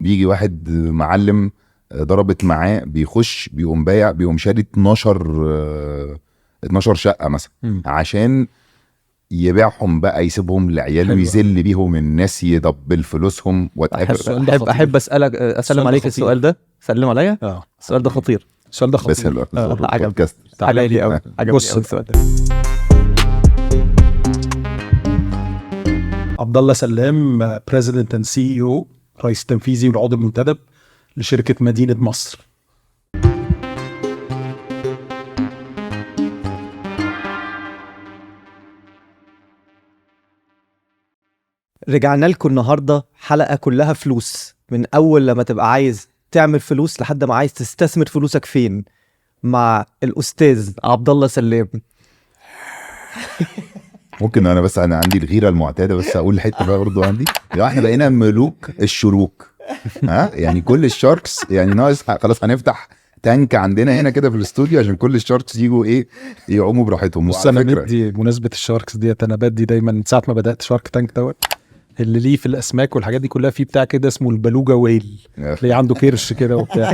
بيجي واحد معلم ضربت معاه بيخش بيقوم بايع بيقوم شاري 12 شقه مثلا عشان يبيعهم بقى يسيبهم لعياله ويذل بيهم الناس يدبل فلوسهم. احب اسالك اسلم عليك السؤال ده. سلم عليا. السؤال ده خطير. السؤال ده خطير. بس عجبني قوي السؤال ده. عبد الله سلام، بريزيدنت اند سي او، رئيس تنفيذي والعضو المنتدب لشركه مدينه مصر. رجعنا لكم النهارده حلقه كلها فلوس، من اول لما تبقى عايز تعمل فلوس لحد ما عايز تستثمر فلوسك فين، مع الاستاذ عبد الله سلام. ممكن انا بس انا عندي الغيره المعتاده، بس اقول الحته بقى برضو عندي. يعني احنا بقينا ملوك الشروك، يعني كل الشاركس يعني ناقص خلاص هنفتح تانك عندنا هنا كده في الاستوديو عشان كل الشاركس يجوا ايه يعوموا براحتهم. بص انا بدي بمناسبه الشاركس ديت، انا بدي دايما من ساعه ما بدات شارك تانك دوت اللي ليه في الاسماك والحاجات دي كلها، في بتاع كده اسمه البلوجا ويل، اللي عنده كرش كده وبتاع.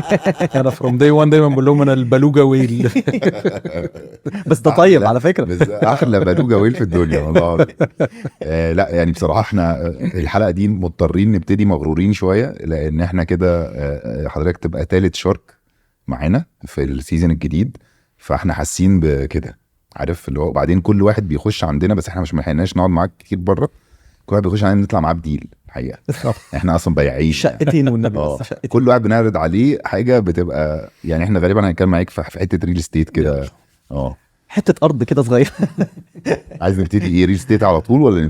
انا فروم داي 1 دايما بقول لهم انا البلوجا ويل. بس ده طيب على فكره، احلى بلوجا ويل في الدنيا والله. لا يعني بصراحه احنا الحلقه دي مضطرين نبتدي مغرورين شويه، لان احنا كده حضرتك تبقى ثالث شارك معانا في السيزون الجديد، فاحنا حاسين بكده، عارف اللي هو. بعدين كل واحد بيخش عندنا، بس احنا مش ملحقناش نقعد معاك كتير بره، كل واحد بيخش عندنا نطلع معاه بديل الحقيقه. احنا اصلا بياعين شقتين والنبي. كل واحد بنعرض عليه حاجه بتبقى يعني احنا غالبا هنتكلم معاك في حته ريل استيت كده. حته ارض كده صغيره. عايز نبتدي ايه، ريل استيت على طول ولا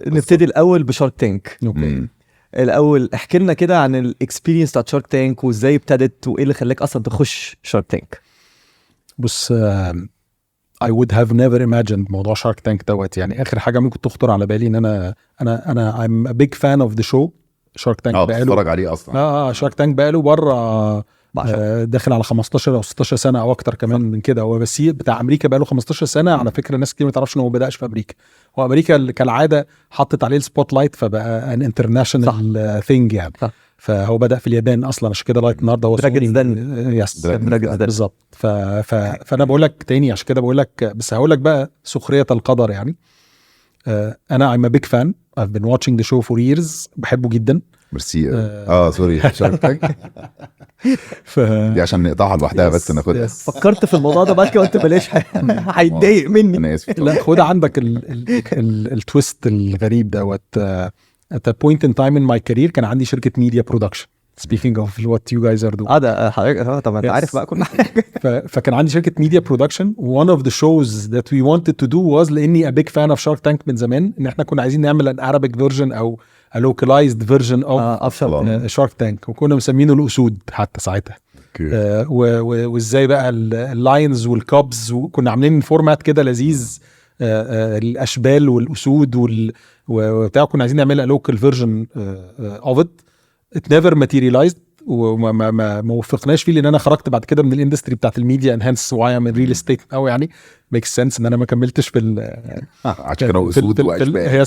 نبتدي الاول بشارك تانك؟ الاول احكي لنا كده عن الاكسبيرينس بتاعت شارك تانك، وازاي ابتدت، وايه اللي خلاك اصلا تخش شارك تانك. بص I would have never imagined موضوع شارك تانك دوت. يعني اخر حاجه ممكن تخطر على بالي ان انا I'm a big fan of the show. شارك تانك بقاله بتفرج عليه اصلا. شارك تانك بقاله بره داخل على 15 او 16 سنه او اكتر كمان من كده. هو بس بتاع امريكا بقاله 15 سنه على فكره. ناس كتير ما تعرفش ان هو بداش في امريكا. هو امريكا كالعاده حطت عليه السبوت لايت، فبقى ان انترناشونال ثينج يعني. فهو بدأ في اليابان اصلا، عشان كده لغايه النهارده هو بالظبط. فانا بقول لك تاني، عشان كده بقول لك، بس هقول لك بقى سخريه القدر يعني. انا I'm a big fan. I've been watching the show for years. بحبه جدا. ميرسي. سوري شارك تانك. دي عشان نقطعها لوحدها بس ناخدها. فكرت في الموضوع ده بعد كده قلت بلاش، هيتضايق مني. انا اسف. لا خد عندك التويست الغريب دوت. at a point in time in my career كان عندي شركة ميديا برودكشن. speaking of what you guys are doing. ده حضرتك طبعا انت عارف بقى كل حاجة. فكان عندي شركة ميديا برودكشن. one of the shows that we wanted to do was، لاني a big fan of Shark Tank من زمان، ان احنا كنا عايزين نعمل an Arabic version او a localized version of Shark Tank، وكنا مسمينه الأسود حتى ساعتها. وازاي بقى اللاينز والكابز، وكنا عاملين فورمات كده لذيذ، الاشبال والاسود وبتاع. كنا عايزين نعملها لوكال فيرجن اوف ات. ات نيفر ماتيريلايزد، وما وفقناش فيه، لان انا خرجت بعد كده من الاندستري بتاعت الميديا and hence why I'm in real estate او يعني makes sense ان انا ما كملتش في عشان كانوا اسود واشبال.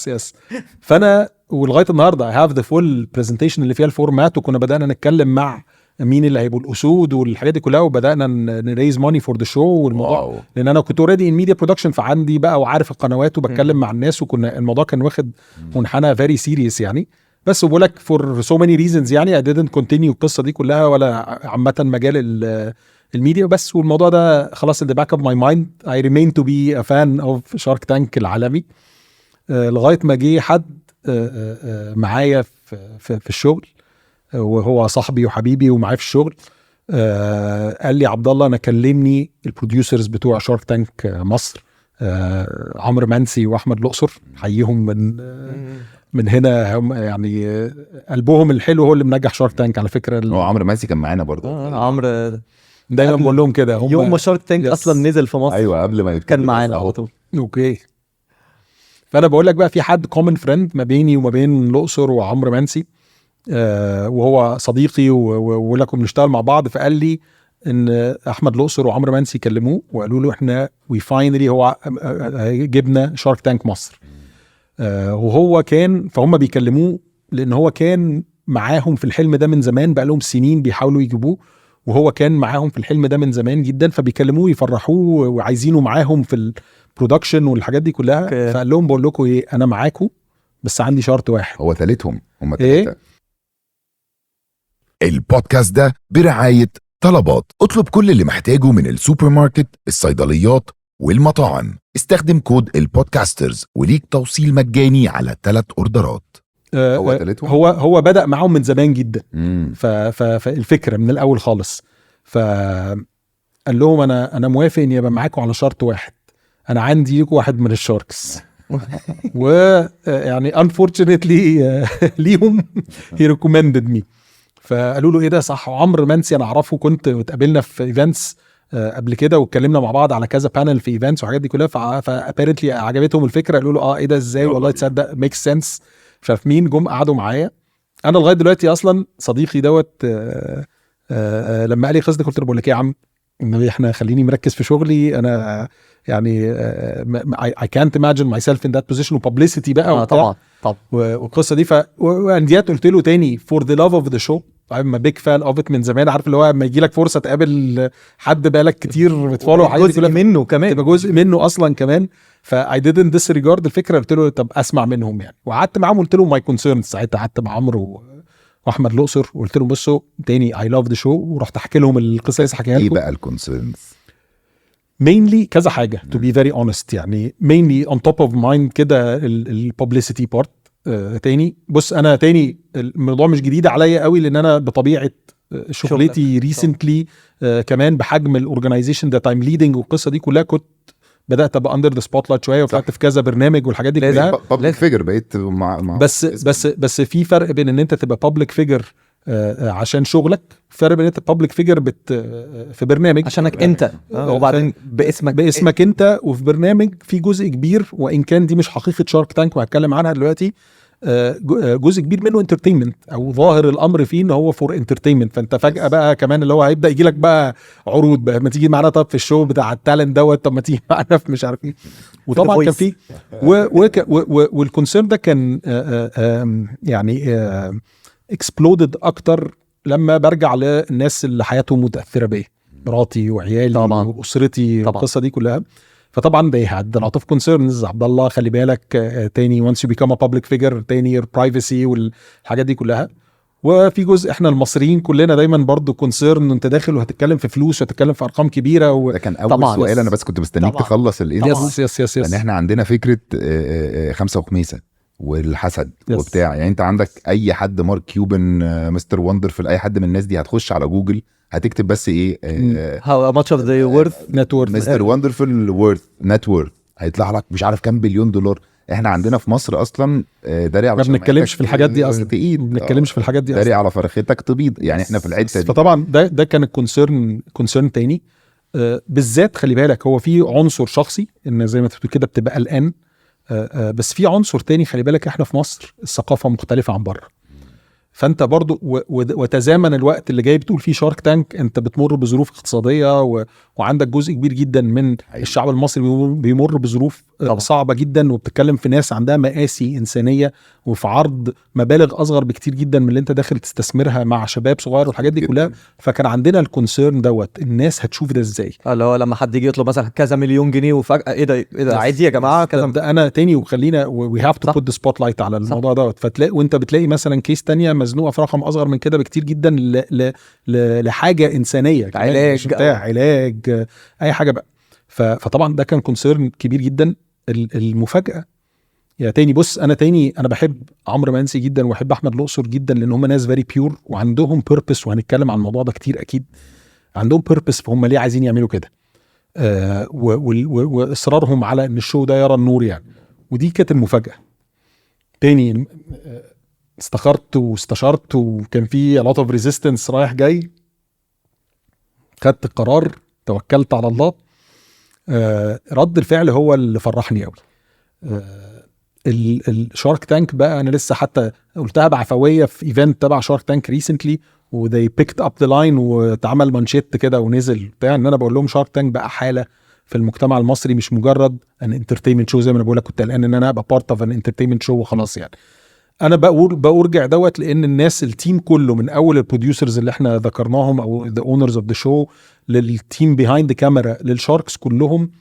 يس. فانا ولغايه النهارده I have the full presentation اللي فيها الفورمات، وكنا بدانا نتكلم مع مين اللي هيبقوا الاسود والحاجات دي كلها، وبدانا نريز ماني فور ذا شو والموضوع. لان انا كنت اوريدي ان ميديا برودكشن، فعندي بقى وعارف القنوات وبتكلم مع الناس، وكنا الموضوع كان واخد منحنى فيري سيريس يعني. بس وبقول لك فور سو ماني ريزونز يعني I didn't continue القصه دي كلها، ولا عامه مجال الميديا بس. والموضوع ده خلاص in the back of my mind. I remain to be a fan of Shark Tank العالمي. لغايه ما جه حد معايا في الشغل، وهو صاحبي وحبيبي ومعايا في الشغل. قال لي عبد الله، انا كلمني البروديوسرز بتوع شارك تانك مصر، عمرو منسي واحمد الاقصر، حييهم من هنا. هم يعني قلبهم الحلو هو اللي منجح شارك تانك على فكره. هو عمرو منسي كان معانا برضه. عمرو دايما بقول لهم كده، هم يوم ما شارك تانك اصلا نزل في مصر. ايوه قبل ما كان معانا على طول. اوكي. فانا بقول لك بقى في حد كومن فريند ما بيني وما بين الاقصر وعمرو منسي، وهو صديقي ولكم نشتغل مع بعض. فقال لي ان احمد الاقصر وعمرو منسي كلموه وقالوا له احنا وي فاينلي هو جبنا شارك تانك مصر. وهو كان، فهم بيكلموه لان هو كان معاهم في الحلم ده من زمان، بقى لهم سنين بيحاولوا يجيبوه، وهو كان معاهم في الحلم ده من زمان جدا، فبيكلموه يفرحوه وعايزينه معاهم في البرودكشن والحاجات دي كلها. أوكي. فقال لهم بقول لكم ايه، انا معاكم بس عندي شرط واحد. هو ثالثهم هم إيه؟ 3. البودكاست ده برعاية طلبات. اطلب كل اللي محتاجه من السوبر ماركت، الصيدليات والمطاعم. استخدم كود البودكاسترز وليك توصيل مجاني على 3 اوردرات. هو ثالثهم. هو بدأ معاهم من زمان جدا، مم. فالفكره من الاول خالص. فقال لهم انا موافق اني ابقى معاكم على شرط واحد، انا عندي لكم واحد من الشاركس. ويعني unfortunately ليهم he recommended me. فقالوا له ايه ده صح، وعمرو منسي انا اعرفه، كنت اتقابلنا في ايفنتس قبل كده واتكلمنا مع بعض على كذا بانل في ايفنتس وحاجات دي كلها. فابيرنتلي عجبتهم الفكره، قالوا له ايه ده ازاي، والله تصدق ميك سنس. مش عارف مين جم قعدوا معايا. انا لغايه دلوقتي اصلا صديقي دوت لما قال لي قصه قلت له بقول لك ايه يا عم، النبي احنا خليني مركز في شغلي انا، يعني I can't imagine myself in that position وببليستي بقى وبتاع. طبعا والقصه دي وانديات قلت له تاني for the love of the show I'm a big fan of it من زمان. عارف اللي هو لما يجي لك فرصه تقابل حد بقالك كتير بتفولو حاجه جزء منه كمان، تبقى جزء منه اصلا كمان. I didn't disregard الفكره، قلت له طب اسمع منهم يعني. وقعدت معاهم قلت له my concerns. ساعتها قعدت مع عمرو واحمد الاقصر وقلت لهم بصوا تاني I love the show، ورحت احكي لهم القصه اللي حكيها ايه لكم. بقى الكونسيرنز؟ mainly كذا حاجه to be very honest، يعني mainly on top of mind كده الببليسيتي بارت. تاني بص انا تاني الموضوع مش جديد عليا قوي، لان انا بطبيعه شغلتي ريسنتلي كمان بحجم الاورجنايزيشن ذات ايم ليدنج والقصه دي كلها، كنت بدات ابقى اندر ذا سبوت لايت شويه، وطلعت في كذا برنامج والحاجات دي كلها. بابليك فيجر بقيت مع بس في فرق بين ان انت تبقى بابليك فيجر عشان شغلك، فرق بين انت بابليك فيجر في برنامج عشانك انت، وبعدين باسمك انت، وفي برنامج في جزء كبير، وان كان دي مش حقيقه شارك تانك وهتكلم عنها دلوقتي، جزء كبير منه انترتينمنت، او ظاهر الامر فيه ان هو فور انترتينمنت. فانت فجاه بقى كمان اللي هو هيبدا يجي لك بقى عروض بقى، ما تيجي معانا طب في الشو بتاع التالنت دوت، طب ما تيجي معانا في مش عارف ايه. وطبعا كان في والكونسيرن ده كان يعني اكسبلودد اكتر لما برجع للناس اللي حياتهم متاثره بيا، مراتي وعيالي طبعا واسرتي والقصه دي كلها. فطبعا they had a lot of concerns. عبد الله خلي بالك تاني once you become a public figure تاني your privacy والحاجات دي كلها. وفي جزء احنا المصريين كلنا دايما برضو كونسيرن، انت داخل وهتتكلم في فلوس وهتتكلم في ارقام كبيره ده كان اول سؤال انا بس كنت مستنيك تخلص يس لان احنا عندنا فكره خمسه وخميسه والحسد وبتاع. يعني انت عندك اي حد مارك كيوبن مستر وندرفul، اي حد من الناس دي هتخش على جوجل هتكتب بس ايه how much of the worth net worth مستر وندرفul worth net worth، هيطلع لك مش عارف كام بليون دولار. احنا عندنا في مصر اصلا داري على ما بنتكلمش في الحاجات دي اصلا، ما بنتكلمش في الحاجات دي داري على فرختك تبيض. يعني احنا في الحته دي فطبعا ده كان الكونسيرن تاني بالذات. خلي بالك هو في عنصر شخصي ان زي ما تقول كده بتبقى قلقان، بس في عنصر تاني خلي بالك احنا في مصر الثقافه مختلفه عن بره. فانت برضو وتزامن الوقت اللي جاي بتقول فيه شارك تانك، انت بتمر بظروف اقتصاديه وعندك جزء كبير جدا من الشعب المصري بيمر بظروف صعبه جدا، وبتتكلم في ناس عندها مآسي انسانيه، وفي عرض مبالغ اصغر بكتير جدا من اللي انت داخل تستثمرها مع شباب صغير والحاجات دي كلها. فكان عندنا الكونسيرن دوت، الناس هتشوف ده ازاي. اللي هو لما حد يجي يطلب مثلا كذا مليون جنيه وفجاه ايه ده عادي يا جماعه كذا. ده انا تاني وخلينا وي هاف تو بوت ذا سبوت لايت على الموضوع دوت. فتلاقي وانت بتلاقي مثلا كيس تانية مزنوقه في رقم اصغر من كده بكتير جدا لحاجه انسانيه، علاج اي حاجه بقى. فطبعا ده كان كونسيرن كبير جدا. المفاجاه يا تاني بص، انا بحب عمرو منسي جدا وبحب احمد الاقصر جدا، لان هم ناس فيري بيور وعندهم بيربس، وهنتكلم عن الموضوع ده كتير اكيد. عندهم بيربس، فهم ليه عايزين يعملوا كده، واصرارهم على ان الشو ده يرى النور يعني. ودي كانت المفاجاه. تاني استخرت واستشرت، وكان في a lot of resistance رايح جاي. خدت القرار، توكلت على الله. رد الفعل هو اللي فرحني قوي. الشارك تانك بقى انا لسه حتى قلتها بعفويه في ايفنت تبع شارك تانك ريسنتلي، وذي بيكت اب ذا لاين، واتعمل مانشيت كده ونزل بتاع ان انا بقول لهم شارك تانك بقى حاله في المجتمع المصري، مش مجرد ان انترتينمنت شو زي ما انا بقول لك. كنت قلقان ان انا ابقى بارت اوف ان انترتينمنت شو وخلاص يعني. انا برجع دوت لان الناس التيم كله من اول البروديوسرز اللي احنا ذكرناهم او ذا اونرز اوف ذا شو للتيم بيهايند كاميرا للشاركس كلهم،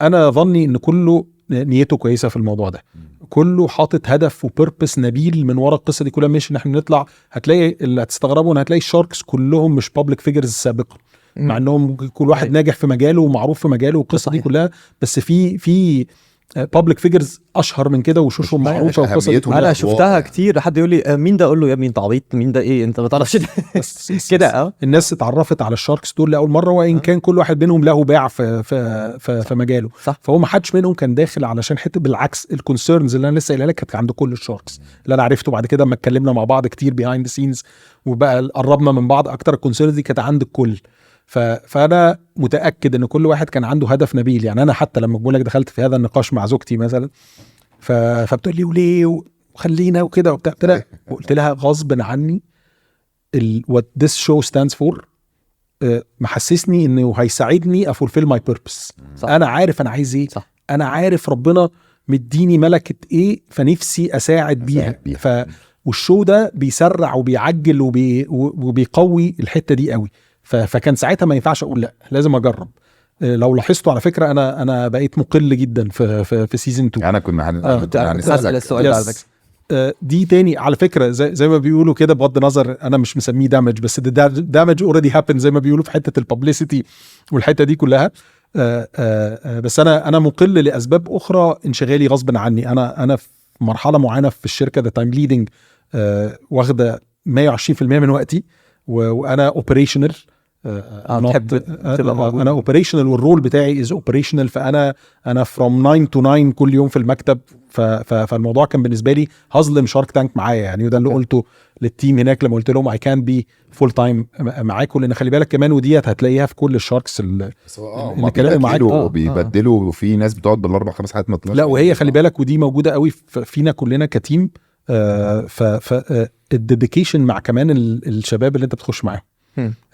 انا ظني ان كله نيته كويسه في الموضوع ده، كله حاطط هدف وبيربس نبيل من ورا القصه دي كلها. مش ان احنا نطلع هتلاقي اللي هتستغربوا ان هتلاقي الشاركس كلهم مش بابليك فيجرز سابقا، مع انهم كل واحد ناجح في مجاله ومعروف في مجاله والقصه دي كلها، بس في بابليك فيجرز اشهر من كده وشوشهم معروفه والقصه دي انا شفتها كتير. حد يقول لي مين ده، اقول له يا ابني انت عبيط، مين ده ايه انت ما تعرفش كده. الناس اتعرفت على الشاركس دول لاول مره، وان كان كل واحد منهم له باع في مجاله، صح. فهو ما حدش منهم كان داخل علشان حته، بالعكس الكونسيرنز اللي انا لسه قايلها لك كانت عند كل الشاركس اللي انا عرفته بعد كده لما اتكلمنا مع بعض كتير بيهايند سينز وبقى قربنا من بعض اكتر، الكونسيرنز دي كانت عند الكل. فانا متاكد ان كل واحد كان عنده هدف نبيل. يعني انا حتى لما بقول لك دخلت في هذا النقاش مع زوجتي مثلا، فبتقول لي وليه وخلينا وكده وبتاع، قلت لها غصب عني what this show stands for محسسني انه هيساعدني افولفيل ماي بيربس. انا عارف انا عايز ايه، انا عارف ربنا مديني ملكه ايه، فنفسي اساعد بيها. والشو ده بيسرع وبيعجل وبيقوي الحته دي قوي. فكان ساعتها ما ينفعش اقول لا، لازم اجرب. لو لاحظتوا على فكره انا بقيت مقل جدا في سيزون 2. انا كنا هنسال السؤال ده على فكره. دي تاني على فكره زي ما بيقولوا كده، بغض النظر انا مش مسميه دامج، بس دامج اوريدي هابن زي ما بيقولوا في حته الببليسيتي والحته دي كلها. بس انا مقل لاسباب اخرى، انشغالي غصب عني. انا في مرحله معينه في الشركه ده تايم ليدنج واخده 120% من وقتي، وانا اوبريشنال. انا اوبريشنال والرول بتاعي از اوبريشنال، فانا فروم 9 to 9 كل يوم في المكتب. فالموضوع كان بالنسبه لي هظلم شارك تانك معايا يعني، وده اللي قلته للتيم هناك لما قلت لهم اي كان بي فول تايم معاكم، لان خلي بالك كمان وديت هتلاقيها في كل الشاركس اللي كانوا معاك بيبدلوا، وفي ناس بتقعد بالاربع خمس حاجات ما لا، وهي خلي بالك ودي موجوده قوي فينا كلنا كتيم. الديديكيشن مع كمان الشباب اللي انت بتخش معاهم،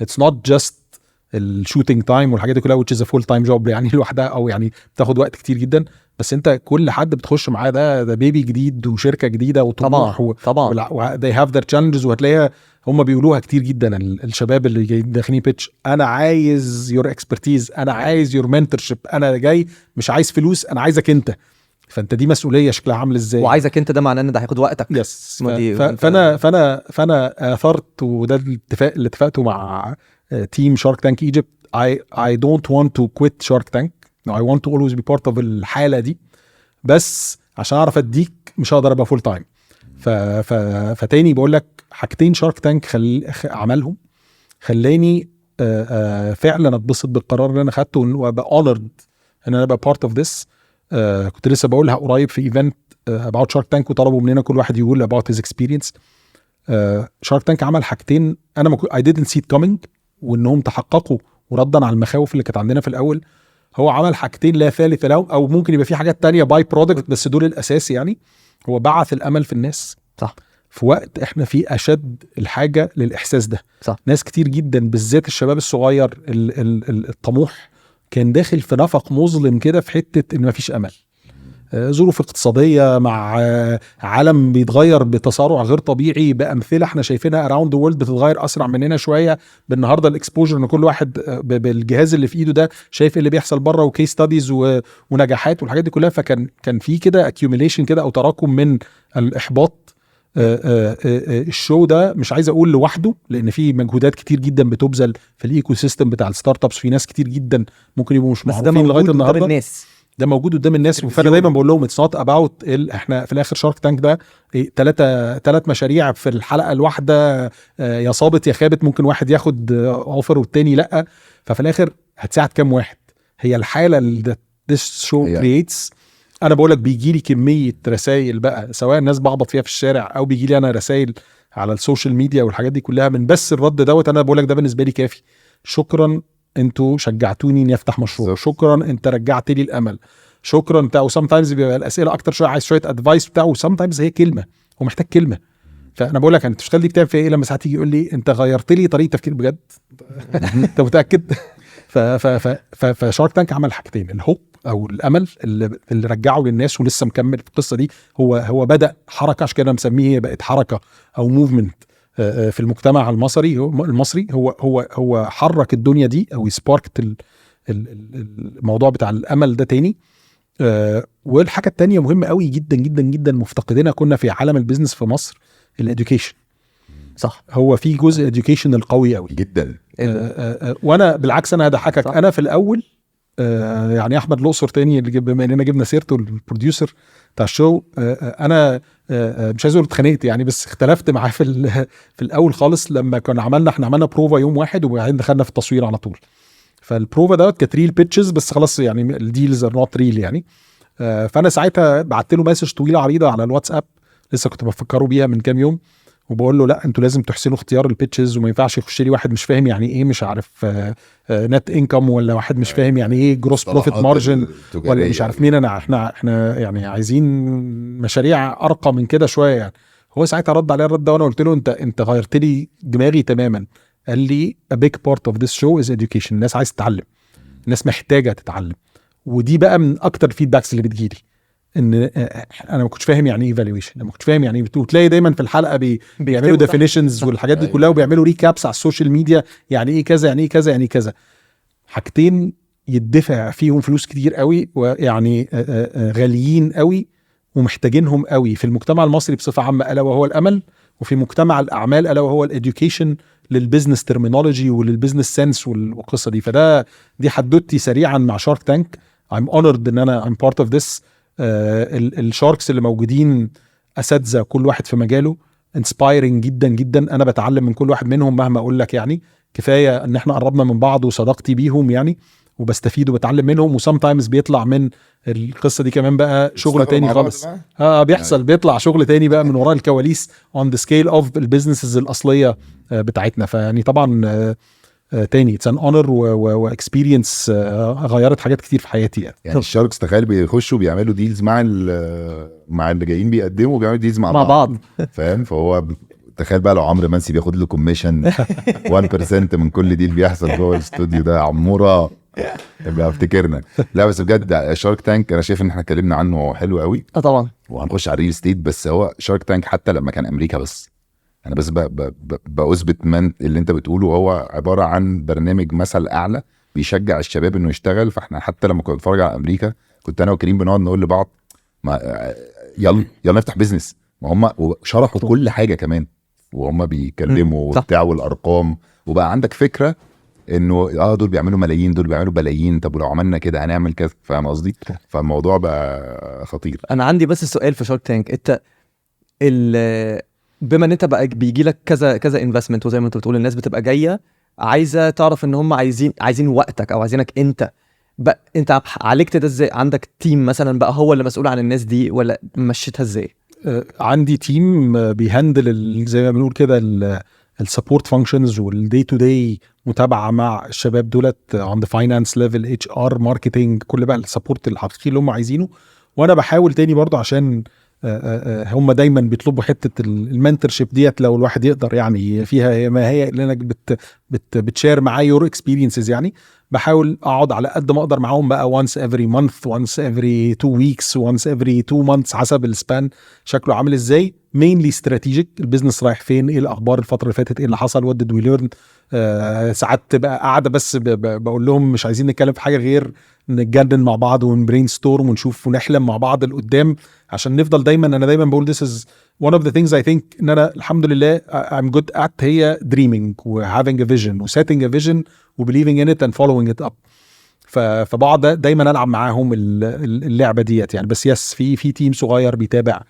it's not just الشوتينج تايم والحاجات دي كلها which is a full time job يعني لوحدها، او يعني بتاخد وقت كتير جدا، بس انت كل حد بتخش معاه ده بيبي جديد وشركه جديده وطموح طبعا they have their challenges. وهتلاقيها هم بيقولوها كتير جدا الشباب اللي جايين داخلين بيتش، انا عايز your expertise، انا عايز your mentorship، انا جاي مش عايز فلوس، انا عايزك انت. فانت دي مسؤوليه شكلها عامل ازاي، وعايزك انت ده معناه ان ده هياخد وقتك. يس. فانا اثرت، وده الاتفاق اللي اتفقته مع تيم شارك تانك ايجيبت. I don't want to quit Shark Tank. No, I want to always be part of الحالة دي، بس عشان اعرف اديك مش هقدر ابقى فول تايم. فتاني بقول لك حاجتين شارك تانك عملهم خلاني فعلا اتبسط بالقرار اللي انا خدته وابقى honored ان انا ابقى part of this. كنت لسه بقولها قريب في ايفنت about Shark Tank، وطلبوا مننا كل واحد يقول about his experience. شارك تانك عمل حاجتين انا I didn't see it coming، وانهم تحققوا وردا على المخاوف اللي كانت عندنا في الاول. هو عمل حاجتين لا ثالث لهم، او ممكن يبقى في حاجات تانية باي برودكت، بس دول الاساس. يعني هو بعث الامل في الناس، صح، في وقت احنا فيه اشد الحاجه للاحساس ده، صح. ناس كتير جدا بالذات الشباب الصغير الطموح كان داخل في نفق مظلم كده في حته ان مفيش امل. ظروف اقتصاديه مع عالم بيتغير بتسارع غير طبيعي، بامثله احنا شايفينها اراوند ذا وورلد بتتغير اسرع مننا شويه. بالنهارده الاكسبوجر ان كل واحد بالجهاز اللي في ايده ده شايف اللي بيحصل بره، وكيس ستاديز ونجاحات والحاجات دي كلها. فكان في كده اكيوميليشن كده او تراكم من الاحباط. الشو ده مش عايز اقول لوحده، لان في مجهودات كتير جدا بتبذل في الايكو سيستم بتاع الستارت ابس، في ناس كتير جدا ممكن يبقوا مش معروفين لغايه النهارده. الناس ده موجود قدام الناس. فانا دايما بقول لهم اتس نوت اباوت احنا في الاخر شارك تانك ده 3 مشاريع في الحلقه الواحده، يا صابت يا خابت، ممكن واحد ياخد اوفر والتاني لا. ففي الاخر هتساعد كام واحد؟ هي الحاله اللي this show creates. انا بقول لك بيجي لي كميه رسائل بقى، سواء الناس بخبط فيها في الشارع او بيجي لي انا رسائل على السوشيال ميديا والحاجات دي كلها، من بس الرد دوت انا بقول لك ده بالنسبه لي كافي. شكرا انتوا شجعتوني اني افتح مشروع، شكرا انت رجعت لي الامل، شكرا بتاع. وسامتايمز بيبقى الاسئله اكتر شويه، عايز شويه ادفايس بتاعه، وسامتايمز هي كلمه، هو محتاج كلمه. فانا بقول لك انت بتشتغل دي بتعمل فيها ايه؟ لما ساعات يجي يقول لي انت غيرت لي طريقه تفكير بجد انت متاكد؟ فشارك تانك عمل حاجتين، الهوب او الامل اللي رجعه للناس ولسه مكمل في القصه دي. هو بدا حركه، عشان كده مسميه بقت حركه او موفمنت في المجتمع المصري. هو حرك الدنيا دي، او سباركت الموضوع بتاع الامل ده تاني. والحاجه التانية مهمه قوي جدا جدا جدا مفتقدينها كنا في عالم البيزنس في مصر، الاديوكيشن. صح. هو في جزء اديوكيشن القوي قوي جدا. وانا بالعكس انا هضحكك، انا في الاول يعني احمد الاقصر تاني اللي بما اننا جبنا سيرته البروديوسر بتاع الشو، انا مش عايز اقول اتخانقت يعني، بس اختلفت معاه في الاول خالص لما كنا احنا عملنا بروفا يوم واحد وبعدين دخلنا في التصوير على طول. فالبروفا دوت كانت ريل بيتشز بس خلاص يعني الديلز ار نوت ريل يعني. فانا ساعتها بعت له مسج طويله عريضه على الواتساب، لسه كنت بفكره بيها من كام يوم، وبقول له لا انتوا لازم تحسنوا اختيار البيتشز، وما ينفعش يخش لي واحد مش فاهم يعني ايه مش عارف نت انكم، ولا واحد مش فاهم يعني ايه جروس بروفيت مارجن، ولا مش عارف مين انا. احنا يعني عايزين مشاريع ارقى من كده شويه يعني. هو ساعتها رد عليا الرد ده، وانا قلت له انت غيرت لي دماغي تماما. قال لي a big part of this show is education. الناس عايز تتعلم، الناس محتاجه تتعلم، ودي بقى من اكتر الفيدباكس اللي بتجيلي، ان انا ما كنتش فاهم يعني ايه ايفالويشن، انا ما كنتش فاهم يعني ايه. وتلاقي دايما في الحلقه بيعملوا ديفينيشنز والحاجات دي كلها، وبيعملوا ريكابس على السوشيال ميديا، يعني ايه كذا يعني ايه كذا يعني كذا. حاجتين يدفع فيهم فلوس كتير قوي، ويعني غاليين قوي ومحتاجينهم قوي في المجتمع المصري بصفه عامه، الا وهو الامل، وفي مجتمع الاعمال الا وهو الاديوكيشن للبيزنس ترمينولوجي وللبيزنس سنس والقصه دي. دي حدوتي سريعا مع شارك تانك. I'm honored ان انا I'm part of this. الشاركس اللي موجودين اساتذه كل واحد في مجاله، انسبايرنج جدا جدا. انا بتعلم من كل واحد منهم مهما اقول لك يعني. كفايه ان احنا قربنا من بعض وصداقتي بيهم يعني، وبستفيد وبتعلم منهم. وسام تايمز بيطلع من القصه دي كمان بقى شغل تاني خالص. بيحصل بيطلع شغل تاني بقى من وراء الكواليس on the scale of البيزنسز الاصليه بتاعتنا. فيعني طبعا تاني it's an honor واكسبيرينس غيرت حاجات كتير في حياتي يعني الشاركس تخيل بيخشوا بيعملوا ديلز مع اللي جايين بيقدموا، بيعملوا ديلز مع بعض. فاهم؟ فهو تخيل بقى لو عمرو منسي بياخد له كوميشن 1% من كل ديل بيحصل جوه الاستوديو ده، عموره يبقى افتكرنا. لا بس بجد شارك تانك انا شايف ان احنا اتكلمنا عنه حلو قوي. طبعا. وهنخش على الريل ستيت، بس هو شارك تانك حتى لما كان امريكا بس، انا بس باثبت من اللي انت بتقوله، هو عباره عن برنامج مثل اعلى بيشجع الشباب انه يشتغل. فاحنا حتى لما كنا بنتفرج على امريكا كنت انا وكريم بنقعد نقول لبعض يلا نفتح بيزنس. ما هم شرحوا كل حاجه كمان وهم بيكلموا وبتاع والارقام، وبقى عندك فكره انه دول بيعملوا ملايين، دول بيعملوا بلايين، طب ولو عملنا كده هنعمل كذا. فاهم قصدي؟ فالموضوع بقى خطير. انا عندي بس سؤال في شارك تانك. انت بما ان انت بقى بيجي لك كذا انفستمنت، وزي ما انت بتقول الناس بتبقى جايه عايزه تعرف ان هم عايزين وقتك او عايزينك انت بقى. انت عالجت ده ازاي؟ عندك تيم مثلا بقى هو اللي مسؤول عن الناس دي، ولا مشيتها ازاي؟ عندي تيم بيهندل زي ما بنقول كده السبورت فانكشنز والدي تو داي متابعه مع الشباب دولت on the finance level HR marketing، كل بقى السبورت الحقيقي اللي هم عايزينه. وانا بحاول تاني برضو عشان هم دايما بيطلبوا حته المنتورشيب ديت، لو الواحد يقدر يعني فيها ما هي اللي انا بتشير معايا يور اكسبيرينسز يعني. بحاول اقعد على قد ما اقدر معاهم بقى once every month، once every 2 weeks، once every 2 months، حسب السبان شكله عامل ازاي. mainly strategic، البيزنس رايح فين، ايه الاخبار الفتره اللي فاتت، ايه اللي حصل، what did we learn. ساعات تبقى قاعده بس بقول لهم مش عايزين نتكلم في حاجه غير نتجنن مع بعض ونبرين ستورم ونشوف ونحلم مع بعض لقدام، عشان نفضل دايما. انا دايما بقول this is one of the things I think ان انا الحمد لله I'm good at، هي dreaming و having a vision و setting a vision و believing in it and following it up. فبقعد دايما العب معاهم اللعبه ديت يعني. بس يس في تيم صغير بيتابع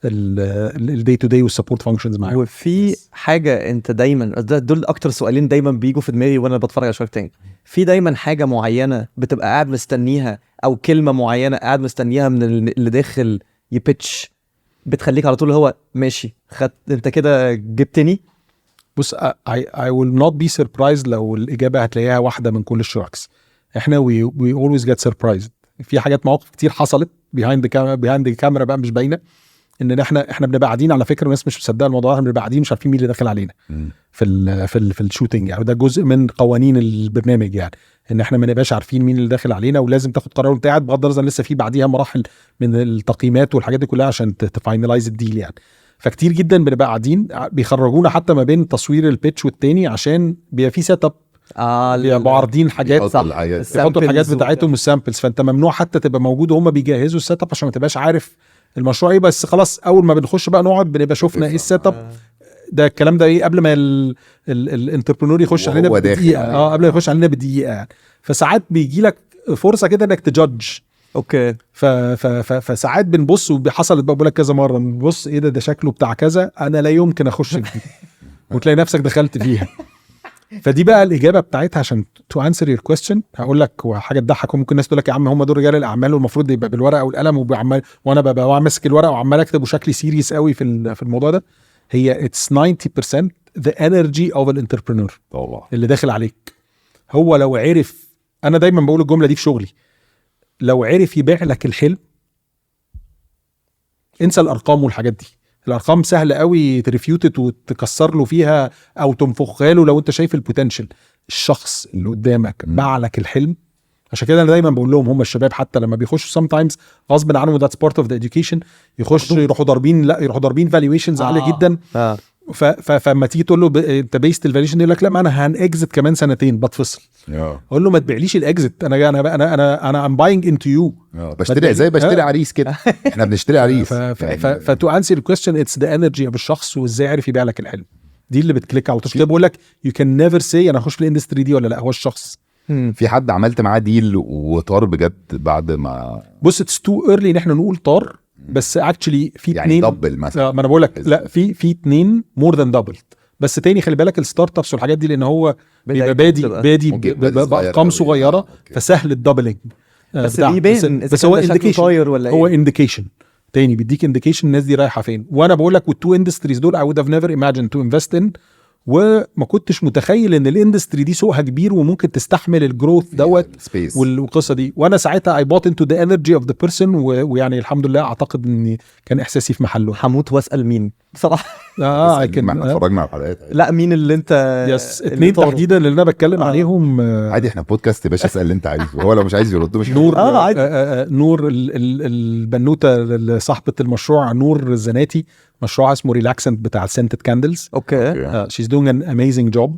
الدي تو داي والسبورت فانكشنز معاهم. وفي حاجه انت دايما دول اكتر سؤالين دايما بيجوا في دماغي وانا بتفرج على شارك تانك. في دايما حاجه معينه بتبقى قاعد مستنيها، او كلمه معينه قاعد مستنيها من اللي داخل يبيتش، بتخليك على طول هو ماشي انت كده جبتني. بص I will not be surprised لو الإجابة هتلاقيها واحدة من كل الشاركس. احنا we always get surprised. في حاجات مواقف كتير حصلت behind the camera بقى مش باينة، ان احنا بنبقى قاعدين على فكره، الناس مش مصدقه الموضوع، احنا بنبقى قاعدين مش عارفين مين اللي داخل علينا في الشوتينج يعني. ده جزء من قوانين البرنامج يعني، ان احنا ما نبقاش عارفين مين اللي داخل علينا، ولازم تاخد قرار وانت قاعد، بغض النظر لسه في بعديها مراحل من التقييمات والحاجات دي كلها عشان تفاينلايز الديل يعني. فكتير جدا بنبقى قاعدين بيخرجونا حتى ما بين تصوير البيتش والتاني، عشان بيبقى في سيت اب، بيبقوا عارضين حاجات، يحطوا الحاجات بتاعتهم والسامبلز، فانت ممنوع حتى تبقى موجود وهم بيجهزوا السيت اب عشان ما تبقاش عارف المشروع ايه. بس خلاص اول ما بنخش بقى نقعد بنبقى شفنا ايه السيت اب ده، الكلام ده ايه قبل ما الانتربرنور يخش علينا بدقيقه، قبل ما يخش علينا بدقيقه يعني. فساعات بيجي لك فرصه كده انك تجادج. اوكي. فساعات بنبص، وحصلت بقول لك كذا مره، بنبص ايه ده شكله بتاع كذا، انا لا يمكن اخش فيه وتلاقي نفسك دخلت فيها. فدي بقى الاجابه بتاعتها عشان تو انسر يور كويستشن. هقول لك حاجه تضحك، وممكن الناس تقول لك يا عم هم دول رجال الاعمال والمفروض يبقى بالورقه والقلم وبعمل، وانا ببقى ماسك الورقه وعمال اكتب وشكلي سيريس قوي في الموضوع ده. هي it's 90% the energy of an entrepreneur طبعا اللي داخل عليك. هو لو عرف، انا دايما بقول الجمله دي في شغلي، لو عرف يبيع لك الحلم، انسى الارقام والحاجات دي. الارقام سهله قوي تريفيوتت وتكسر له فيها او تنفخها له لو انت شايف البوتنشال. الشخص اللي قدامك باع لك الحلم. عشان كده انا دايما بقول لهم، هم الشباب حتى لما بيخشوا sometimes غصب عنهم، that's part of the education، يخشوا يروحوا ضاربين valuations عاليه جدا. فما تيجي تقول له انت بيست الفاليوشن، يقول لك لا ما انا هنكزت كمان سنتين بتفصل. اقول له ما تبيعليش الاكزت، انا ام باينج انتو يو، بشتري زي بشتري عريس كده. احنا بنشتري عريس. فتو انسر الكويستشن اتس ذا انرجي اوف الشخص، وازاي عارف يبيع لك الحلم. دي اللي بتكليك على التشكيل. بقول لك يو كان نيفر سي انا هخش في الاندستري دي ولا لا، هو الشخص. في حد عملت معاه ديل وطار بجد بعد ما؟ بص اتس تو ايرلي ان احنا نقول طار، بس اكشلي في يعني اتنين دبل مثلا. ما انا بقول لك لا، في اتنين مور ذان دبل. بس تاني خلي بالك الستارت ابس والحاجات دي، لان هو بيبقى بادي بارقام صغيره، فسهل الدبلنج. بس بيبان بس هو انديكيشن، هو إيه؟ انديكيشن تاني بيديك انديكيشن الناس دي رايحه فين. وانا بقول لك والتو اندستريز دول I would have never imagined to invest in، وما كنتش متخيل ان الاندستري دي سوقها كبير وممكن تستحمل الجروث دوت والقصه دي. وانا ساعتها I bought into the energy of the person، ويعني الحمد لله اعتقد ان كان احساسي في محله. هموت واسال مين بصراحه. احنا اتفرجنا على الحلقات. لا مين اللي انت؟ يس اتنين تحديدا اللي انا بتكلم عليهم. عادي احنا بودكاست يا باشا، اسال اللي انت عايزه، وهو لو مش عايز يرد مش نور. نور البنوته صاحبه المشروع، نور الزناتي، مشروع اسمه ريلاكسنت بتاع سنتد كاندلز. اوكي. she's doing an amazing job.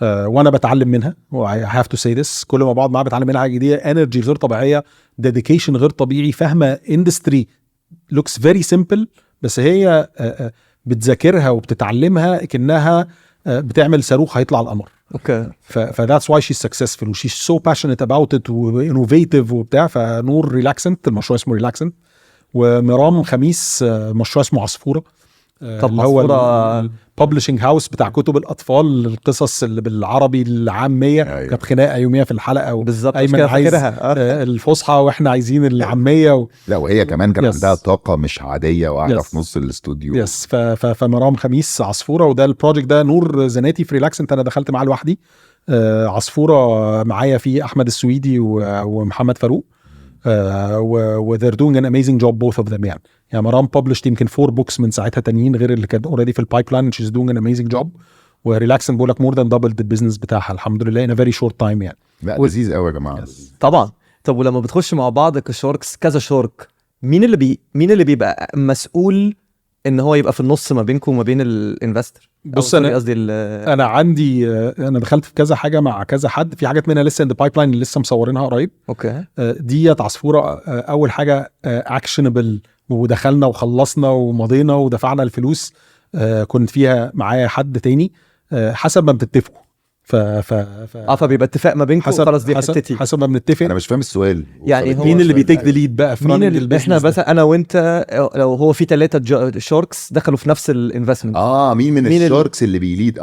وانا بتعلم منها، I have to say this، كل ما بقعد معاها بتعلم منها حاجه جديده. انرجي غير طبيعيه، ديديكيشن غير طبيعي، فاهمه اندستري looks very simple، بس هي بتذاكرها وبتتعلمها كأنها بتعمل صاروخ هيطلع على القمر. اوكي. that's why she's successful و she's so passionate about it و innovative وبتاع. فنور ريلاكسنت المشروع اسمه ريلاكسنت، ومرام خميس مشروع اسمه عصفورة. طب هو الببلشنج هاوس بتاع كتب الاطفال، القصص اللي بالعربي العاميه. كانت خناقه يوميه في الحلقه، بالظبط ايمن عايز الفصحى واحنا عايزين العاميه لا وهي كمان كان عندها طاقه مش عاديه وقاعده في نص الاستوديو. يس. فمرام خميس عصفوره، وده البروجكت ده نور زناتي في ريلاكسنت انا دخلت معاه لوحدي. عصفوره معايا فيه احمد السويدي ومحمد فاروق. و they're doing an amazing job both of them يعني مرام published يمكن 4 books من ساعتها تانيين غير اللي كانت already في البايبلاين. she's doing an amazing job. وريلاكسن بقول لك more than doubled البيزنس بتاعها الحمد لله in a very short time يعني. لا لذيذ قوي يا جماعه. طبعا. طب ولما بتخش مع بعض كشاركس كذا شارك، مين اللي بيبقى مسؤول ان هو يبقى في النص ما بينكم وما بين الانفستر؟ بص انا عندي انا دخلت في كذا حاجه مع كذا حد، في حاجات منها لسه ان ذا بايبلاين اللي لسه مصورينها قريب. اوكي. ديت عصفوره اول حاجه اكشنبل، ودخلنا وخلصنا ومضينا ودفعنا الفلوس. كنت فيها معايا حد تاني حسب ما بتتفقوا. فبيبقى اتفاق ما بينكم خلاص دي حتتي حسب ما بنتفق. انا مش فاهم السؤال يعني مين اللي بيتيك ذا ليد بقى في مين اللي احنا بس انا وانت لو هو في 3 شاركس دخلوا في نفس الانفستمنت مين من الشاركس اللي بيليد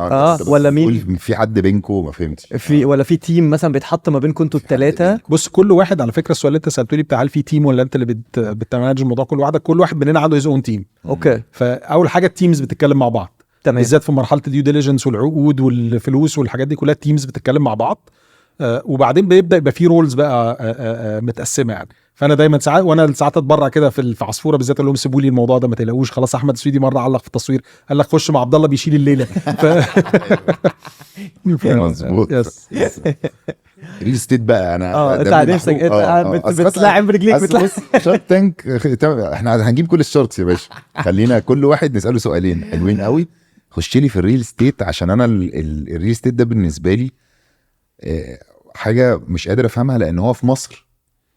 ولا مين في حد بينكم ما فهمتش ولا في تيم مثلا بيتحط ما بينكم انتوا ال3؟ بص كل واحد على فكره السؤال اللي انت سالته لي بتاع هل في تيم ولا انت اللي بتمانج الموضوع، كل واحد مننا عنده هيز اون تيم. اوكي. فاول حاجه التيمز بتتكلم مع بعض بالذات في مرحله الديو ديليجنس والعقود والفلوس والحاجات دي كلها، التيمز بتتكلم مع بعض. وبعدين بيبدا يبقى في رولز بقى متقسمه يعني. فانا دايما ساعات وانا ساعات اتبرع كده في عصفوره بالذات اقول لهم سيبوا لي الموضوع ده ما تقلقوش خلاص. احمد السويدي مره علق في التصوير قال لك خش مع عبد الله بيشيل الليله مظبوط. يس ريل ستيت بقى انا انت نفسك انت بتلاعب رجليك بص شارك تانك احنا هنجيب كل الشورتس يا باشا. خلينا كل واحد نساله سؤالين حلوين قوي. خش لي في الريل ستيت عشان انا الريل ستيت ده بالنسبه لي حاجه مش قادر افهمها لان هو في مصر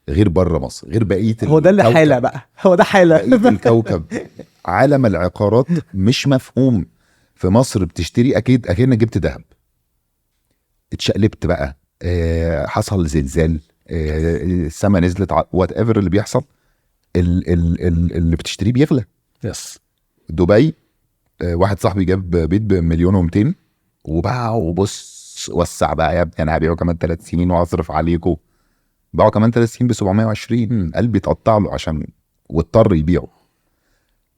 غير بره مصر غير بقيه هو ده اللي حاله بقى هو ده حاله بقيه الكوكب. عالم العقارات مش مفهوم. في مصر بتشتري اكيد اكنك جبت ذهب اتشقلبت بقى حصل زلزال السما نزلت وات ايفر اللي بيحصل اللي بتشتريه بيغلى. يس دبي واحد صاحبي جاب بيت ب1,200,000 وباعه وبص وسع بقى يا ابني انا هبيعه كمان 3 سنين وهصرف عليكم. باعه كمان 3 سنين ب720. قلبي اتقطع له عشان واضطر يبيعه.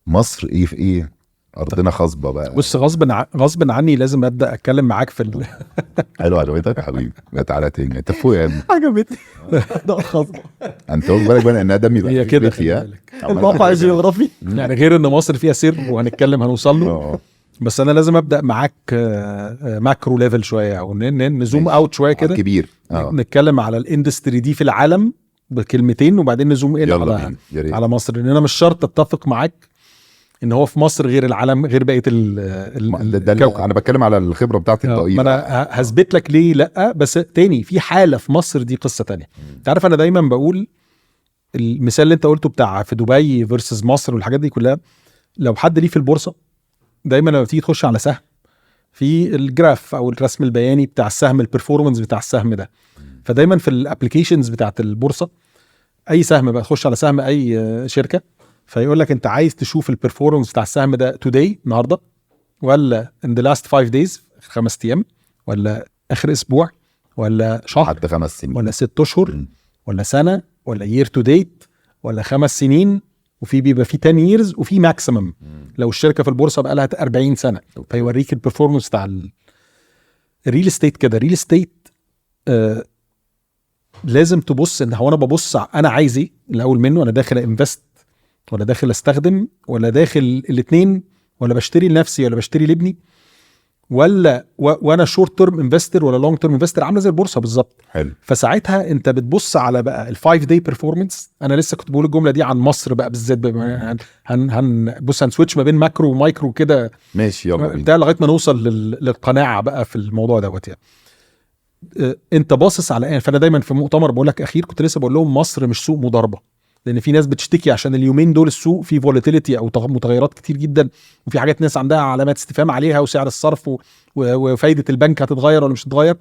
مصر ايه في ايه ارضنا خصبه بقى. بص غصب عني لازم ابدا اتكلم معاك في حلو عجبتك يا حبيبي تعالى تاني انت فوق يا ابني. عجبتني ده خصبه انت واخد بالك بقى انها دمي بقى هي كده الموقع الجغرافي يعني غير ان مصر فيها سر وهنتكلم هنوصل له. بس انا لازم ابدا معاك ماكرو ليفل شويه او نزوم اوت شويه كده كبير نتكلم على الاندستري دي في العالم بكلمتين وبعدين نزوم ان على مصر. لان انا مش شرط اتفق معاك ان هو في مصر غير العالم غير بقيه الكوكب. انا بتكلم على الخبره بتاعتي الضئيله. ما انا هثبت لك ليه لا. بس تاني في حاله في مصر دي قصه تانية. انت عارف انا دايما بقول المثال اللي انت قلته بتاع في دبي فيرسز مصر والحاجات دي كلها. لو حد ليه في البورصه دايما لما تيجي تخش على سهم في الجراف او الرسم البياني بتاع السهم البرفورمانس بتاع السهم ده. فدايما في الابلكيشنز بتاعت البورصه اي سهم بقى تخش على سهم اي شركه فيقول لك انت عايز تشوف البرفورمانس بتاع السهم ده today النهارده ولا in the last 5 days 5 ايام ولا اخر اسبوع ولا شهر حتى 5 سنين ولا 6 اشهر ولا سنه ولا year to date ولا 5 سنين. وفي بيبقى في 10 years وفي ماكسيمم لو الشركه في البورصه بقى لها 40 سنه فيوريك البرفورمانس بتاع الريل استيت كده. ريل استيت لازم تبص ان هو انا ببص انا عايز ايه الاول منه. انا داخل انفست ولا داخل استخدم ولا داخل الاثنين ولا بشتري لنفسي ولا بشتري لابني ولا وانا شورت تيرم انفستر ولا لونج تيرم انفستر. عامله زي البورصه بالظبط. حلو. فساعتها انت بتبص على بقى ال5 داي بيرفورمانس. انا لسه كنت بقول الجمله دي عن مصر بقى بالذات. بص هنسويتش ما بين ماكرو ومايكرو كده ماشي يلا بتاع لغايه ما نوصل للقناعه بقى في الموضوع دوت يعني. انت باصص على ايه. فانا دايما في مؤتمر بقول لك اخير كنت لسه بقول لهم مصر مش سوق مضاربه. لان في ناس بتشتكي عشان اليومين دول السوق فيه فولاتيليتي او متغيرات كتير جدا وفي حاجات ناس عندها علامات استفهام عليها وسعر الصرف وفايده البنك هتتغير ولا مش هتتغير.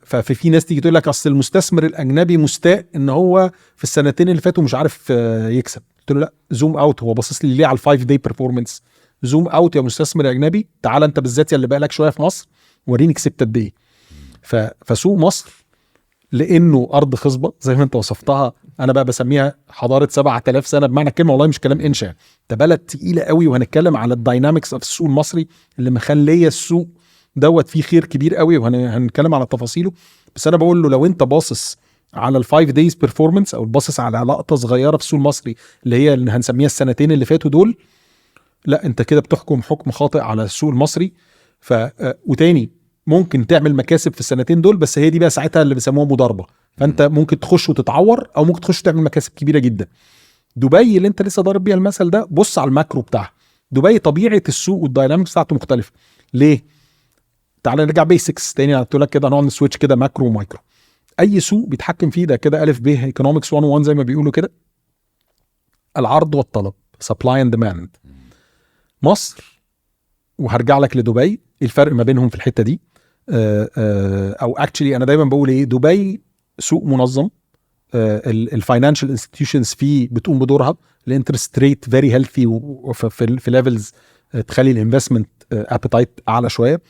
ففي ناس تيجي تقول لك اصل المستثمر الاجنبي مستاء ان هو في السنتين اللي فاتوا مش عارف يكسب. قلت له لا زوم اوت. هو باصص لي ليه على ال5 داي بيرفورمانس. زوم اوت يا مستثمر اجنبي. تعال انت بالذات اللي بقالك شويه في مصر وريني كسبت قد ايه. فسوق مصر لانه ارض خصبه زي ما انت وصفتها. انا بقى بسميها حضاره 7000 سنه بمعنى الكلمه. والله مش كلام انشاء ده بلد تقيله قوي. وهنتكلم على الداينامكس في السوق المصري اللي مخليه السوق دوت فيه خير كبير قوي وهنتكلم على تفاصيله. بس انا بقول له لو انت باصص على ال5 دايز بيرفورمانس او باصص على لقطه صغيره في السوق المصري اللي هي اللي هنسميها السنتين اللي فاتوا دول لا انت كده بتحكم حكم خاطئ على السوق المصري. وتاني ممكن تعمل مكاسب في السنتين دول بس هي دي بقى ساعتها اللي بيسموها مضاربه. فانت ممكن تخش وتتعور او ممكن تخش تعمل مكاسب كبيره جدا. دبي اللي انت لسه ضارب بيها المثل ده بص على الماكرو بتاعها. دبي طبيعه السوق والداينامكس بتاعته مختلفه. ليه؟ تعال نرجع بيسكس تاني. قلت لك كده نقعد نسويتش كده ماكرو ومايكرو. اي سوق بيتحكم فيه ده كده الف ب ايكونومكس 101 زي ما بيقولوا كده. العرض والطلب سبلاي اند ديماند. مصر وهرجع لك لدبي الفرق ما بينهم في الحته دي. او اكشلي انا دايما بقول ايه دبي سوق منظم. الفاينانشال انستتيوشنز فيه بتقوم بدورها. الانترست ريت فيري هيلثي في ليفلز تخلي الانفستمنت ابيتايت اعلى شويه.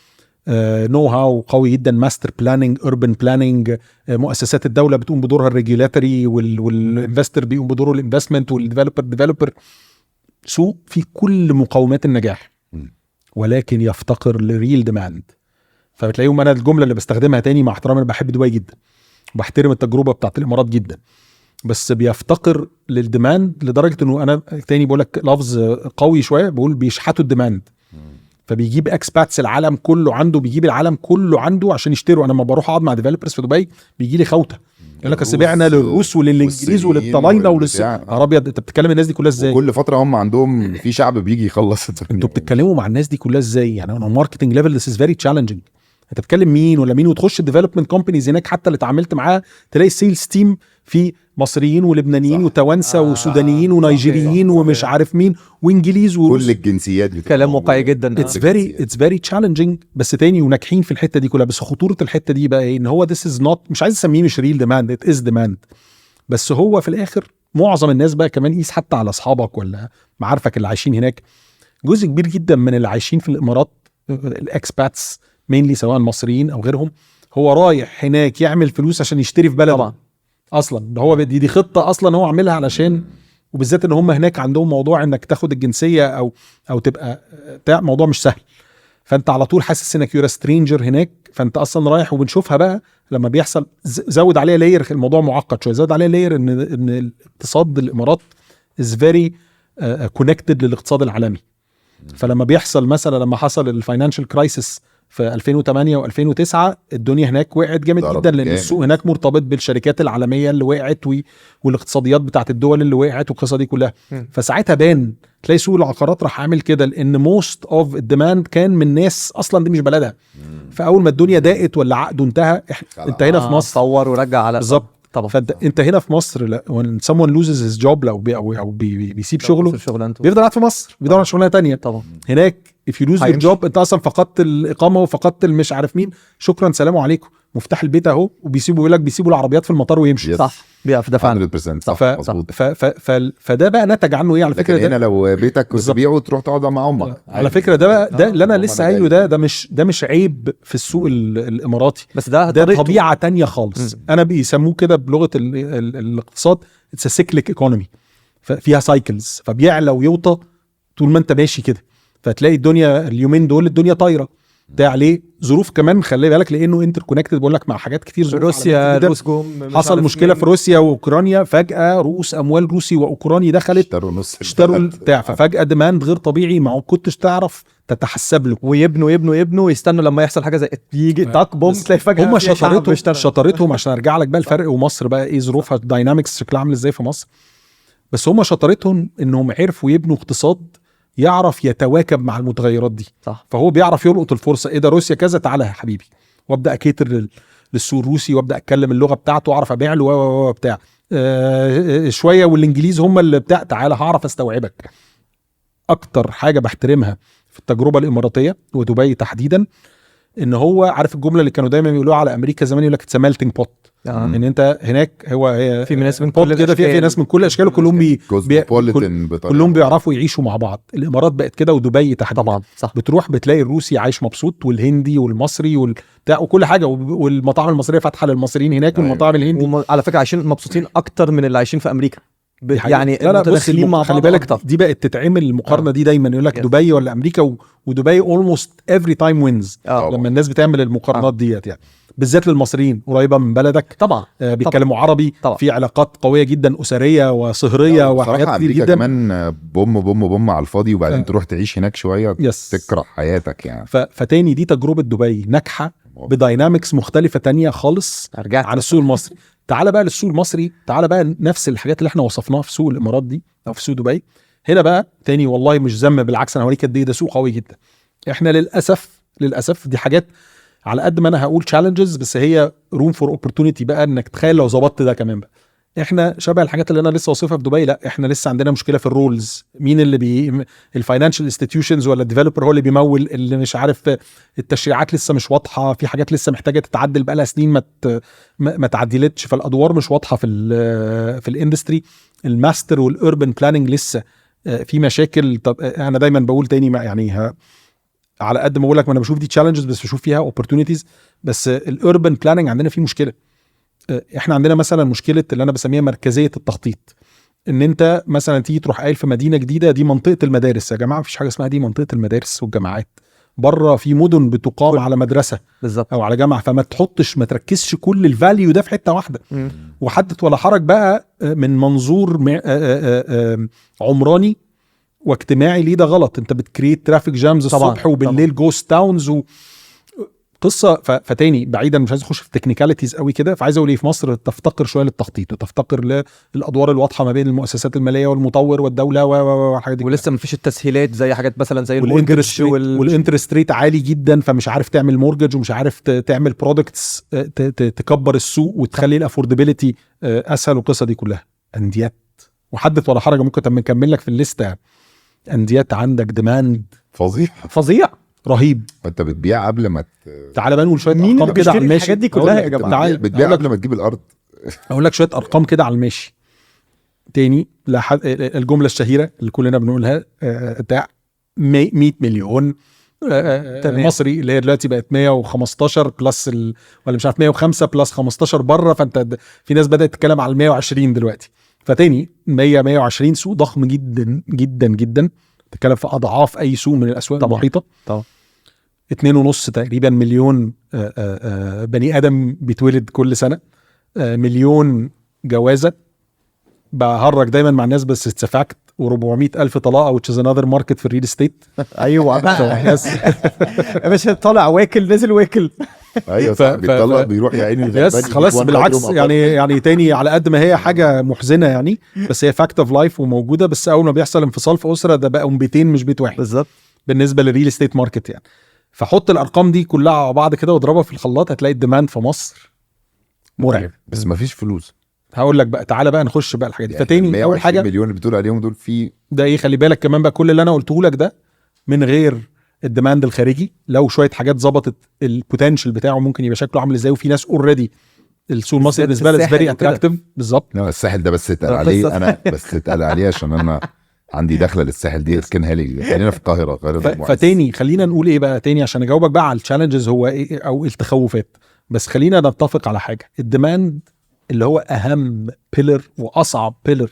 نو هاو قوي جدا. ماستر بلاننج اوربن بلاننج. مؤسسات الدوله بتقوم بدورها الريجولاتوري والانفستر بيقوم بدوره الانفستمنت والديفلوبر. سوق فيه كل مقومات النجاح ولكن يفتقر لريل ديماند. فبتلاقيهم انا الجمله اللي بستخدمها تاني مع احترامي انا بحب دبي جدا وبحترم التجربه بتاعت الامارات جدا بس بيفتقر للديماند لدرجه انه انا تاني بقول لك لفظ قوي شويه، بقول بيشحتوا الديماند. فبيجيب اكسباتس العالم كله عنده، بيجيب العالم كله عنده عشان يشتروا. انا لما بروح اقعد مع ديفلوبرز في دبي بيجي لي خوته، يقول لك اصل بعنا للروس وللانجليز وللطلاينه يا ابيض. انت بتتكلم الناس دي كلها ازاي؟ كل فتره هم عندهم في شعب بيجي يخلص الدنيا. انتوا بتتكلموا مع الناس دي كلها ازاي؟ يعني انا ماركتنج ليفل ذس از فيري تشالنجينج. انت بتتكلم مين ولا مين، وتخش الديفلوبمنت كومبانيز هناك حتى اللي اتعاملت معاه تلاقي سيلز تيم في مصريين ولبنانيين وتوانسه وسودانيين ونيجيريين ومش عارف مين وانجليز وروس، كل الجنسيات كلام واقعي جدا. اتس فيري تشالنجينج. بس تاني وناجحين في الحته دي كلها. بس خطوره الحته دي بقى ايه؟ ان هو this is not، مش عايز اسميه مش ريل ديماند، ات از ديماند. بس هو في الاخر معظم الناس بقى كمان قيس حتى على اصحابك ولا معارفك اللي عايشين هناك، جزء كبير جدا من اللي عايشين في الامارات الاكسباتس مينلي سواء مصريين او غيرهم، هو رايح هناك يعمل فلوس عشان يشتري في بلده. طبعا اصلا ده هو دي خطه اصلا هو عاملها علشان، وبالذات ان هم هناك عندهم موضوع انك تاخد الجنسيه او تبقى موضوع مش سهل. فانت على طول حاسس انك يورا سترينجر هناك، فانت اصلا رايح. وبنشوفها بقى لما بيحصل زود عليها لاير، الموضوع معقد شويه، زود عليها لاير ان الاقتصاد الامارات از فيري كونكتد للاقتصاد العالمي. فلما بيحصل مثلا لما حصل الفاينانشال كرايسيس في 2008 و2009 الدنيا هناك وقعت جامد جدا، لان السوق هناك مرتبط بالشركات العالميه اللي وقعت والاقتصاديات بتاعت الدول اللي وقعت والقصه دي كلها. فساعتها بان تلاقي سوق العقارات راح عامل كده، لان موست اوف الديماند كان من ناس اصلا دي مش بلدها. فاول ما الدنيا ضاقت ولا عقده انتهى، انت هنا في مصر صور ورجع على بالظبط. طبعا فانت هنا في مصر when someone loses his job او بيسيب شغله بيفضل قاعد في مصر بيدور على شغلانه تانية. طبعا هناك if you lose your job انت اصلا فقدت الاقامه وفقدت مش عارف مين، شكرا سلام عليكم، مفتاح البيت اهو. وبيسيبوا يقول لك بيسيبوا العربيات في المطار ويمشي. صح بيقف ده فعلا 100% صح مظبوط. فده بقى نتج عنه ايه على فكره؟ هنا لو بيتك وتبيعه تروح تقعد مع امك على فكره ده بقى ده اللي انا لسه قايله، ده مش عيب في السوق الاماراتي، بس ده طبيعه تانية خالص. انا بيسموه كده بلغه الاقتصاد اتس سيكليك ايكونومي، فيها سايكلز، فبيعلى ويوطى طول ما انت ماشي كده. فتلاقي الدنيا اليومين دول الدنيا طايره، ده عليه ظروف كمان خلي بالك، لانه انتر كونكتد بقول لك مع حاجات كتير. روسيا الروس حصل مشكله في روسيا واوكرانيا، فجاه رؤوس اموال روسي واوكراني دخلت اشتروا بتاع، ففجاه ديماند غير طبيعي ما كنتش تعرف تتحسب له. ويبنوا يستنوا لما يحصل حاجه زي يجي تاك بوم تلاقي فجاه هم شطارتهم عشان ارجع لك بقى الفرق. ومصر بقى ايه ظروفها الداينامكس شكلها عامل ازاي في مصر؟ بس هم شطارتهم انهم عرفوا يبنوا اقتصاد يعرف يتواكب مع المتغيرات دي. صح. فهو بيعرف يلقط الفرصه، ايه ده روسيا كذا، تعالى يا حبيبي، وابدا اكيتر للسوق الروسي وابدا اتكلم اللغه بتاعته واعرف ابيع له بتاع شويه. والانجليز هم اللي بتاع، تعالى هعرف استوعبك. اكتر حاجه بحترمها في التجربه الاماراتيه ودبي تحديدا ان هو عارف الجمله اللي كانوا دايما بيقولوها على امريكا زمان، يقول لك اتس ميلتنج بوت. ان انت هناك هو في ناس من كل كده، في ناس من كل الاشكال، وكلهم كلهم بيعرفوا يعيشوا مع بعض. الامارات بقت كده ودبي تحديدا طبعا صح. بتروح بتلاقي الروسي عايش مبسوط والهندي والمصري والبتاع وكل حاجه، والمطاعم المصريه فاتحه للمصريين هناك والمطاعم الهندي. على فكره عايشين مبسوطين اكتر من اللي عايشين في امريكا يعني. لا بص خلي بالك أكتر. دي بقت تتعمل المقارنه دي دايما، يقول لك دبي ولا امريكا، ودبي almost every time wins لما الناس بتعمل المقارنات ديت يعني، بالذات للمصريين قريبه من بلدك طبعا بيتكلموا عربي طبعا. في علاقات قويه جدا اسريه وصهريه وحاجات كتير جدا. كمان بوم على الفاضي، وبعدين تروح تعيش هناك شويه تكره حياتك يعني. فتاني دي تجربه دبي ناجحه بداينامكس مختلفه تانية خالص عن السوق المصري. تعال بقى للسوق المصري، تعال بقى نفس الحاجات اللي احنا وصفناها في سوق الامارات دي او في سوق دبي. هنا بقى تاني والله مش ذم، بالعكس انا هوريك قد ايه ده سوق قوي جدا. احنا للاسف دي حاجات على قد ما انا هقول challenges، بس هي room for opportunity بقى، انك تخيل لو ظبطت ده كمان بقى. احنا شبه الحاجات اللي انا لسه وصفها في دبي، لا احنا لسه عندنا مشكله في الرولز. مين اللي الفاينانشال انستتيوشنز ولا الديفلوبر هو اللي بيمول، اللي مش عارف، التشريعات لسه مش واضحه، في حاجات لسه محتاجه تتعدل بقى لها سنين ما تعدلتش، فالادوار مش واضحه في الاندستري. الماستر والاربن بلاننج لسه في مشاكل. طب انا دايما بقول تاني يعني على قد ما بقول لك ما انا بشوف دي تشالنجز بس بشوف فيها اوبورتونيتيز. بس الاربن بلاننج عندنا فيه مشكله. احنا عندنا مثلا مشكله اللي انا بسميها مركزيه التخطيط. ان انت مثلا تيجي تروح قايل في مدينه جديده دي منطقه المدارس، يا جماعه مفيش حاجه اسمها دي منطقه المدارس والجامعات. بره في مدن بتقام على مدرسه بالظبط. او على جامعه، فما تحطش ما تركزش كل الفاليو ده في حته واحده. وحدث ولا حرج بقى من منظور عمراني واجتماعي ليه ده غلط. انت بتكريت ترافيك جامز الصبح وبالليل جوست تاونز قصه. فتاني بعيدا مش عايز اخش في تكنيكاليتيز قوي كده، فعايز اقول ايه، في مصر تفتقر شويه للتخطيط وتفتقر للادوار الواضحه ما بين المؤسسات الماليه والمطور والدوله والحاجات دي، ولسه مفيش التسهيلات زي حاجات مثلا زي المورجج والانترست ريت عالي جدا، فمش عارف تعمل مورجج ومش عارف تعمل برودكتس تكبر السوق وتخلي الافوردابيلتي اسهل، والقصه دي كلها انديات. وحدث ولا حرج ممكن نكمل لك في الليسته. انديات عندك ديماند فظيع رهيب، فانت بتبيع قبل ما تعالى بقى نقول شويه ارقام كده على الماشي. الحاجات دي كلها يا جماعه بتبيع قبل ما تجيب الارض. اقول لك شويه ارقام كده على الماشي. تاني الجمله الشهيره اللي كلنا بنقولها بتاع 100 مليون مصري، اللي هي دلوقتي بقت 115 بلس ولا مش عارف 105 بلس 15 بره، فانت في ناس بدات تتكلم على 120 دلوقتي. فتاني 120 سوق ضخم جدا جدا جدا، تتكلم في اضعاف اي سوق من الاسواق المحيطه. طبعا 2.5 تقريبا مليون بني ادم بيتولد كل سنه، مليون جوازه. بهرج دايما مع الناس بس اتسفاكت، و400 ألف طلاقه which is another market في الريل استيت. ايوه بقى يا باشا، طالع واكل نازل واكل. ايوه صح، بيطلق بيروح يا عيني الغلبان خلاص. بالعكس يعني تاني على قد ما هي حاجه محزنه يعني، بس هي فاكت اوف لايف وموجوده. بس اول ما بيحصل انفصال في اسره ده بقى بيتين مش بيت واحد بالظبط بالنسبه للريل استيت ماركت يعني. فحط الارقام دي كلها على بعض كده واضربها في الخلاط، هتلاقي الديماند في مصر مرعب، بس مفيش فلوس. هقول لك بقى، تعالى بقى نخش بقى الحاجات دي. يعني فتاني اول حاجه مليون اللي بتقول عليهم دول في ده ايه، خلي بالك كمان بقى كل اللي انا قلته لك ده من غير الديماند الخارجي. لو شويه حاجات ظبطت البوتنشال بتاعه ممكن يبقى شكله عامل ازاي. وفي ناس اوريدي السوق المصري بالنسبه لها فيري اتراكتيف. بالظبط. لا الساحل ده بس اتقال عليه انا بس اتقال عليه عشان انا عندي دخله للساحل دي اسكنها لي. خلينا في القاهره فتاني خلينا نقول ايه بقى تاني عشان اجاوبك بقى على التشالنجز هو ايه او التخوفات. بس خلينا نتفق على حاجه، الديماند اللي هو اهم بيلر واصعب بيلر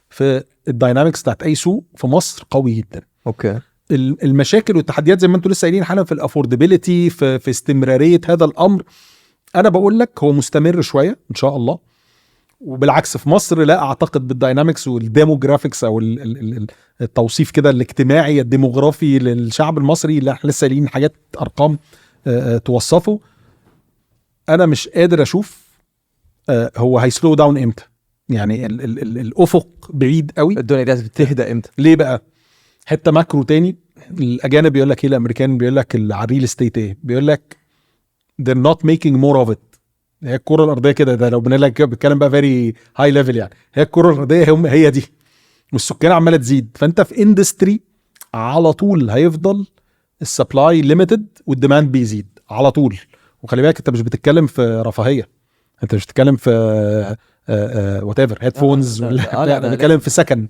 في الداينامكس بتاعت اي سوق في مصر قوي جدا. اوكي. المشاكل والتحديات زي ما انتوا لسه قايلين حالا في الافوردابيلتي، في استمراريه هذا الامر، انا بقول لك هو مستمر شويه ان شاء الله. وبالعكس في مصر لا اعتقد بالداينامكس والديموغرافيكس او التوصيف كده الاجتماعي الديموغرافي للشعب المصري اللي احنا لسه قايلين حاجات ارقام توصفه. انا مش قادر اشوف هو هيسلو داون امتى. يعني الافق بعيد قوي. الدنيا دي بتهدى امتى؟ ليه بقى؟ حته ماكرو تاني. الاجانب بيقول لك ايه، الامريكان بيقول لك على الريل استيت ايه، بيقول لك they're not making more of it. هي الكره الارضيه كده، ده لو بنتكلم بقى فيري هاي ليفل يعني، هي الكره الارضيه هي دي، والسكان عماله تزيد. فانت في اندستري على طول هيفضل السبلاي ليميتد والديماند بيزيد على طول. وخلي بالك انت مش بتتكلم في رفاهيه، انت مش بتتكلم في وات ايفر هيدفونز لا بتتكلم في سكن.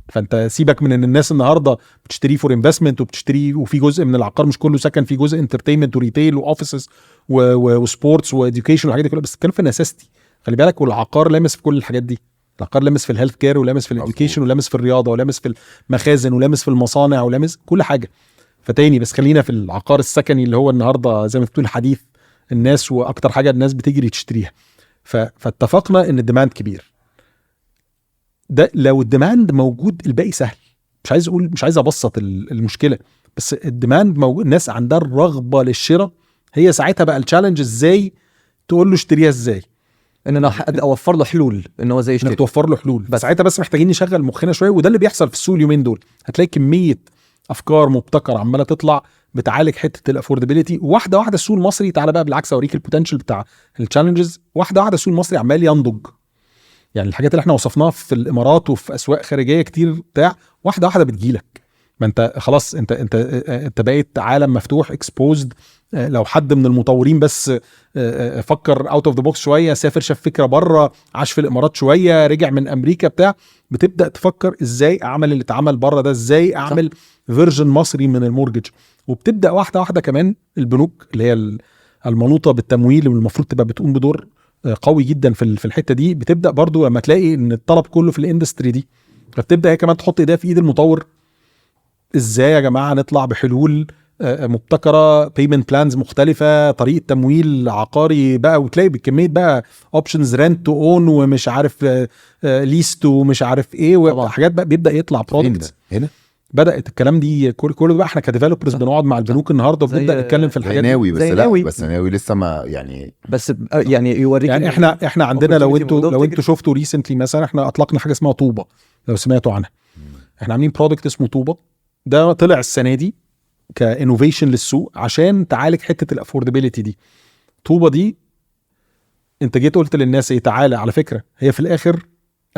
فانت سيبك من ان الناس النهارده بتشتري فور انفستمنت وبتشتري، وفي جزء من العقار مش كله سكن، في جزء انترتينمنت وريتيل واوفيسز وسبورتس واديوكيشن والحاجات دي كلها. بس بتتكلم في نساستي، خلي بالك. والعقار لامس في كل الحاجات دي. العقار لامس في الهيلث كير، ولامس في الاديوكيشن، ولامس في الرياضه، ولامس في المخازن، ولامس في المصانع، ولامس كل حاجه. فتاني بس خلينا في العقار السكني اللي هو النهارده زي ما بتقول حديث الناس، واكتر حاجه الناس بتجري تشتريها. فاتفقنا ان الديماند كبير. ده لو الديماند موجود الباقي سهل. مش عايز ابسط المشكله، بس الديماند موجود، الناس عندها الرغبه للشراء. هي ساعتها بقى التشالنج ازاي تقول له اشتريها ازاي، ان انا اوفر له حلول، ان هو زي انك توفر له حلول. بس ساعتها بس محتاجين نشغل مخنا شويه، وده اللي بيحصل في السوق اليومين دول. هتلاقي كميه افكار مبتكره عماله تطلع بتعالج حته الافوردابيلتي واحده واحده. السوق المصري تعالى بقى بالعكس اوريك البوتنشال بتاع التشالنجز. واحده واحده السوق المصري عمال ينضج. يعني الحاجات اللي احنا وصفناها في الامارات وفي اسواق خارجيه كتير بتاع، واحده واحده بتجيلك. ما انت خلاص انت بقيت عالم مفتوح اكسبوزد. لو حد من المطورين بس فكر اوت اوف ذا بوكس شويه، سافر شاف فكره بره، عاش في الامارات شويه، رجع من امريكا بتاع، بتبدا تفكر ازاي اعمل اللي اتعمل بره ده، ازاي اعمل فيرجن مصري من المورجج. وبتبدا واحده واحده كمان البنوك اللي هي المنوطه بالتمويل والمفروض تبقى بتقوم بدور قوي جدا في الحته دي، بتبدا برضو لما تلاقي ان الطلب كله في الاندستري دي، فبتبدا هي كمان تحط ايديها في ايد المطور. ازاي يا جماعه نطلع بحلول مبتكره، بيمنت بلانز مختلفه، طريقه تمويل عقاري بقى، وتلاقي بكميه بقى اوبشنز، رنت تو اون ومش عارف ليست ومش عارف ايه وحاجات بقى بيبدا يطلع برودكتس هنا بدات الكلام دي كله بقى. احنا كديفلوبرز بنقعد مع البنوك النهارده وبنبدا نتكلم في الحاجات دي. ناوي بس زي لا ناوي. بس ناوي لسه ما يعني بس يعني يوريك يعني احنا عندنا لو موجودة انتوا شفتوا ريسنتلي مثلا، احنا اطلقنا حاجه اسمها طوبه، لو سمعتوا عنها. احنا عاملين برودكت اسمه طوبه، ده طلع السنه دي كانوفيشن للسوق عشان تعالج حته الافوردابيلتي دي. طوبه دي انت جيت قلت للناس ايه، تعالى على فكره هي في الاخر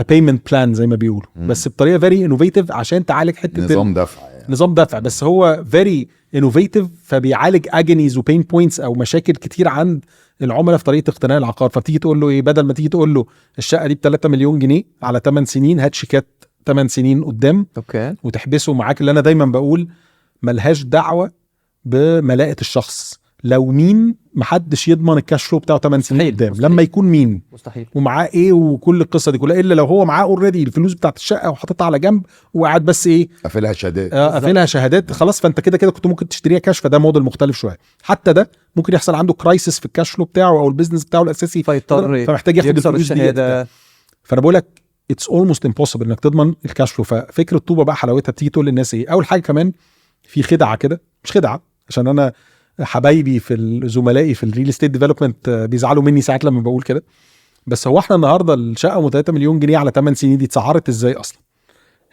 a payment plan زي ما بيقولوا، بس بطريقه very innovative عشان تعالج حته نظام دفع يعني. نظام دفع، بس هو very innovative فبيعالج agonies وبين بوينتس او مشاكل كتير عند العملاء في طريقه اقتناء العقار. فبتيجي تقول له ايه، بدل ما تيجي تقول له الشقه دي ب 3 مليون جنيه على 8 سنين، هات شيكات 8 سنين قدام اوكي وتحبسه معاك. اللي انا دايما بقول ملهاش دعوه بملاءه الشخص، لو مين محدش يضمن الكاش فلو بتاعه 8 سنين مستحيل. قدام، مستحيل. لما يكون مين مستحيل. ومعاه ايه وكل القصه دي كلها، الا لو هو معاه اوريدي الفلوس بتاعت الشقه وحاططها على جنب وقاعد بس ايه قافلها شهادات. قافلها شهادات خلاص. فانت كده كنت ممكن تشتريها كاش، فده موديل مختلف شويه. حتى ده ممكن يحصل عنده كرايسيس في الكاش فلو بتاعه او البيزنس بتاعه الاساسي، فيضطر فمحتاج ياخد يكسر الفلوس دي. الشهاده. فانا بقول لك اتس اولموست امبوسيبل انك تضمن الكاش فلو. ففكره طوبه بقى حلاوتها بتيجي تقول للناس ايه، اول حاجه كمان في خدعه كده، مش خدعه عشان انا حبايبي في زملائي في الريل استيت ديفلوبمنت بيزعلوا مني ساعات لما بقول كده، بس هو احنا النهارده الشقه ب 3 مليون جنيه على 8 سنين دي اتسعرت ازاي اصلا؟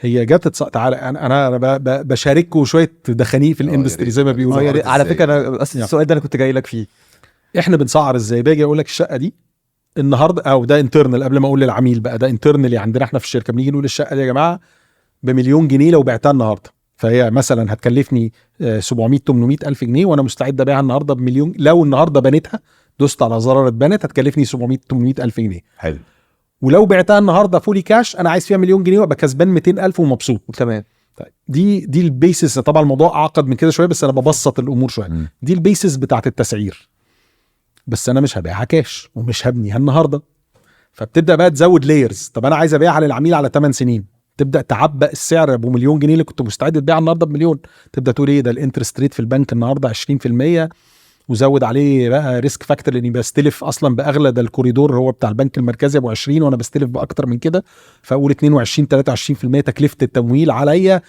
هي جت تعالى انا بشارككم شويه دخانيق في الاندستري زي ما بيقولوا. على فكره انا السؤال ده انا كنت جاي لك فيه. احنا بنسعر ازاي؟ باجي اقول لك الشقه دي النهارده، او ده انترنال قبل ما اقول للعميل بقى، ده انترنالي عندنا احنا في الشركه، بنيجي نقول الشقه دي يا جماعه بمليون جنيه لو بعتها النهارده، فهي مثلا هتكلفني 700 800 الف جنيه، وانا مستعد ابيعها النهارده بمليون. لو النهارده بنيتها دوست على زرار اتبنت هتكلفني 700 800 الف جنيه. حلو. ولو بعتها النهارده فولي كاش انا عايز فيها مليون جنيه وابقى كسبان 200 الف ومبسوط. تمام. طيب دي البيسس. طبعا الموضوع اعقد من كده شويه بس انا ببسط الامور شويه. دي البيسس بتاعت التسعير، بس انا مش هبيعها كاش ومش هبنيها النهارده. فبتبدا بقى تزود لايرز. طب انا عايز ابيعها للعميل على 8 سنين، تبدا تعبق السعر ابو مليون جنيه اللي كنت مستعد تبيعها النهارده بمليون. تبدا تقول ايه ده الانترست ريت في البنك النهارده 20%، وزود عليه بقى ريسك فاكتور لاني بستلف اصلا باغلى، ده الكوريدور هو بتاع البنك المركزي ابو 20 وانا بستلف باكتر من كده، فاقول 22 23% تكلفه التمويل عليا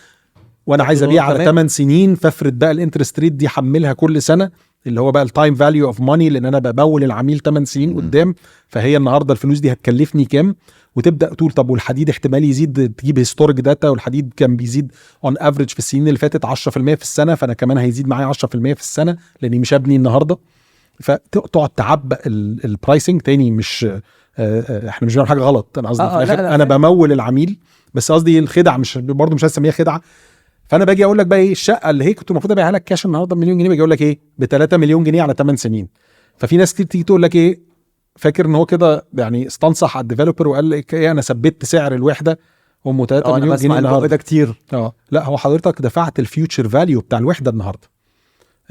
وانا عايز ابيع على 8 سنين. فافرض بقى الانترست ريت دي حملها كل سنه اللي هو بقى التايم فاليو اوف ماني، لان انا بمول العميل 8 سنين قدام، فهي النهارده الفلوس دي هتكلفني كام. وتبدا تقول طب والحديد احتمال يزيد، تجيب هيستوريك داتا، والحديد كان بيزيد اون افريج في السنين اللي فاتت 10% في السنه، فانا كمان هيزيد معايا 10% في السنه لاني مش هبني النهارده. فتقعد تعبق البرايسنج تاني. مش احنا مش بنعمل حاجه غلط، انا قصدي في الاخر انا بمول العميل، بس قصدي الخدعه مش برضه مش هسميها خدعه. فانا باجي اقول لك بقى ايه، الشقه اللي هي كنت المفروض ابيعها لك كاش النهارده بمليون جنيه، باجي اقول لك ايه ب 3 مليون جنيه على 8 سنين. ففي ناس كتير تيجي تقول لك ايه، فاكر ان هو كده يعني استنصح على الديفلوبر وقال لك ايه انا ثبت سعر الوحده ام 3 مليون جنيه النهارده. ده كتير. لا هو حضرتك دفعت الفيوتشر فاليو بتاع الوحده النهارده،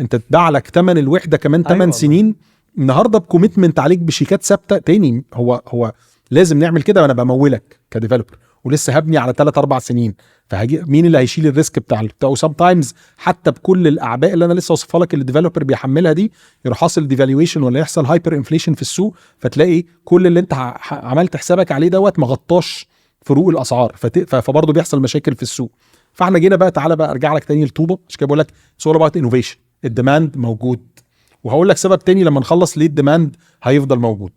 انت اتباع لك ثمن الوحده كمان 8 سنين النهارده بكوميتمنت عليك بشيكات ثابته تاني. هو لازم نعمل كده وانا بمولك كديفلوبر ولسه هبني على 3-4 سنين. فهجي مين اللي هيشيل الريسك بتاعه؟ سام تايمز حتى بكل الاعباء اللي انا لسه وصفها لك اللي الديفلوبر بيحملها دي، يروح حاصل ديفالويشن ولا يحصل هايبر انفليشن في السوق، فتلاقي كل اللي انت عملت حسابك عليه دوت ما غطاش فروق الاسعار، فبرضه بيحصل مشاكل في السوق. فاحنا جينا بقى، تعالى بقى ارجع لك تاني لطوبه، عشان كده بقول لك سول اباوت انوفيشن. الديماند موجود، وهقول لك سبب تاني لما نخلص ليه الديماند هيفضل موجود.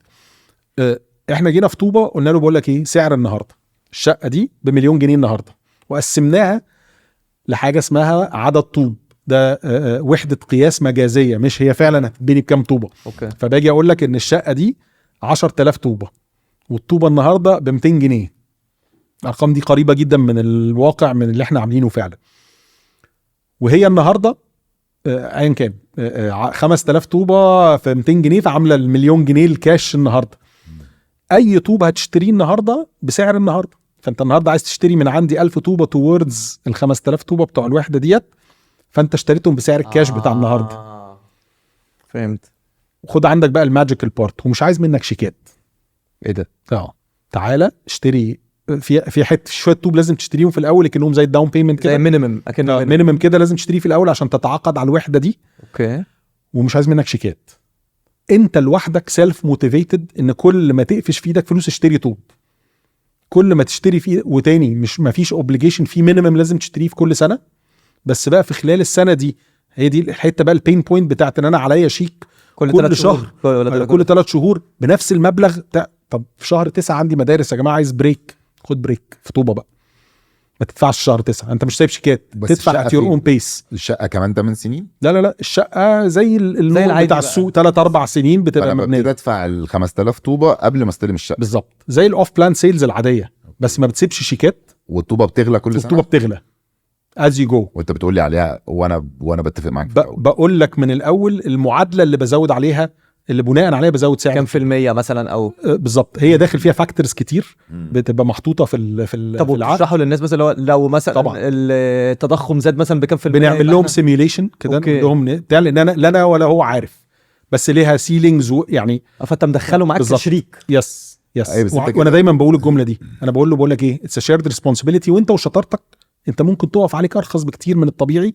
احنا جينا في طوبه قلنا له بقول لك ايه، سعر النهارده الشقه دي بمليون جنيه النهارده، وقسمناها لحاجه اسمها عدد طوب. ده وحده قياس مجازيه، مش هي فعلا هتتبني بكام طوبه. اوكي. فباجي اقول لك ان الشقه دي 10000 طوبه، والطوبه النهارده ب 200 جنيه. الارقام دي قريبه جدا من الواقع من اللي احنا عاملينه فعلا. وهي النهارده ايا كان 5000 طوبه في 200 جنيه، فعامله المليون جنيه الكاش النهارده. اي طوبه هتشتريه النهارده بسعر النهارده، فانت النهارده عايز تشتري من عندي 1000 طوبه توردز ال 5000 طوبه بتوع الوحده ديت، فانت اشتريتهم بسعر الكاش بتاع النهارده. فهمت. وخد عندك بقى الماجيكال بارت، ومش عايز منك شيكات. ايه ده؟ تعالى اشتري في حته شويه طوب لازم تشتريهم في الاول كانهم زي الداون بيمنت زي كده، مينيمم اكنه مينيمم كده لازم تشتريه في الاول عشان تتعاقد على الوحده دي، اوكي. ومش عايز منك شيكات. انت لوحدك سيلف موتيفيتد ان كل ما تقفش في ايدك فلوس اشتري طوب، كل ما تشتري فيه. وتاني مش ما فيش اوبليجيشن، في مينيمم لازم تشتريه في كل سنه، بس بقى في خلال السنه دي هي دي الحته بقى البين بوينت بتاعت ان انا عليا شيك كل شهر كل 3 شهور بنفس المبلغ طب في شهر 9 عندي مدارس يا جماعه عايز بريك، خد بريك في طوبه بقى، ما تدفعش شهر 9، انت مش سايب شيكات، بس تدفع الشقة ات يور فين؟ اون بيس. الشقه كمان 8 سنين؟ لا الشقه زي النور العادي بتاع بقى. السوق 3-4 سنين بتبقى فانا مبنيه ببتدي ادفع ال 5000 طوبه قبل ما استلم الشقه بالظبط، زي الاوف بلان سيلز العاديه، بس ما بتسيبش شيكات، والطوبه بتغلى كل سنه. الطوبه بتغلى از يو جو. وانت بتقول لي عليها وانا بتفق معاك في الاول. بقول لك من الاول المعادله اللي بزود عليها، اللي بناء عليها بزود سعر كام في المية مثلا او بالظبط، هي داخل فيها فاكتورز كتير بتبقى محطوطه في طب العقد. وتشرحوا للناس مثلا لو مثلا طبعا. التضخم زاد مثلا بكام في المية، بنعمل لهم سيميوليشن كده، نقول لهم لان انا لا انا ولا هو عارف، بس ليها سيلينجز يعني فانت مدخله معاك بالظبط. كشريك. يس أيوة، بس أنت وانا دايما بقول الجمله دي، انا بقول لك ايه، اتس شيرد ريسبونسبيلتي، وانت وشطارتك انت ممكن تقف عليك ارخص بكتير من الطبيعي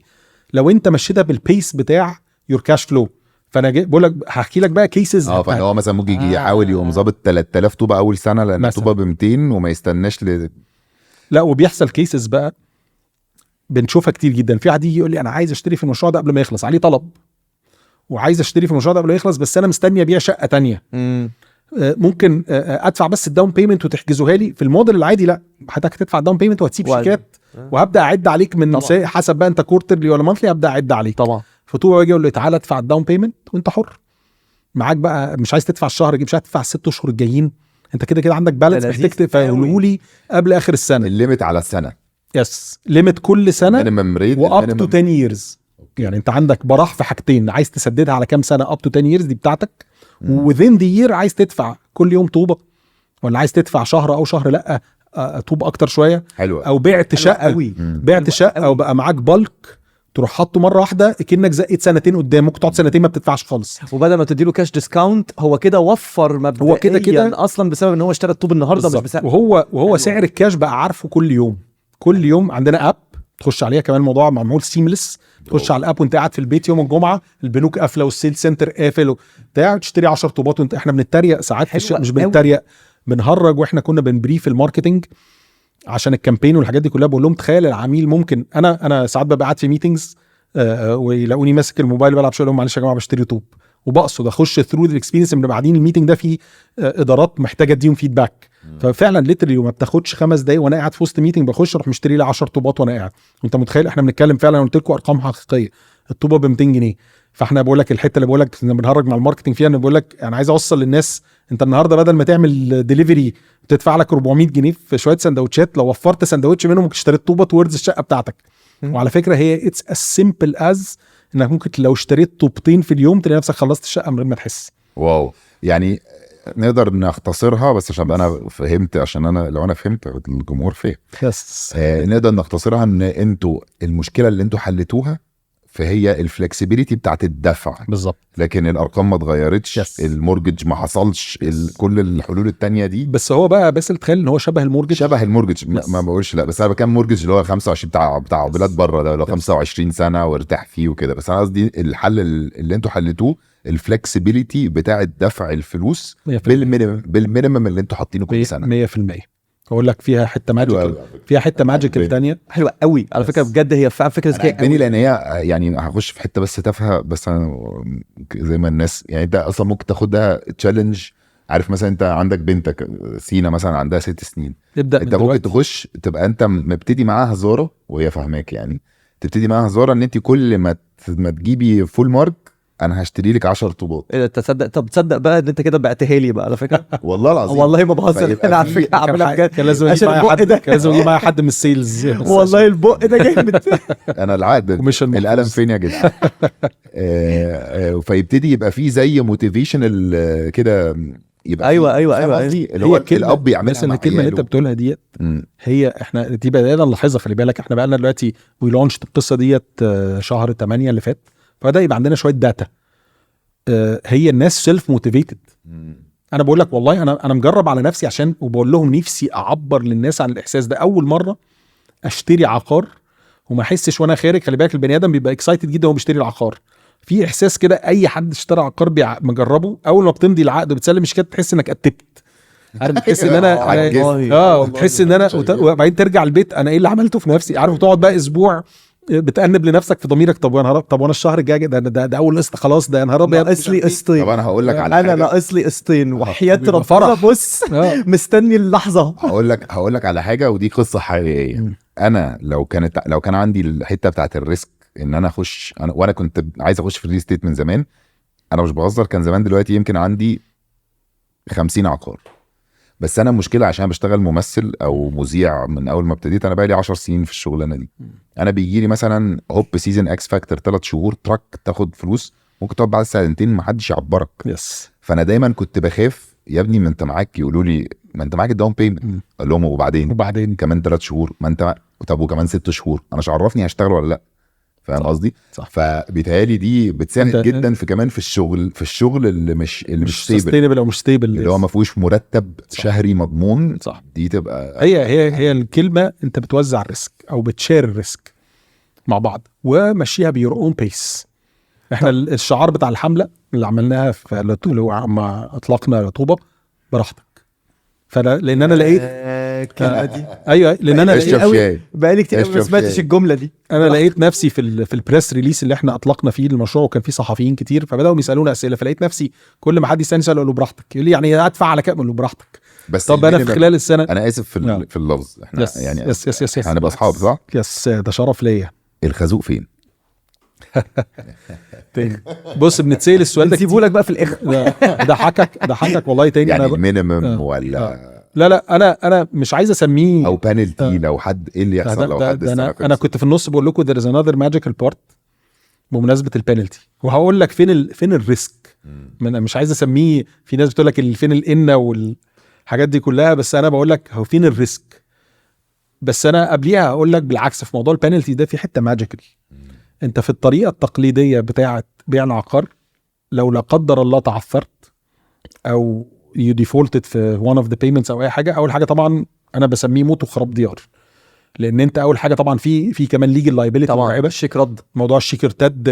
لو انت مشيتها بالبيس بتاع يور كاش فلو. فانا بقول لك هحكي لك بقى كيسز. فانا هو مثلا ممكن يجي يحاول يقوم ظابط 3000 طوبه اول سنه لان مثلاً. الطوبه ب 200 وما يستناش لا وبيحصل كيسز بقى بنشوفها كتير جدا، في حد يجي يقول لي انا عايز اشتري في المشروع ده قبل ما يخلص، عليه طلب وعايز اشتري في المشروع ده قبل ما يخلص، بس انا مستني ابيع شقه تانية. ممكن ادفع بس الداون بيمنت وتحجزوها لي. في الموديل العادي لا، حضرتك هتدفع الداون بيمنت وهتسيب شيكات وهبدا اعد عليك من حسب بقى انت كورترلي ولا مانثلي، هبدا اعد عليك طبعا. فطوبه واجي اقول له تعالى ادفع الداون بيمنت وانت حر معاك بقى، مش عايز تدفع الشهر مش عايز تدفع ال6 اشهر الجايين، انت كده كده عندك بالانس محتاج تفعله لي قبل اخر السنه. الليميت على السنه. يس ليميت كل سنه واب تو 10 years. يعني انت عندك براح في حاجتين، عايز تسددها على كام سنه اب تو 10 years دي بتاعتك، وذين دي يير عايز تدفع كل يوم طوبه، ولا عايز تدفع شهر او شهر لا طوبه اكتر شويه. حلو. او بعت شقه بعت شقه او بقى معاك بالك تروح حاطه مره واحده كأنك زقيت سنتين قدام، ممكن تقعد سنتين ما بتدفعش خالص، وبدل ما تديله كاش ديسكاونت هو كده وفر مبدئيا، هو كده اصلا بسبب ان هو اشترى الطوب النهارده مش بسبب. وهو سعر الكاش بقى عارفه كل يوم عندنا اب تخش عليها، كمان الموضوع معمول سيملس، تخش على الاب وانت قاعد في البيت يوم الجمعه البنوك قافله والسيل سنتر قافل بتاع، تشتري 10 طوبات وانت احنا بنتريق ساعات في الشقه، مش بنتريق بنهرج، واحنا كنا بنبريف الماركتنج عشان الكامبين والحاجات دي كلها، بقول لهم تخيل العميل ممكن انا ساعات ببقى قاعد في ميتنجز ويلاقوني ماسك الموبايل بلعب شويه، لهم معلش يا جماعه بشتري طوب، وبقصد اخش ثرو الاكسبيرينس من بعدين الميتنج ده في ادارات محتاجه اديهم فيدباك، ففعلا ليترلي وما بتاخدش 5 دقايق وانا قاعد في وسط ميتنج بخش اروح مشتري لي 10 طوبات وانا قاعد. وانت متخيل احنا بنتكلم فعلا، قلت لكم ارقام حقيقيه، الطوبه ب 200 جنيه. فاحنا بقول لك الحته اللي بقول لك بنهرج مع الماركتنج فيها، انا بقول لك انا عايز اوصل للناس انت النهارده بدل ما تعمل ديليفري تدفع لك 400 جنيه في شويه سندوتشات، لو وفرت سندوتش منهم اشتريت طوبه توردز الشقه بتاعتك. وعلى فكره هي اتس as simple as انك ممكن لو اشتريت طوبتين في اليوم تلاقي نفسك خلصت الشقه من غير ما تحس. واو. يعني نقدر نختصرها، بس عشان انا فهمت، عشان انا لو انا فهمت الجمهور فهم. نقدر نختصرها ان انتوا المشكله اللي انتوا حلتوها فهي الفلكسبيليتي بتاعت الدفع بالظبط، لكن الارقام ما اتغيرتش، المورجج ما حصلش، كل الحلول التانية دي. بس هو بقى تخيل ان هو شبه المورجج ما بقولش لا، بس انا بكام مورجج اللي هو 25 بتاع بلاد بره ده، اللي هو 25 سنه وارتاح فيه وكده. بس انا قصدي الحل اللي انتوا حلتوه الفلكسبيليتي بتاعت دفع الفلوس بالمينيمم اللي انتوا حاطينه كل سنه 100%. اقول لك فيها حته ماجيك، فيها حته ماجيك الثانيه حلوه قوي على فكره، بجد هي فعلا فكره ذكيه قوي، لان هي يعني هخش في حته بس تافهه، بس أنا زي ما الناس يعني انت اصلا ممكن تاخدها تشالنج. عارف مثلا انت عندك بنتك سينا مثلا عندها 6 سنين، انت ممكن تخش تبقى انت مبتدي معاها هزاره وهي فاهماك، يعني تبتدي معاها هزاره ان انت كل ما تجيبي فول مارك انا هشتري لك 10 طوبات. ايه تصدق؟ طب تصدق بقى ان انت كده بعتها لي بقى على فكره والله العظيم والله ما بهزر، انا على فكره عاملها بجد. كان لازم يجي معايا حد من السيلز والله البق ده جامد. انا العقد القلم فين يا جدع؟ فيبتدي يبقى فيه زي موتيفيشنال كده، يبقى ايوه اللي هو الاب يعملها مع الكلمه اللي انت بتقولها ديت هي احنا دي بدانا نلاحظها. خلي بالك احنا بقى لنا دلوقتي وي لونشت القصه ديت شهر 8 اللي فات، فبدا يبقى عندنا شويه داتا. هي الناس سيلف موتيفيتد، انا بقول لك والله انا مجرب على نفسي عشان، وبقول لهم نفسي اعبر للناس عن الاحساس ده. اول مره اشتري عقار وما احسش وانا خارج، خلي بالك البني ادم بيبقى اكسايتد جدا وهو بيشتري العقار، في احساس كده اي حد اشترى عقار مجربه، اول ما بتمضي العقد وبتسلم الشيكات تحس انك اتبت، عارف، بتحس ان انا بتحس ان انا وبعدين ترجع البيت انا ايه اللي عملته في نفسي، عارف، وتقعد بقى اسبوع بتأنب لنفسك في ضميرك، طب وانا طب وانا الشهر الجاي ده اول قسط خلاص، ده يا نهار ابيض ناقص لي قسطين. طب انا هقول لك على انا حاجه، ناقص لي قسطين وحياه بيبقى ربنا، فرح. بص مستني اللحظه. هقول لك على حاجه، ودي قصه حقيقيه. انا لو كان عندي الحته بتاعت الريسك ان انا اخش، وانا كنت عايز اخش في الريل استيت من زمان، انا مش بهزر، كان زمان دلوقتي يمكن عندي 50 عقار. بس انا المشكله عشان بشتغل ممثل او مذيع من اول ما ابتديت، انا بقى لي 10 سنين في الشغلانه دي. انا بيجي لي مثلا هوب سيزون اكس فاكتور 3 شهور تراك تاخد فلوس، ممكن تقعد بعد سنتين ما حدش يعبرك. يس. فانا دايما كنت بخاف، يا ابني ما انت معاك، يقولوا لي ما انت معاك الداون بيمنت، اقول لهم وبعدين كمان 3 شهور، ما انت طب وكمان 6 شهور، انا مش عرفني هشتغل ولا لا، فاهم قصدي؟ فبيتهيالي دي بتساعد جدا في كمان في الشغل اللي مش سستينبل او مش ستيبل، اللي هو ما فيهوش مرتب شهري مضمون. صح. دي تبقى هي الكلمه، انت بتوزع الريسك او بتشير الريسك مع بعض ومشيها بيور اون بيس. احنا الشعار بتاع الحمله اللي عملناها في لما اطلقنا طوبه براحتك، لان انا لقيت الكلمه دي ايوه، لان انا لقيت قوي بقالي كتير ما سمعتش الجمله دي. انا لقيت نفسي في البريس ريليس اللي احنا اطلقنا فيه المشروع، وكان فيه صحفيين كتير فبداوا يسالونا اسئله، فلقيت نفسي كل ما حد يسالني سؤال اقول له براحتك، يقول لي يعني ادفع على كام، اقول له براحتك. بس طب انا في خلال السنه، انا اسف في اللفظ، احنا يس يعني يس هنبقى اصحاب صح؟ يس، ده شرف ليا. الخازوق فين؟ تاني بص، بنتسال السؤال ده سيبه لك بقى في الاخر. ضحكك والله تاني. يعني أنا المينيمم ولا لا انا مش عايز اسميه او بانلتي لو حد ايه اللي يحصل لو حد انا كنت في النص بقول لكم there is another magical part بمناسبه البنالتي، وهقول لك فين الريسك. مش عايز اسميه، في ناس بتقول لك فين القنه والحاجات دي كلها، بس انا بقول لك هو فين الريسك. بس انا قبليها هقول لك بالعكس، في موضوع البنالتي ده في حته ماجيكال. انت في الطريقه التقليديه بتاعه بيع العقار، لو لا قدر الله تعثرت او يو ديفولتد في one of the payments او اي حاجه، اول حاجه طبعا انا بسميه موت وخراب ديار، لان انت اول حاجه طبعا في كمان ليجل لايبيليتي طبعا مرعبه، الشيك رد، موضوع الشيك ارتد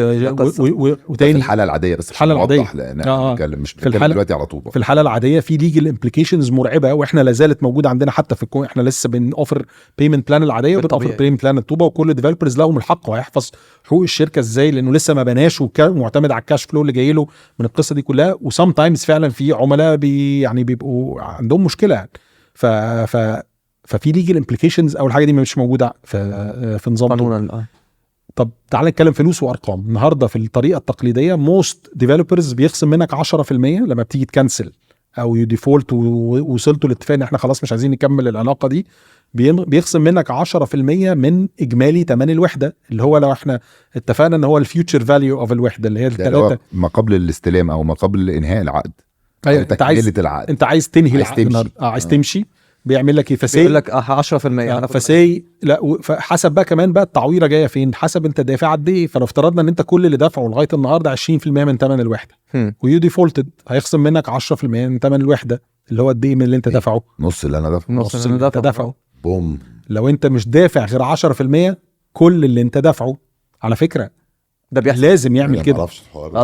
وتاني الحاله العاديه، بس الحاله العاديه لان احنا بنتكلم مش في الحاله دلوقتي على طول. في الحاله العاديه في ليجل امبليكيشنز مرعبه، واحنا لا زالت موجوده عندنا حتى في احنا لسه بنوفر بيمنت بلان العاديه وبنوفر بيمنت بلان الطوبه، وكل ديفلوبرز لهم الحق وهيحفظ حقوق الشركه ازاي، لانه لسه ما بناش ومعتمد على الكاش فلو اللي جاي له من القصه دي كلها. وسام تايمز فعلا في عملاء يعني بيبقوا عندهم مشكله يعني. ففي ليجل امبليكيشنز، اول حاجه دي مش موجوده في نظام قانونا. طب تعال نتكلم فلوس وارقام. النهارده في الطريقه التقليديه موست ديفلوبرز بيخصم منك 10% لما بتيجي تكنسل او يو ديفولت ووصلتوا لاتفاق ان احنا خلاص مش عايزين نكمل العلاقه دي، بيخصم منك 10% من اجمالي ثمن الوحده، اللي هو لو احنا اتفقنا ان هو الفيوتشر فاليو اوف الوحده اللي هي الثلاثه ما قبل الاستلام او ما قبل انهاء العقد. ايوه، انت عايز تنهي العقد، عايز تمشي، بيعمل لك ايه؟ فسي بيقول لك 10%. فسي لا، حسب بقى كمان بقى التعويره جايه فين، حسب انت دافع قد ايه. فلو افترضنا ان انت كل اللي دافعه لغايه النهارده 20% من ثمن الوحده، ويو ديفولتد هيخصم منك 10% من ثمن الوحده، اللي هو قد ايه من اللي انت دافعه؟ نص اللي انا دافعه. نص اللي انت دافعه. بوم. لو انت مش دافع غير 10%، كل اللي انت دافعه على فكره ده بيحصل، لازم يعمل كده.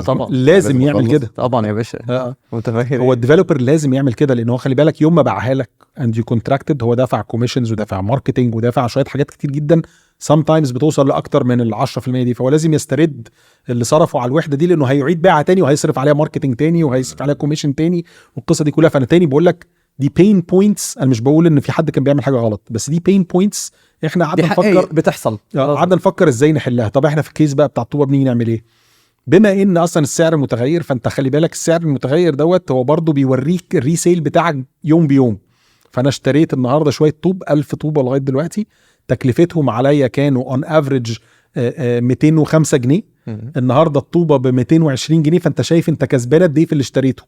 طبعا لازم يعمل كده طبعا يا باشا. متفاهم. هو الديفلوبر لازم يعمل كده، لان هو خلي بالك يوم ما باعها لك اند يو كونتراكتد، هو دافع كوميشنز ودافع ماركتنج ودافع شويه حاجات كتير جدا، سام تايمز بتوصل لاكتر من ال 10% دي. فهو لازم يسترد اللي صرفه على الوحده دي، لانه هيعيد بيعها تاني وهيصرف عليها ماركتنج تاني وهيصرف عليها كوميشن تاني والقصه دي كلها. فانا تاني بقول لك دي بين بوينتس، انا مش بقول ان في حد كان بيعمل حاجه غلط، بس دي بين بوينتس احنا قعدنا نفكر بتحصل، قعدنا نفكر ازاي نحلها. طب احنا في الكيس بقى بتاع الطوبه بنيجي نعمل ايه؟ بما ان اصلا السعر متغير، فانت خلي بالك السعر المتغير دوت هو برضو بيوريك الريسيل بتاعك يوم بيوم. فانا اشتريت النهارده شويه طوب، 1000 طوبه لغايه دلوقتي تكلفتهم عليا كانوا اون افريج 205 جنيه. النهارده الطوبه ب 220 جنيه، فانت شايف انت كسبان قد ايه في اللي اشتريته،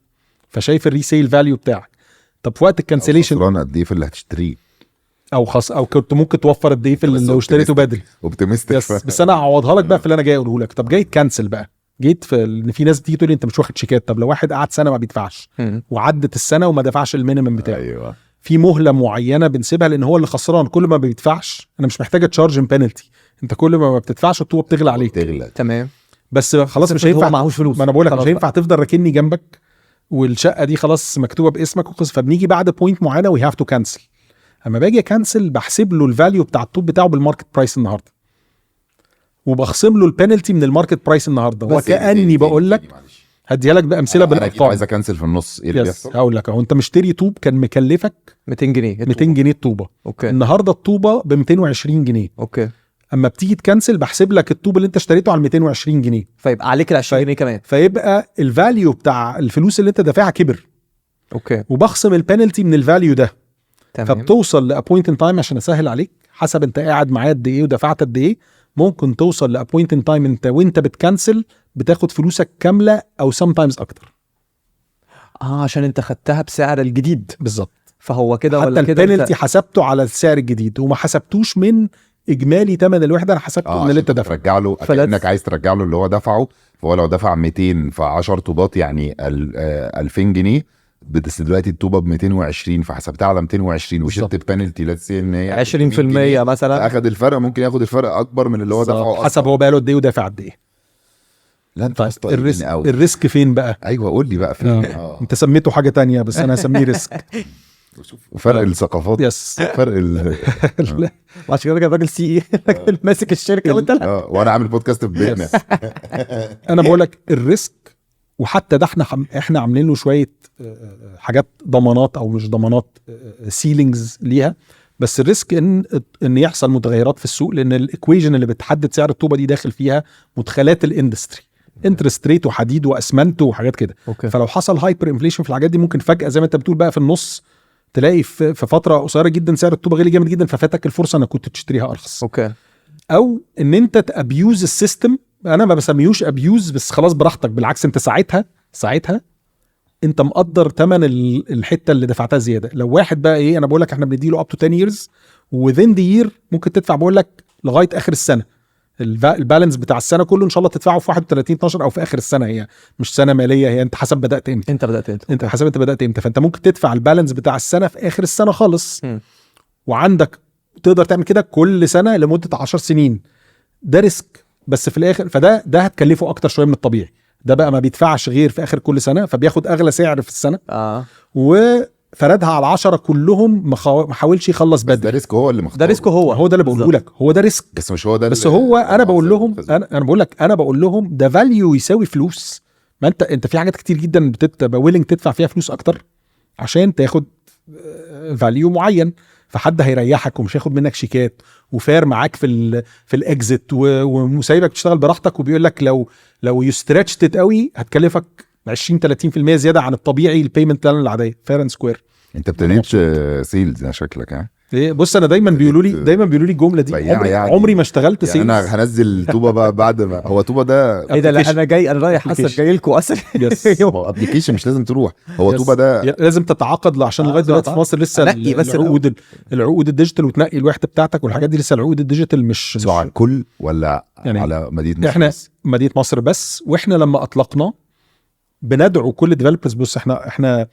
فشايف الريسيل فاليو بتاعك. طب في وقت الكانسليشن خسران قد ايه في اللي هتشتريه، او كنت ممكن توفر قد ايه في اللي لو اشتريته بدري. اوبتيمستيك. بس انا هعوضها لك بقى في اللي انا جاي اقوله لك. طب جاي تكنسل بقى، جيت في ان في ناس بتيجي تقول لي انت مش واخد شيكات. طب لو واحد قعد سنه ما بيدفعش وعدت السنه وما دفعش المينيمم بتاعه، ايوه في مهله معينه بنسيبها لان هو اللي خسران. كل ما بيدفعش انا مش محتاجه تشارج بنالتي، انت كل ما بتدفعش الطوبه بتغلى عليك. تغلى. تمام. بس خلاص مش هو هينفع، معهوش فلوس. ما انا بقول لك خلاص مش هينفع تفضل راكني جنبك والشقه دي خلاص مكتوبه باسمك وخلص. فبنيجي بعد بوينت معينه وي هاف تو كانسل. اما باجي اكنسل بحسب له الفاليو بتاع الطوب بتاعه بالماركت برايس النهارده، وبخصم له البنالتي من الماركت برايس النهارده، وكاني بقول لك هديها لك بامثله انا اكيد بالارقام. عايز اكنسل في النص، ايه اللي بيحصل؟ هقول لك اهو، انت مشتري طوب كان مكلفك 200 جنيه 200 جنيه الطوبه، اوكي النهارده الطوبه ب 220 جنيه. اوكي. اما بتيجي تكنسل بحسب لك الطوب اللي انت اشتريته على 220 جنيه، فيبقى عليك ال 20 جنيه كمان. فيبقى الفاليو بتاع الفلوس اللي انت دافعها كبر، اوكي وبخصم البنالتي من الفاليو ده. تمام. فبتوصل لابوينت ان تايم، عشان اسهل عليك حسب انت قاعد معايا قد ايه ودفعت قد ايه، ممكن توصل لابوينت ان تايم انت وانت بتكنسل بتاخد فلوسك كامله او سام تايمز اكتر. عشان انت خدتها بسعر الجديد بالظبط. فهو كده حتى ولا كده البنالتي حسبته على السعر الجديد وما حسبتوش من اجمالي ثمن الوحده، انا حسبته من اللي انت دافعه. ترجع له كأنك عايز ترجع له اللي هو دفعه. فهو لو دفع 200 في 10 طوبات يعني 2000 جنيه، بس دلوقتي الطوبه ب 220 فحسبتها على 220 وشلت البنالتي ليتس سي ان هي 20% مثلا، اخد الفرق. ممكن ياخد الفرق اكبر من اللي هو دفعه حسب هو بقى له قد ايه ودافع قد ايه. لا انت الريسك فين بقى؟ ايوه قول لي بقى فين. انت سميته حاجه تانية بس انا هسميه ريسك. فرق الثقافات. يس. فرق وعشان كده الراجل سي اي ماسك الشركه وانت لا. وانا عامل بودكاست في بيتنا. انا بقول لك الريسك، وحتى ده احنا عاملين له شويه حاجات ضمانات او مش ضمانات، سيلينجز ليها. بس الريسك ان يحصل متغيرات في السوق، لان الايكويشن اللي بتحدد سعر الطوبه دي داخل فيها مدخلات الاندستري، انترست ريت وحديد واسمنت وحاجات كده. أوكي. فلو حصل هايبر انفليشن في الحاجات دي ممكن فجاه زي ما انت بتقول بقى في النص تلاقي في فتره قصيره جدا سعر الطوبه غالي جامد جدا، ففاتك الفرصه انك كنت تشتريها ارخص. اوكي. او ان انت تابيوز السيستم. انا ما بسميهوش ابيوز، بس خلاص براحتك. بالعكس انت ساعتها انت مقدر ثمن الحته اللي دفعتها زياده. لو واحد بقى ايه، انا بقول لك احنا بنديله اب تو 10 years within the year ممكن تدفع، بقول لك لغايه اخر السنه. البالانس بتاع السنه كله ان شاء الله تدفعه في 31/12 او في اخر السنه. هي مش سنه ماليه، هي انت حسب بدات امتى. انت حسب انت بدات امتى. فانت ممكن تدفع البالانس بتاع السنه في اخر السنه خالص. وعندك تقدر تعمل كده كل سنه لمده 10 سنين. ده ريسك بس في الاخر، فده هتكلفه اكتر شويه من الطبيعي. ده بقى ما بيدفعش غير في اخر كل سنه، فبياخد اغلى سعر في السنه. وفردها على 10 كلهم، ما حاولش يخلص بدري. ده ريسك هو اللي مختار. ده ريسك هو ده اللي بقوله لك، هو ده ريسك. بس مش هو ده. بس هو انا بقول لهم، انا بقول لك، انا بقول لهم ده فاليو يساوي فلوس. ما انت في حاجات كتير جدا بتبقى ويلنج تدفع فيها فلوس اكتر عشان تاخد فاليو معين. فحد هيريحك ومش هياخد منك شيكات وفير معاك في الاكزيت ومسايبك تشتغل براحتك، وبيقول لك لو يستريتشت قوي هتكلفك 20-30% زياده عن الطبيعي البيمنت بلان العاديه. فير اند سكوير. انت ابتديت سيلز شكلك ها؟ ايه بص، انا دايما بيقولوا لي الجمله دي. عمري ما اشتغلت سيلز. يعني انا هنزل طوبه بقى بعد ما هو طوبه ده ايه ده. لا انا رايح اصلا جاي لكم اصلا. هو ابلكيشن مش لازم تروح. هو طوبه ده لازم تتعاقد عشان لغايه دلوقتي في مصر لسه العقود الديجيتال وتنقي الوحده بتاعتك والحاجات دي لسه العقود الديجيتال مش على الكل ولا يعني على مدينه مصر. احنا مدينه مصر بس. واحنا لما اطلقنا بندعو كل الديفلوبرز. بص احنا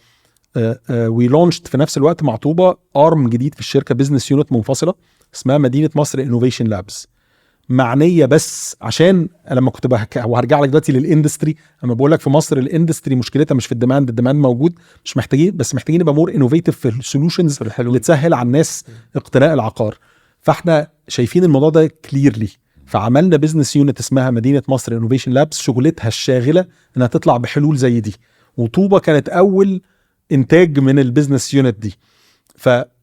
وي لونشت في نفس الوقت مع طوبه ارم جديد في الشركه، بزنس يونت منفصله اسمها مدينه مصر انوفيشن لابس، معنيه بس عشان لما كنت وهرجع لك دلوقتي للاندستري. انا بقول لك في مصر الاندستري مشكلتها مش في الديماند موجود، مش محتاجين، بس محتاجين نبقى مور انوفيتيف في السولوشنز اللي تسهل على الناس اقتناء العقار. فاحنا شايفين الموضوع ده كليرلي، فعملنا بزنس يونت اسمها مدينه مصر انوفيشن لابس، شغلتها الشاغله انها تطلع بحلول زي دي. وطوبه كانت اول انتاج من البيزنس يونت دي.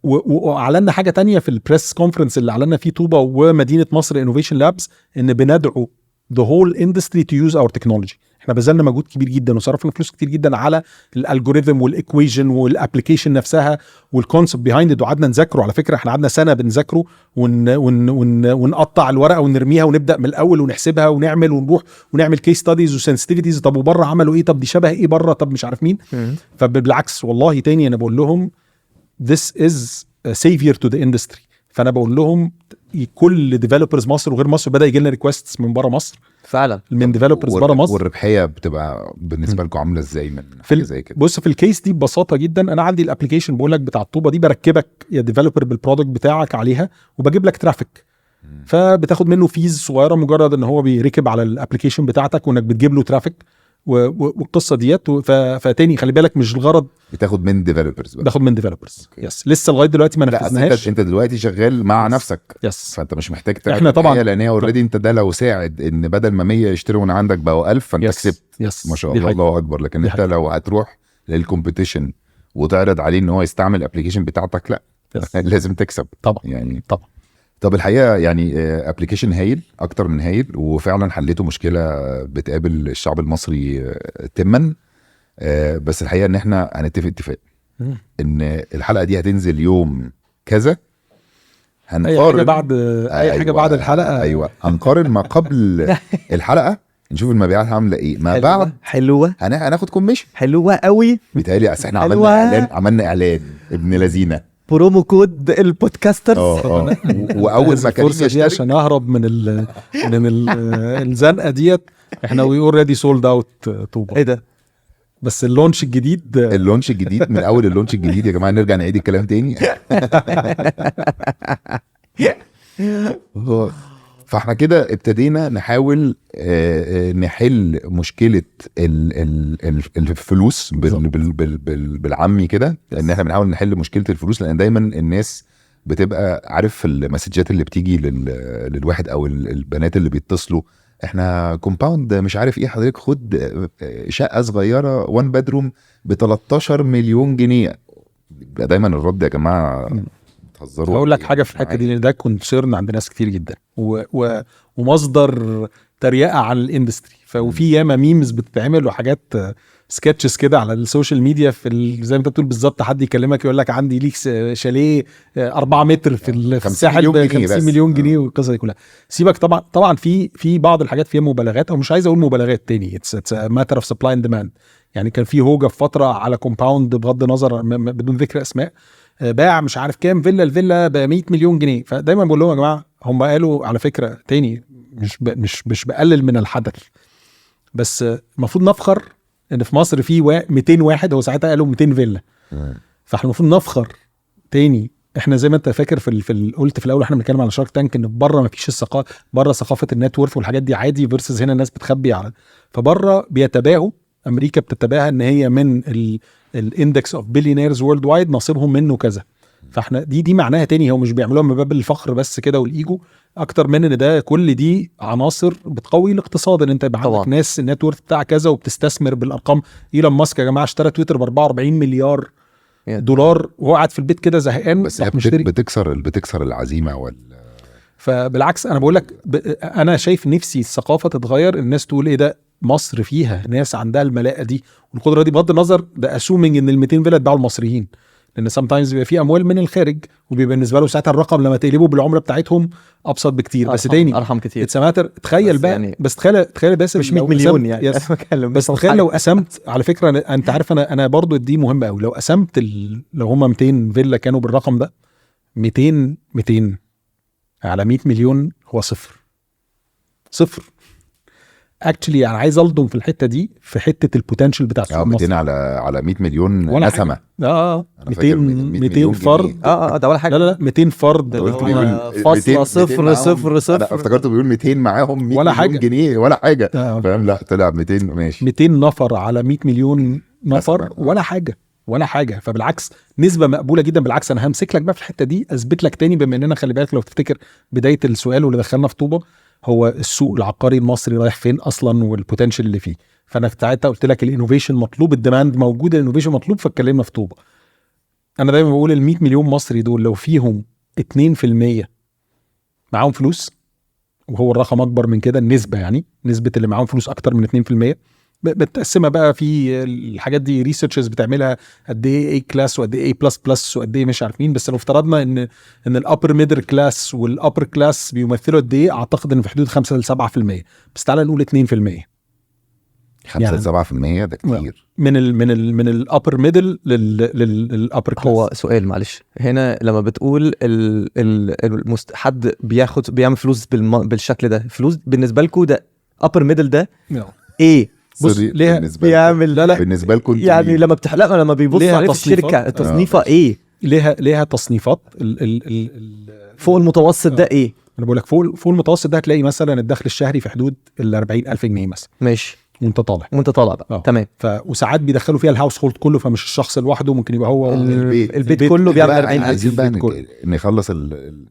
واعلنا حاجه تانية في البريس كونفرنس اللي اعلنا فيه طوبه ومدينه مصر انوفيشن لابس، ان بندعو the whole industry to use our technology. احنا بذلنا مجهود كبير جدا وصرفنا فلوس كتير جدا على الالجوريثم والايكويشن والابلكيشن نفسها والكونسبت بيهايند، وقعدنا نذاكره. على فكره احنا قعدنا سنه بنذاكره ونقطع الورقه ونرميها ونبدا من الاول ونحسبها ونعمل ونروح ونعمل كيس ستاديز وسنسيتيفيتيز. طب وبره عملوا ايه؟ طب دي شبه ايه بره؟ طب مش عارف مين. فبالعكس والله تاني انا بقول لهم this is a savior to the industry. فانا بقول لهم كل ديفلوبرز مصر وغير مصر بدا يجي لنا ريكويستس من بره مصر فعلا من ديفلوبرز بره مصر. والربحيه بتبقى بالنسبه لكم عامله ازاي من حاجة زي كده؟ بص في الكيس دي ببساطه جدا، انا عندي الابلكيشن بقول لك بتاع الطوبه دي، بركبك يا ديفلوبر بالبرودكت بتاعك عليها وبجيب لك ترافيك، فبتاخد منه فيز صغيره مجرد ان هو بيركب على الابلكيشن بتاعتك وانك بتجيب له ترافيك والقصه ديت. فتاني خلي بالك مش الغرض بتاخد من ديفلوبرز باخد من ديفلوبرز يس، لسه لغايه دلوقتي ما لا نفذناهاش. انت دلوقتي شغال مع نفسك يس فانت مش محتاج تعمل احنا طبعا لان هي اوريدي انت ده لو ساعد ان بدل ما 100 يشتروا من عندك بقوا 1000 فانت كسبت يس ما شاء دي الله حقيقة. الله اكبر. لكن دي انت حقيقة. لو هتروح للكومبيتيشن وتعرض عليه ان هو يستعمل الابلكيشن بتاعتك لا يس. لازم تكسب طبعا يعني. طبعا طب الحقيقه يعني ابلكيشن هايل اكتر من هايل، وفعلا حليته مشكله بتقابل الشعب المصري تما. بس الحقيقه ان احنا هنتفق اتفاق ان الحلقه دي هتنزل يوم كذا، اي حاجه بعد اي حاجه بعد الحلقه. ايوه هنقارن ما قبل الحلقه نشوف المبيعات عامله ايه ما بعد. حلوه هناخد كوميشن حلوه قوي. بيتهيألي اصل احنا حلوة. عملنا اعلان ابن لذينه برومو كود البودكاسترز. واول ما كان الفرصه دي عشان اهرب من الزنقه ديت، احنا وي اوريدي سولد اوت طوبه. ايه ده؟ بس اللونش الجديد اللونش الجديد من اول اللونش الجديد يا جماعه نرجع نعيد الكلام تاني. فاحنا كده ابتدينا نحاول نحل مشكله الفلوس بالعامي كده، ان احنا بنحاول نحل مشكله الفلوس، لان دايما الناس بتبقى عارف المسجات اللي بتيجي للواحد او البنات اللي بيتصلوا احنا كومباوند مش عارف ايه حضرتك خد شقه صغيره 1 بدروم ب 13 مليون جنيه. بيبقى دايما الرد يا جماعه بتهزروا. هقول لك حاجه في الحته دي، لان ده كونسيرن عند ناس كتير جدا ومصدر تريقه على الاندستري. وفي ياما ميمز بتتعمل وحاجات سكتشز كده على السوشيال ميديا في زي ما انت بتقول بالظبط، حد يكلمك يقول لك عندي ليك شاليه 4 متر في الساحل ب 50 مليون جنيه والقصه دي كلها. سيبك طبعا في بعض الحاجات فيها مبالغات، او مش عايز اقول مبالغات تاني، اتس ماتر اوف سبلاي اند ديماند. يعني كان في هوجه في فتره على كومباوند بغض النظر بدون ذكر اسماء، باع مش عارف كام الفيلا ب 100 مليون جنيه. فدايما بقول لهم يا جماعه هم قالوا على فكره تاني مش بقلل من الحدث، بس المفروض نفخر ان في مصر في 200 واحد، هو ساعتها قالوا 200 فيلا. فاحنا المفروض نفخر تاني. احنا زي ما انت فاكر قلت في الاول احنا بنتكلم على شارك تانك ان بره ما فيش الثقافه، بره ثقافه النت وورث والحاجات دي عادي، فيرسز هنا الناس بتخبي على. فبره بيتباهوا، امريكا بتتباهى ان هي من الاندكس اوف بليونيرز وورلد وايد نصيبهم منه كذا. فاحنا دي معناها تاني، هو مش بيعملوها من باب الفخر بس كده والايجو، اكتر من ان ده كل دي عناصر بتقوي الاقتصاد، ان انت يبقى عندك ناس النت وورث بتاع كذا وبتستثمر بالارقام. ايلون ماسك يا جماعه اشترى تويتر ب 44 مليار دولار وهو قاعد في البيت كده زهقان، بس بتكسر العزيمه فبالعكس انا بقول لك انا شايف نفسي الثقافه تتغير، الناس تقول ايه ده مصر فيها ناس عندها الملاءه دي والقدره دي، بغض النظر ده اسومينج ان ال 200 فيلا اتباعوا المصريين، لان سام تايمز بيبقى في اموال من الخارج وبيبقى بالنسبه له ساعتها الرقم لما تقلبه بالعمله بتاعتهم ابسط بكتير. بس تاني ارحم كتير. اتسماتر تخيل بقى يعني، بس تخيل بس مش 100 مليون يعني بس تخيل لو قسمت على فكره انت عارف انا برضو دي مهمه قوي، لو قسمت لو هم 200 فيلا كانوا بالرقم ده 200 على 100 مليون هو صفر اكشلي. انا عايز الضم في الحته دي في حته البوتنشال بتاع السوق المصري. 200 على 100 مليون نسمه 200 فرد ده ولا حاجه. لا 200 فرد فاصله صفر صفر صفر. انا افتكرته بيقول 200 معاهم 100 ولا مليون حاجة. جنيه ولا حاجه فاهم. لا طلع 200 ماشي 200 نفر على 100 مليون نفر ولا حاجه. فبالعكس نسبه مقبوله جدا. بالعكس انا همسك لك بقى في الحته دي اثبت لك تاني، بما اننا خلي بالك لو تفتكر بدايه السؤال واللي دخلنا في طوبه هو السوق العقاري المصري رايح فين اصلا والبوتنشال اللي فيه. فانا ساعتها قلت لك الانوفيشن مطلوب، الديماند موجود، الانوفيشن مطلوب، فاتكلمنا في طوبه. انا دايما بقول ال 100 مليون مصري دول لو فيهم 2% معاهم فلوس، وهو الرقم اكبر من كده النسبه، يعني نسبه اللي معاهم فلوس اكتر من 2%، بتقسمها بقى في الحاجات دي ريسيرشز بتعملها قد ايه اي كلاس وقد ايه اي بلس بلس وقد ايه مش عارفين. بس لو افترضنا ان الابر ميدل كلاس والابر كلاس بيمثلوا قد ايه، اعتقد ان في حدود 5 ل 7%. بس تعالى نقول 2%. 5 ل 7% ده كتير. من الابر ميدل للابر كلاس. هو سؤال معلش هنا لما بتقول حد بيعمل فلوس بالشكل ده، فلوس بالنسبه لكم ده upper middle ده ايه؟ بص سوري، ليها بيعمل لا بالنسبه لكم يعني لما لما بيبصوا ليها عليه في تصنيفات. الشركه تصنيفه ايه؟ ليها تصنيفات. فوق المتوسط ده ايه؟ انا بقول لك فوق المتوسط ده هتلاقي مثلا الدخل الشهري في حدود ال 40,000 جنيه مثلا ماشي، وانت طالع بقى تمام. وساعات بيدخلوا فيها الهاوس هولد كله، فمش الشخص لوحده، ممكن يبقى هو البيت كله بيعمل 40,000. عايزين بقى نخلص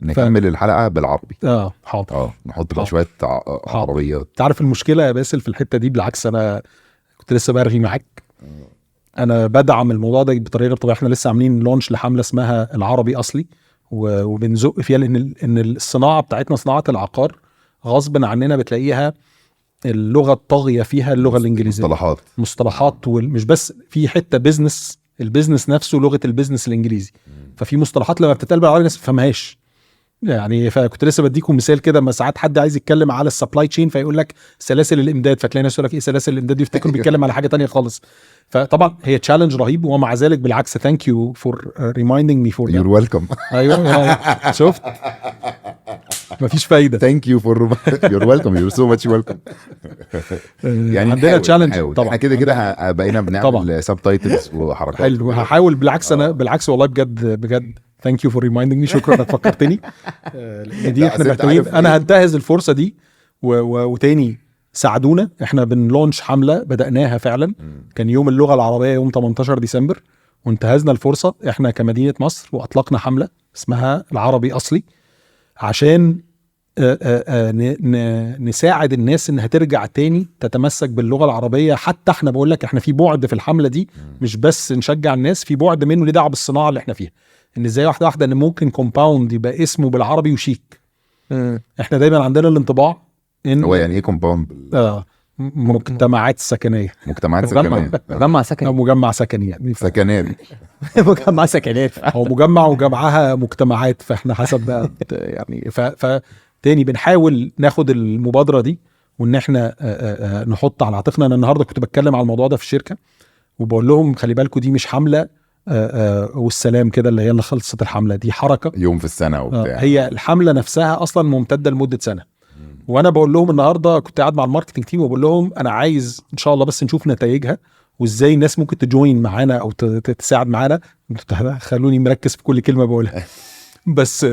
نكمل الحلقه بالعربي. حاضر. نحط بقى شويه عربيات. تعرف المشكله يا باسل في الحته دي؟ بالعكس انا كنت لسه برغي معاك، انا بدعم الموضوع ده بطريقه طبيعيه. احنا لسه عاملين لونش لحمله اسمها العربي اصلي، وبنزق فيها لان الصناعه بتاعتنا صناعه العقار غصب عننا بتلاقيها اللغه الطاغيه فيها اللغه الانجليزيه، مصطلحات مش بس في حته بيزنس، البيزنس نفسه لغه البيزنس الانجليزي، ففي مصطلحات لما بتتقال بالعربي الناس ما تفهمهاش يعني. فكنت لسه بديكم مثال كده، ما ساعات حد عايز يتكلم على السبلاي تشين فيقول لك سلاسل الامداد، فتلاقي ناس يقول لك ايه سلاسل الامداد دي، يفتكروا بيتكلم على حاجه تانية خالص. فطبعا هي تشالنج رهيب، ومع ذلك بالعكس ثانك يو فور ريمايندينج مي فور يور ويلكم. ايوه شفت مفيش فايده. ثانك يو فور يور ويلكم، يور سو ماتش ويلكم. يعني عندنا تشالنج طبعا. احنا كده بقينا بنعمل سب تايتلز وحركات. حلو، هحاول. بالعكس انا بالعكس والله بجد ثانك يو فور ريمايندينج مي، شكرا انك فكرتني. دي احنا محتاجين، انا هنتهز الفرصه دي وتاني ساعدونا. احنا بنلونش حمله بدأناها فعلا، كان يوم اللغه العربيه يوم 18 ديسمبر، وانتهزنا الفرصه احنا كمدينه مصر واطلقنا حمله اسمها العربي اصلي، عشان نساعد الناس انها ترجع تاني تتمسك باللغه العربيه. حتى احنا بقول لك احنا في بعد في الحمله دي، مش بس نشجع الناس، في بعد منه ليه دعوه بالصناعه اللي احنا فيها، ان ازاي واحده واحده ان ممكن كومباوند يبقى اسمه بالعربي وشيك. احنا دايما عندنا الانطباع ان هو يعني ايه كومباوند؟ مجتمعات سكنيه، مجتمعات سكنيه، مجمع سكني او مجمع سكني يعني سكنات مجمع سكنات هو مجمع وجمعها مجتمعات، فاحنا حسب بقى يعني. تاني بنحاول ناخد المبادره دي وان احنا نحط على عاتقنا. انا النهارده كنت بتكلم على الموضوع ده في الشركه، وبقول لهم خلي بالكم دي مش حمله والسلام كده اللي هي اللي خلصت الحمله دي، حركه يوم في السنه وبتاع. هي الحمله نفسها اصلا ممتده لمده سنه. وانا بقول لهم النهارده كنت قاعد مع الماركتنج تيم وبقول لهم انا عايز ان شاء الله بس نشوف نتائجها، وازاي الناس ممكن تجوين معانا او تساعد معانا. انتوا خلوني مركز في كل كلمه بقولها بس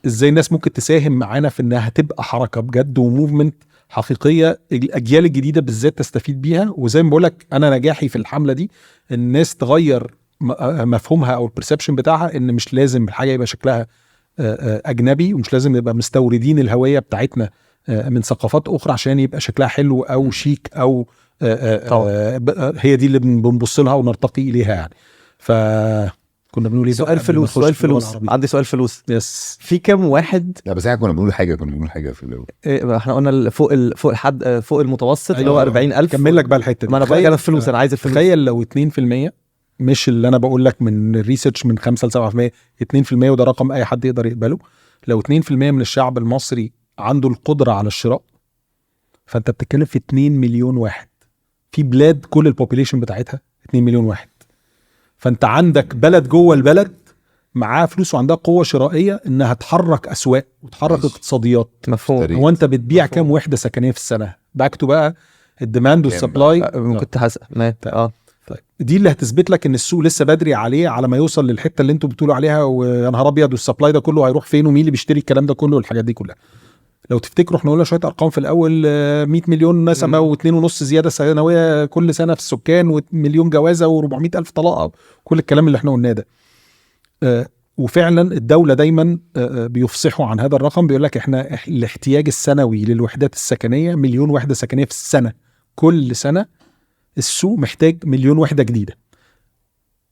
ازاي الناس ممكن تساهم معانا في انها تبقى حركه بجد وموفمنت حقيقيه، الاجيال الجديده بالذات تستفيد بيها. وزي ما بقول لك انا نجاحي في الحمله دي الناس تغير مفهومها او البرسبشن بتاعها، ان مش لازم الحاجه يبقى شكلها اجنبي، ومش لازم نبقى مستوردين الهويه بتاعتنا من ثقافات اخرى عشان يبقى شكلها حلو او شيك او هي دي اللي بنبص لها ونرتقي اليها يعني. كنا بنقول ايه؟ سؤال فلوس. عندي سؤال فلوس. يس. في كام واحد؟ لا بس احنا كنا بنقول حاجه في الاول. احنا قلنا فوق الحد فوق المتوسط. أيوة. اللي هو 40,000. كمل لك بقى الحته دي. ما انا بقى الفلوس انا عايز الفلوس. تخيل لو 2%، مش اللي انا بقول لك من الريسيرش من 5 ل 7%، 2%، وده رقم اي حد يقدر يقبله. لو 2% من الشعب المصري عنده القدره على الشراء، فانت بتتكلم في 2 مليون واحد في بلاد كل البوبيليشن بتاعتها 2 مليون واحد. فانت عندك بلد جوه البلد معاها فلوس وعندها قوه شرائيه انها تحرك اسواق وتحرك اقتصاديات. مفهوم. هو انت بتبيع كام وحده سكنيه في السنه؟ باكتو بقى الديماند والسبلاي. كنت هسأل طيب دي اللي هتثبت لك ان السوق لسه بدري عليه على ما يوصل للحته اللي انتوا بتقولوا عليها، ويا نهار ابيض والسبلاي ده كله هيروح فين ومين اللي بيشتري الكلام ده كله والحاجات دي كلها. لو تفتكروا احنا قلنا شويه ارقام في الاول، 100 مليون نسمه و2.5 زياده سنويه كل سنه في السكان، ومليون جوازه و400 الف طلاق، كل الكلام اللي احنا قلناه ده. وفعلا الدوله دايما بيفصحوا عن هذا الرقم، بيقول لك احنا الاحتياج السنوي للوحدات السكنيه 1,000,000 وحده سكنيه في السنه. كل سنه السوق محتاج 1,000,000 وحده جديده.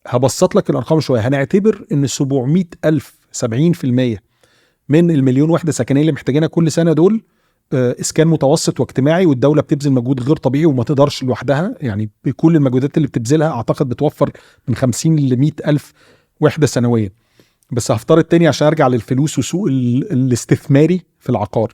هبسط لك الارقام شويه، هنعتبر ان 700 الف 70% من 1,000,000 وحده سكنيه اللي محتاجينها كل سنه دول اسكان متوسط واجتماعي، والدوله بتبذل مجهود غير طبيعي وما تقدرش لوحدها يعني. بكل المجهودات اللي بتبذلها اعتقد بتوفر من 50 ل 100 الف وحده سنويا. بس هفترض تاني عشان ارجع للفلوس وسوق الاستثماري في العقار،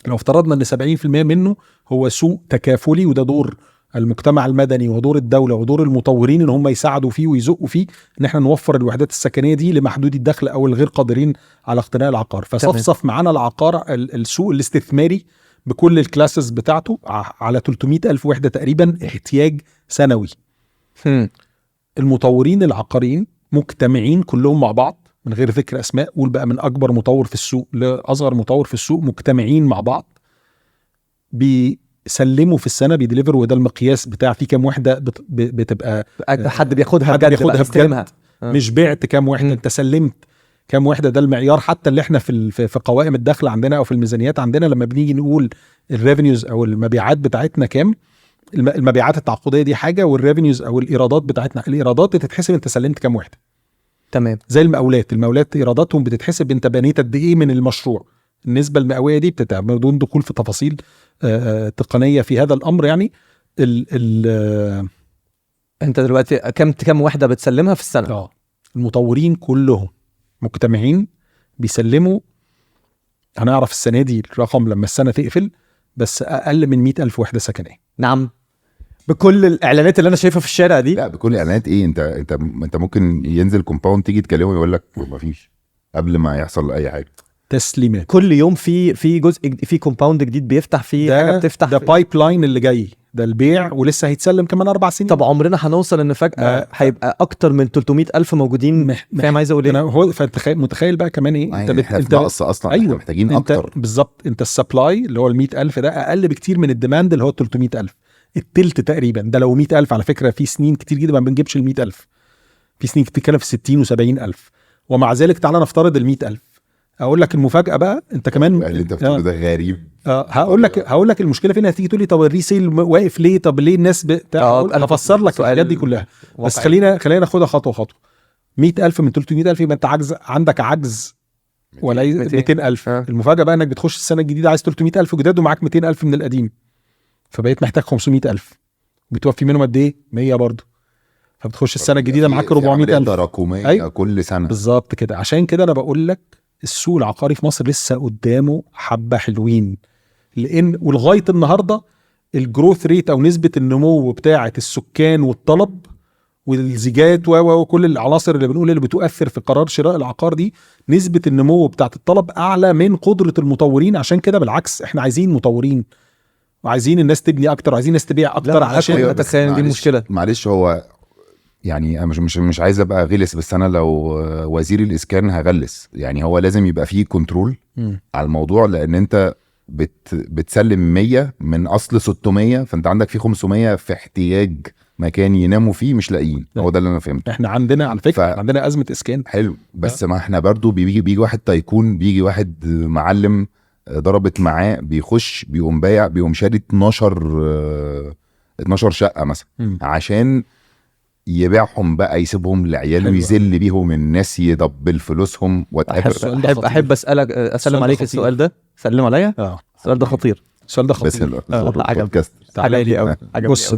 لو افترضنا ان 70% منه هو سوق تكافلي، وده دور المجتمع المدني ودور الدوله ودور المطورين ان هم يساعدوا فيه ويزقوا فيه ان احنا نوفر الوحدات السكنيه دي لمحدودي الدخل او الغير قادرين على اقتناء العقار. فصفصف معانا العقار السوق الاستثماري بكل الكلاسز بتاعته على 300,000 وحده تقريبا احتياج سنوي. المطورين العقاريين مجتمعين كلهم مع بعض من غير ذكر اسماء، قول بقى من اكبر مطور في السوق لاصغر مطور في السوق، مجتمعين مع بعض بيسلموا في السنه بيديليفروا. وده المقياس بتاع في كام وحده بتبقى حد بياخدها حد بجد بياخدها بقى، يستلمها. مش بعت كام وحده، انت سلمت كام وحده. ده المعيار حتى اللي احنا في قوائم الدخل عندنا او في الميزانيات عندنا لما بنيجي نقول الريفينيوز او المبيعات بتاعتنا كام. المبيعات التعاقديه دي حاجه، والريفينيوز او الايرادات بتاعتنا، الايرادات بتتحسب انت سلمت كام وحده. تمام. زي المقاولات ايراداتهم بتتحسب انت بنيت قد ايه من المشروع. النسبه المئويه دي بتتعمل بدون دخول في تفاصيل تقنيه في هذا الامر. يعني انت دلوقتي كم وحده بتسلمها في السنه؟ المطورين كلهم مجتمعين بيسلموا. هنعرف السنه دي الرقم لما السنه تقفل، بس اقل من 100,000 وحده سكنيه. نعم، بكل الاعلانات اللي انا شايفها في الشارع دي. لا بكل الاعلانات ايه، انت ممكن ينزل كومباوند تيجي تكلمه يقول لك مفيش قبل ما يحصل اي حاجه. تسليمات كل يوم في جزء في كومباوند جديد بيفتح فيه حاجه بتفتح. ده بايب لاين اللي جاي، ده البيع ولسه هيتسلم كمان 4 سنين. طب عمرنا هنوصل ان فجاه هيبقى اكتر من 300,000 موجودين؟ فاهم عايز اقول ايه؟ فانت متخيل بقى كمان ايه؟ انت ناقص اصلا. أيوة. احنا محتاجين اكتر بالظبط. انت السبلاي اللي هو 100,000 ده اقل بكتير من الديماند اللي هو 300,000، التلت تقريبا. ده لو 100,000 على فكره، في سنين كتير جدا ما بنجيبش 100,000، في سنين بتتكلم في 60 و70,000، ومع ذلك تعالى نفترض 100,000. اقول لك المفاجاه بقى، انت كمان اللي انت بتقوله ده غريب. هقول لك المشكله فين. هتيجي تقول لي طب الريسيل واقف ليه؟ طب ليه الناس انا هفسر لك الحاجات دي كلها. بس خلينا ناخدها خطوه خطوه. 100,000 من 300,000 يبقى انت عندك عجز ولا 200,000. المفاجاه بقى انك بتخش السنه الجديده عايز 300,000 جداد ومعاك 200,000 من القديم، فبقيت محتاج 500,000. بتوفي منهم قد ايه؟ 100 برضه. فبتخش السنه الجديده معاك 400,000 تراكميه. أيوة. كل سنه بالظبط كده. عشان كده انا بقول لك السوق العقاري في مصر لسه قدامه حبه حلوين، لان ولغايه النهارده الجروث ريت او نسبه النمو بتاعه السكان والطلب والزيجات وكل العناصر اللي بنقول اللي بتؤثر في قرار شراء العقار دي، نسبه النمو بتاعه الطلب اعلى من قدره المطورين. عشان كده بالعكس احنا عايزين مطورين وعايزين الناس تبني اكتر وعايزين الناس تبيع اكتر. علشان اتخيل دي المشكله. معلش هو يعني انا مش عايز ابقى غلس، بس انا لو وزير الاسكان هغلس. يعني هو لازم يبقى فيه كنترول على الموضوع، لان انت بتسلم 100 من اصل 600، فانت عندك فيه 500 في احتياج مكان يناموا فيه مش لاقيين. هو ده اللي انا فهمته. احنا عندنا على فكره عندنا ازمه اسكان. حلو، بس ما احنا برضو بيجي واحد تايكون، بيجي واحد معلم ضربت معاه بيخش بيقوم بايع بيقوم شاري 12 شقه مثلا عشان يبيعهم بقى، يسيبهم لعياله ويذل بيهم الناس، يدبل فلوسهم. احب اسلم عليك السؤال ده. سلم عليا. السؤال ده خطير. السؤال ده خطير. عجبني قوي. بص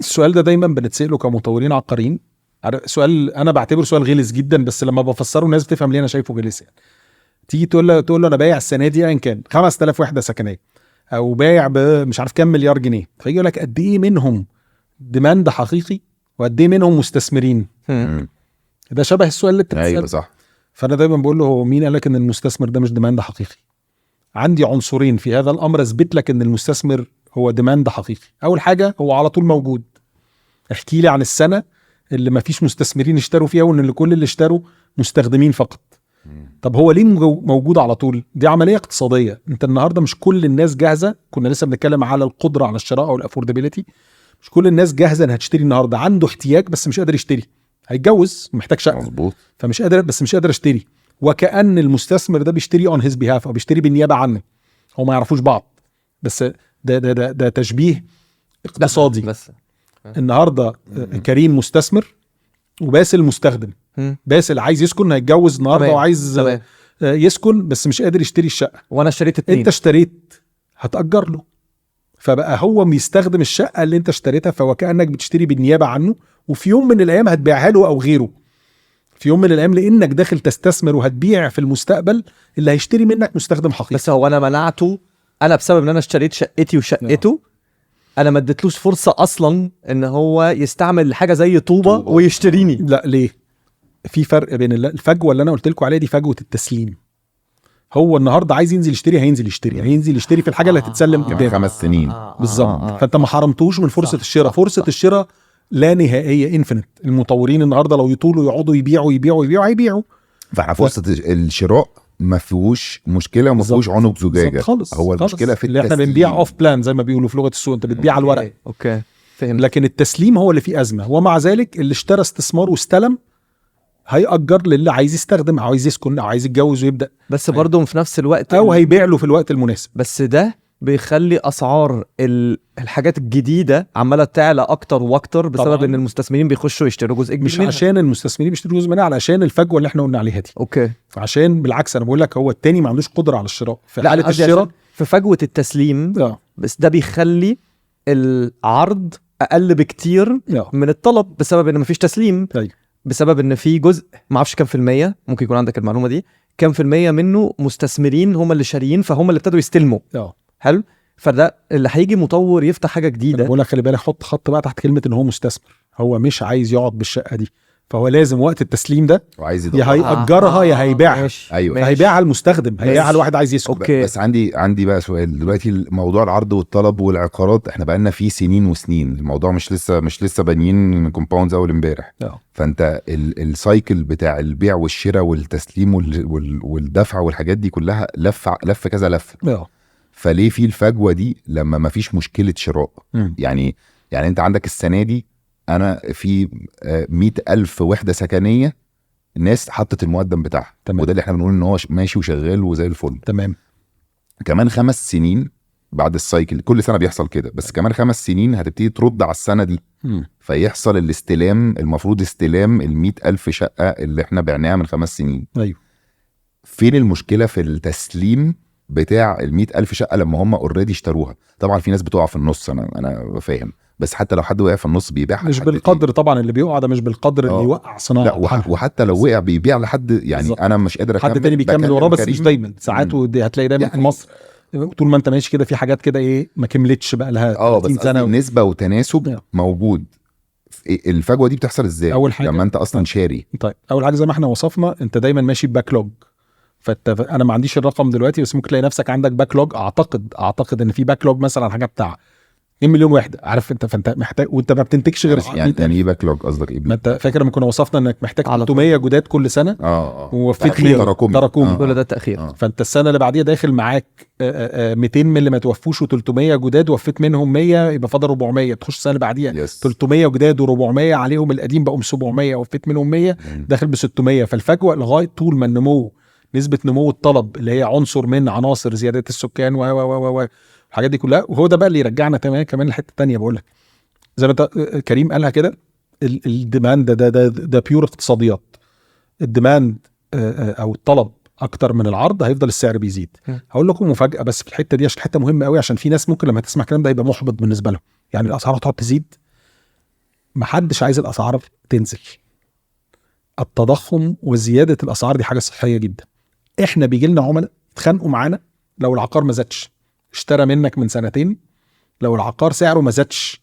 السؤال ده دايما بنتسأله كمطورين عقاريين. سؤال انا بعتبره سؤال غلس جدا، بس لما بفسره الناس بتفهم ليه انا شايفه غلس. يعني تيجي تقول له انا بايع السنه دي ايا كان 5,000 وحده سكنيه، او بايع مش عارف كام مليار جنيه، فيجي يقول لك قد ايه منهم ديماند حقيقي وقد ايه منهم مستثمرين. ده شبه السؤال اللي بتتسأل. ايوه صح. فانا دايما بقول له هو مين قال لك ان المستثمر ده مش ديماند حقيقي؟ عندي عنصرين في هذا الامر اثبت لك ان المستثمر هو ديماند حقيقي. اول حاجه هو على طول موجود. احكي لي عن السنه اللي ما فيش مستثمرين اشتروا فيها وان كل اللي اشتروا مستخدمين فقط. طب هو ليه موجود على طول؟ دي عمليه اقتصاديه. انت النهارده مش كل الناس جاهزه. كنا لسه بنتكلم على القدره على الشراء او الافوردابيلتي. مش كل الناس جاهزه انها تشتري النهارده. عنده احتياج بس مش قادر يشتري. هيتجوز محتاج شقه مظبوط، فمش قادر، بس مش قادر اشتري. وكأن المستثمر ده بيشتري اون هيز بيهاف او بيشتري بالنيابه عنه. هو ما يعرفوش بعض، بس ده تشبيه اقتصادي. بس النهارده كريم مستثمر وباسل مستخدم. باسل عايز يسكن، هيتجوز النهارده وعايز يسكن بس مش قادر يشتري الشقه. وانا اشتريت 2. انت اشتريت هتأجر له، فبقى هو بيستخدم الشقه اللي انت اشتريتها، فهو كأنك بتشتري بالنيابه عنه. وفي يوم من الايام هتبيعها له او غيره. في يوم من الايام لانك داخل تستثمر وهتبيع في المستقبل اللي هيشتري منك مستخدم حقيقي. بس هو انا منعته انا بسبب ان انا اشتريت شقتي وشقته. انا ما اديتلوش فرصه اصلا ان هو يستعمل حاجه زي طوبه ويشتريني. لا ليه؟ في فرق بين الفجوه اللي انا قلت لكم عليها دي، فجوه التسليم. هو النهارده عايز ينزل يشتري، هينزل يشتري في الحاجه اللي هتتسلم كمان قدام 5 سنين. بالظبط. فانت ما حرمتوش من فرصه الشراء. فرصه الشراء لا نهائيه، انفينيت. المطورين النهارده لو يطولوا يقعدوا يبيعوا هيبيعوا. فاحنا فرصه الشراء ما فيهوش مشكله وما فيهوش عنق زجاجه خالص. هو المشكله في اللي احنا بنبيع اوف بلان زي ما بيقولوا في لغه السوق، انت بتبيع على الورق. اوكي فهمت. لكن التسليم هو اللي فيه ازمه. ومع ذلك اللي اشترى استثمار واستلم هيأجر للي عايز يستخدم او عايز يسكن او عايز يتجوز ويبدا، بس برضه في نفس الوقت او هيبيع له في الوقت المناسب. بس ده بيخلي اسعار الحاجات الجديده عماله تعلى اكتر واكتر بسبب طبعاً. ان المستثمرين بيخشوا يشتروا جزء كبير مش منها. عشان المستثمرين بيشتروا جزء منها، علشان الفجوه اللي احنا قلنا عليها دي. اوكي. عشان بالعكس انا بقول لك هو التاني ما عندوش قدره على الشراء في لا حاله قصدي الشراء. عشان في فجوه التسليم بس ده بيخلي العرض اقل بكتير من الطلب بسبب ان مفيش تسليم. أيوة. بسبب ان في جزء ما اعرفش كام في المية، ممكن يكون عندك المعلومه دي، كام في المية منه مستثمرين هم اللي شاريين فهم اللي ابتدوا يستلموا. حلو. فده اللي هيجي مطور يفتح حاجه جديده. بقول لك خلي بالك، حط خط بقى تحت كلمه ان هو مستثمر. هو مش عايز يقعد بالشقه دي، فهو لازم وقت التسليم ده وعايز يا هيأجرها يا هيبيعها. ايوه هيبيعها المستخدم، هيبيعها الواحد عايز يسكن. أوكي. بس عندي بقى سؤال دلوقتي. موضوع العرض والطلب والعقارات احنا بقالنا فيه سنين وسنين، الموضوع مش لسه بانيين كومباوندز اول امبارح. فانت السايكل بتاع البيع والشراء والتسليم والدفع والحاجات دي كلها لف كذا لفه. فليه في الفجوه دي لما ما فيش مشكله شراء؟ يعني انت عندك السنه دي انا في 100,000 وحده سكنيه الناس حطت المقدم بتاعها، وده اللي احنا بنقول ان هو ماشي وشغال وزي الفل. تمام. كمان 5 سنين بعد السايكل، كل سنه بيحصل كده، بس كمان 5 سنين هتبتدي ترد على السنه دي. فيحصل الاستلام، المفروض استلام 100,000 شقه اللي احنا بعناها من 5 سنين. ايوه. فين المشكله في التسليم بتاع 100,000 شقه لما هم اوريدي اشتروها؟ طبعا في ناس بتقع في النص، انا فاهم، بس حتى لو حد وقع في النص بيبيعها مش بالقدر طبعا، اللي بيقع ده مش بالقدر اللي يوقع صناعه. لا وحتى لو وقع بيبيع لحد يعني بالزبط. انا مش قادر حد تاني بيكمل وراه، بس مش دايما. ساعات ودي هتلاقي دايما يعني في مصر طول ما انت ماشي كده في حاجات كده ايه ما كملتش بقى لها 30 سنه. نسبه وتناسب موجود. الفجوه دي بتحصل ازاي؟ اول حاجه لما انت اصلا شاري. طيب اول حاجه زي ما احنا وصفنا، انت دايما ماشي بباكلوج. انا ما عنديش الرقم دلوقتي، بس ممكن تلاقي نفسك عندك باكلوج. اعتقد ان في باكلوج مثلا حاجه بتاع 2 مليون وحده، عارف انت. فانت محتاج، وانت ما بتنتجش غير يعني ايه باكلوج؟ قصدك ايه؟ ما انت فاكر لما كنا وصفنا انك محتاج 300 جداد كل سنه. ووفيت تراكمي كل ده تاخير. فانت السنه اللي بعديها داخل معاك 200 من اللي ما توفوش و300 جداد، وفيت منهم 100 يبقى فاضل 400. تخش السنه اللي بعديها 300 جداد و400 عليهم القديم بقوا 700، وفيت منهم 100 داخل ب 600. فالفجوه لغايه طول ما النمو، نسبه نمو الطلب اللي هي عنصر من عناصر زياده السكان و الحاجات دي كلها. وهو ده بقى اللي يرجعنا كمان لحته تانية. بقول لك زي ما انت كريم قالها كده، الديماند ده بيور اقتصاديات. الديماند او الطلب اكتر من العرض، هيفضل السعر بيزيد. هقول لكم مفاجاه بس في الحته دي، عشان حته مهمه قوي، عشان في ناس ممكن لما تسمع الكلام ده يبقى محبط بالنسبه لهم. يعني الاسعار هتقعد تزيد؟ محدش عايز الاسعار تنزل. التضخم وزياده الاسعار دي حاجه صحيه جدا. احنا بيجي لنا عملاء اتخانقوا معانا لو العقار ما زادش. اشترى منك من سنتين لو العقار سعره ما زادش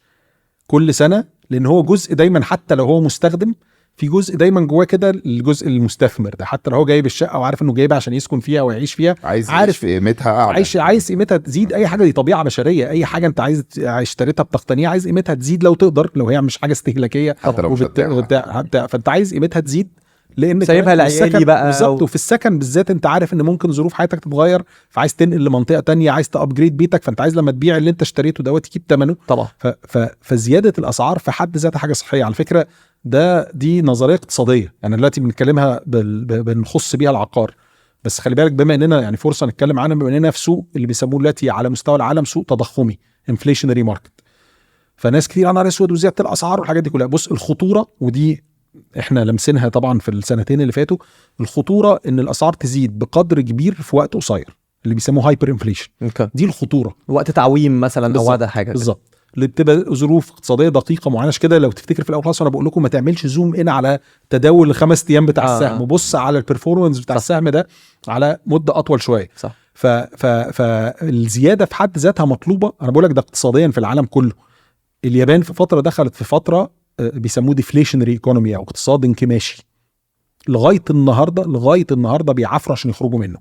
كل سنه، لان هو جزء دايما، حتى لو هو مستخدم، في جزء دايما جواه كده، الجزء المستثمر ده، حتى لو هو جايب الشقه وعارف انه جايبها عشان يسكن فيها ويعيش فيها، عارف قيمتها اعلى، عايز قيمتها تزيد. اي حاجه دي طبيعه بشريه، اي حاجه انت عايز اشتريتها بتقتنيها عايز قيمتها تزيد لو تقدر، لو هي مش حاجه استهلاكيه فانت عايز قيمتها تزيد، لان سايبها لعيالي بقى بالظبط. وفي السكن بالذات انت عارف ان ممكن ظروف حياتك تتغير، فعايز تنقل لمنطقه تانية، عايز تابجريد بيتك، فانت عايز لما تبيع اللي انت اشتريته دوت تجيب ثمنه طبعا. فزياده الاسعار في حد ذاتها حاجه صحيه على فكره. دي نظريه اقتصاديه يعني دلوقتي بنتكلمها بنخص بيها العقار. بس خلي بالك، بما اننا يعني فرصه نتكلم عنها، بما اننا في سوق اللي بيسموه دلوقتي على مستوى العالم سوق تضخمي، انفليشنري ماركت. فناس كتير على نهار اسود وزياده الاسعار والحاجات دي كلها. بص، الخطوره ودي احنا لمسناها طبعا في السنتين اللي فاتوا، الخطوره ان الاسعار تزيد بقدر كبير في وقت قصير، اللي بيسموه هايبر انفليشن. دي الخطوره، وقت تعويم مثلا او هذا حاجه بالظبط. اللي بتبقى ظروف اقتصاديه دقيقه معينه. كده لو تفتكر في الاول خالص انا بقول لكم ما تعملش زوم ان على تداول ال5 ايام بتاع السهم، وبص على البرفورمانس بتاع السهم ده على مده اطول شويه. صح. فالزياده في حد ذاتها مطلوبه. انا بقول لك ده اقتصاديا في العالم كله. اليابان في فتره دخلت في فتره بيسموه ديفليشنري ايكونومي او اقتصاد انكماشي. لغايه النهارده بيعافروا عشان يخرجوا منه.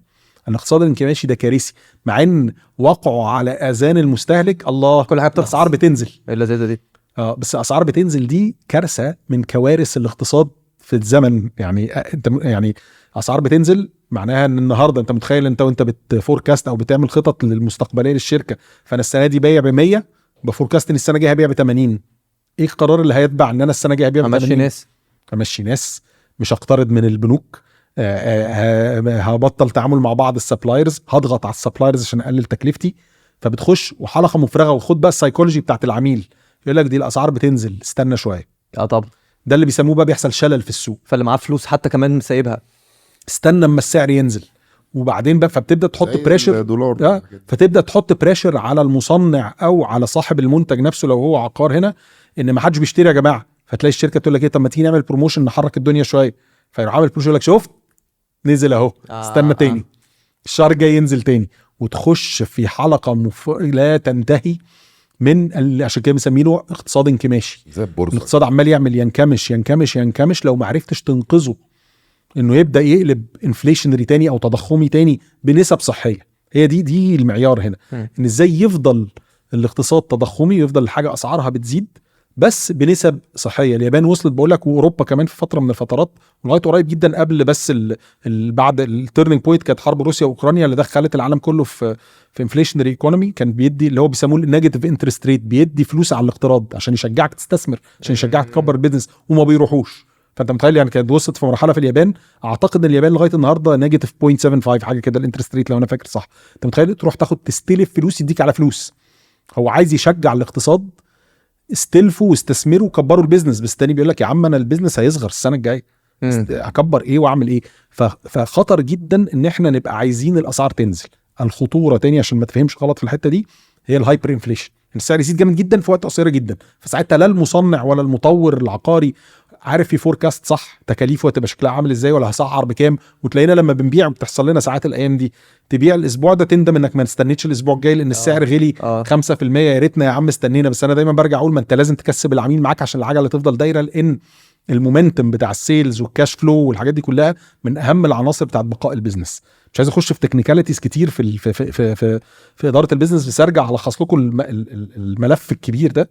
الاقتصاد الانكماشي ده كارثي، مع ان وقعوا على اذان المستهلك. الله، كل حاجه بترخص، الاسعار بتنزل. اللذيذه دي. بس الاسعار بتنزل دي كارثه من كوارث الاقتصاد في الزمن. يعني انت يعني اسعار بتنزل معناها ان النهارده انت متخيل انت بتفوركاست او بتعمل خطط للمستقبليه للشركه، فانا السنه دي بايع ب100 بفوركاست ان السنه الجايه هبيع ب80. ايه القرار اللي هيتبع ان انا السنه الجايه هبيع ب80؟ امشي ناس، مش هقترض من البنوك، هبطل تعامل مع بعض السبلايرز، هضغط على السبلايرز عشان اقلل تكلفتي. فبتخش وحلقه مفرغه. وخد بقى السايكولوجي بتاعت العميل، يقول لك دي الاسعار بتنزل، استنى شويه. طبعا ده اللي بيسموه بقى بيحصل شلل في السوق. فاللي معاه فلوس حتى كمان سايبها، استنى اما السعر ينزل وبعدين بقى. فبتبدا تحط بريشر، فتبدا تحط بريشر على المصنع او على صاحب المنتج نفسه لو هو عقار هنا، ان ما حدش بيشتري يا جماعه. فتلاقي الشركه تقول لك ايه، طب ما تيجي نعمل بروموشن نحرك الدنيا شويه. فيروح عامل بروموشن يقول لك شفت نزل اهو، استنى تاني الشهر الجاي ينزل تاني. وتخش في حلقه لا تنتهي من عشان كده بنسميه اقتصاد انكماشي. الاقتصاد عمال يعمل ينكمش ينكمش ينكمش، لو ما عرفتش تنقذه انه يبدا يقلب انفليشنري تاني او تضخمي تاني بنسب صحيه. هي دي المعيار هنا، ان ازاي يفضل الاقتصاد تضخمي ويفضل الحاجه اسعارها بتزيد بس بنسب صحيه. اليابان وصلت بقول لك، واوروبا كمان في فتره من الفترات ولغايه قريب جدا قبل بس بعد التيرنينج بوينت كانت حرب روسيا واوكرانيا اللي دخلت العالم كله في انفليشنري ايكونومي. كان بيدي اللي هو بيسموه النيجاتيف انترست ريت، بيدي فلوس على الاقتراض عشان يشجعك تستثمر، عشان يشجعك تكبر البيزنس، وما بيروحوش. فانت متخيل يعني كانت وصلت في مرحله في اليابان، اعتقد ان اليابان لغايه النهارده نيجاتيف 0.75 حاجه كده الانترست ريت لو انا فاكر صح. انت متخيل تروح تاخد تستلف فلوس يديك على فلوس. هو عايز يشجع الاقتصاد، استلفوا واستثمروا وكبروا البيزنس. بس تاني بيقول لك يا عم انا البيزنس هيصغر السنه الجايه، اكبر ايه واعمل ايه؟ فخطر جدا ان احنا نبقى عايزين الاسعار تنزل. الخطوره تاني عشان ما تفهمش غلط في الحته دي هي الهايبر انفليشن، السعر يزيد جامد جدا في وقت قصير جدا. فساعتها لا المصنع ولا المطور العقاري عارف يفوركاست صح تكاليفه هتبقى شكلها عامل ازاي ولا هسعر بكام. وتلاقينا لما بنبيع بتحصل لنا ساعات الايام دي، تبيع الاسبوع ده تندم انك ما استنيتش الاسبوع الجاي لان السعر غلي 5%. يا ريتنا يا عم استنينا. بس انا دايما برجع اقول ما انت لازم تكسب العميل معاك عشان العجله تفضل دايره، لان المومنتم بتاع السيلز والكاش فلو والحاجات دي كلها من اهم العناصر بتاعت بقاء البيزنس. مش عايز اخش في تكنيكاليتيز كتير في اداره البيزنس، بس ارجع الخص لكم الملف الكبير ده.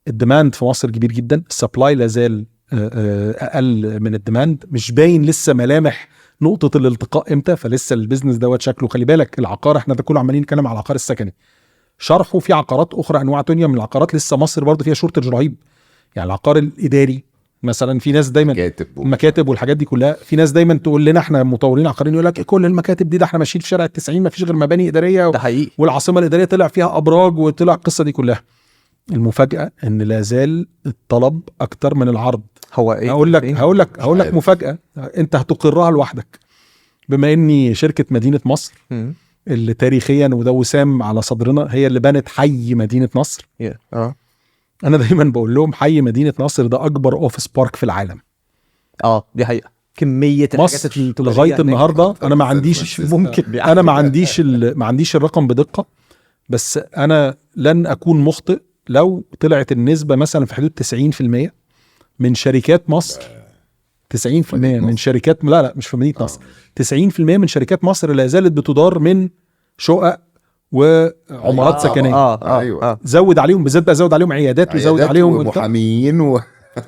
الديماند في مصر كبير جدا، السبلاي لازال اقل من الديماند، مش باين لسه ملامح نقطه الالتقاء امتى. فلسه البيزنس دوت شكله، خلي بالك العقار احنا ده كله عمالين نتكلم على العقار السكني، شرحه في عقارات اخرى انواع تانية من العقارات لسه مصر برضه فيها شورتج رهيب. يعني العقار الاداري مثلا، في ناس دايما المكاتب والحاجات دي كلها، في ناس دايما تقول لنا احنا مطورين عقاريين يقول لك كل المكاتب دي ده احنا ماشيين في شارع ال90 ما فيش غير مباني اداريه ده حقيقي، والعاصمه الاداريه طلع فيها ابراج وطلع القصه دي كلها. المفاجاه ان لا زال الطلب اكتر من العرض. هو ايه؟ هقول لك مفاجاه انت هتقرها لوحدك. بما اني شركه مدينه مصر اللي تاريخيا وده وسام على صدرنا هي اللي بنت حي مدينه نصر، انا دايما بقول لهم حي مدينه نصر ده اكبر اوفيس بارك في العالم. دي حقيقه. كميه الحاجات لغايه النهارده انا ما عنديش ممكن انا ما عنديش الرقم بدقه، بس انا لن اكون مخطئ لو طلعت النسبه مثلا في حدود 90% من شركات مصر. 90% من شركات لا مش في مدينه نصر، 90% من شركات مصر لا زالت بتدار من شقق وعمارات سكنيه. ايوه زود عليهم بالذات بقى، زود عليهم عيادات وزود عليهم محاميين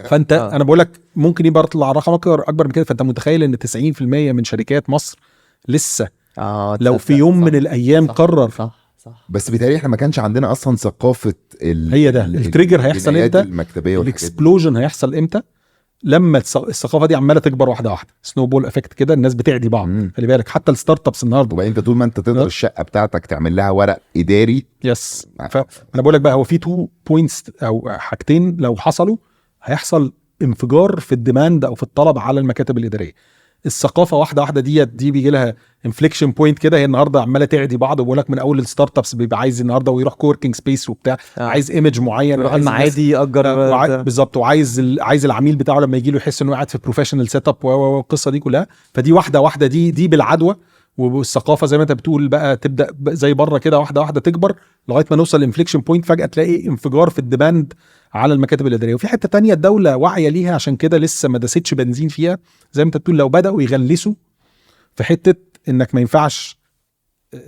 فانت انا بقول لك ممكن يبقى يطلع رقم اكبر من كده. فانت متخيل ان 90% من شركات مصر لسه لو في يوم من الايام قرر صح. بس بالتالي احنا ما كانش عندنا اصلا ثقافه هي ده التريجر هيحصل امتى، المكتبيه الاكسبلوجن هيحصل امتى لما الثقافه دي عماله تكبر واحده واحده، سنو بول افكت كده، الناس بتعدي بعض. خلي بالك حتى الستارت ابس النهارده، وبعدين انت طول ما انت تقدر الشقه بتاعتك تعمل لها ورق اداري. يس فانا بقول لك بقى هو في 2 بوينتس او حاجتين لو حصلوا هيحصل انفجار في الديماند او في الطلب على المكاتب الاداريه. الثقافه واحده واحده دي بيجي لها انفليكشن بوينت كده. هي النهارده عماله تعدي بعض، وبقول لك من اول الستارت ابس بيبقى عايز النهارده ويروح كوركينج سبيس وبتاع، عايز ايمج معين، يروح وعايز المعادي يأجر بالظبط، وعايز العميل بتاعه لما يجي له يحس انه قاعد في بروفيشنال سيت اب والقصه دي كلها. فدي واحده واحده دي بالعدوى، والثقافه زي ما انت بتقول بقى تبدا زي بره كده واحده واحده تكبر لغايه ما نوصل لانفليكشن بوينت، فجاه تلاقي انفجار في الديماند على المكاتب الاداريه. وفي حته تانية الدوله واعيه ليها، عشان كده لسه ما داستش بنزين فيها. زي ما انت بتقول لو بداوا يغلسوا في حته انك ما ينفعش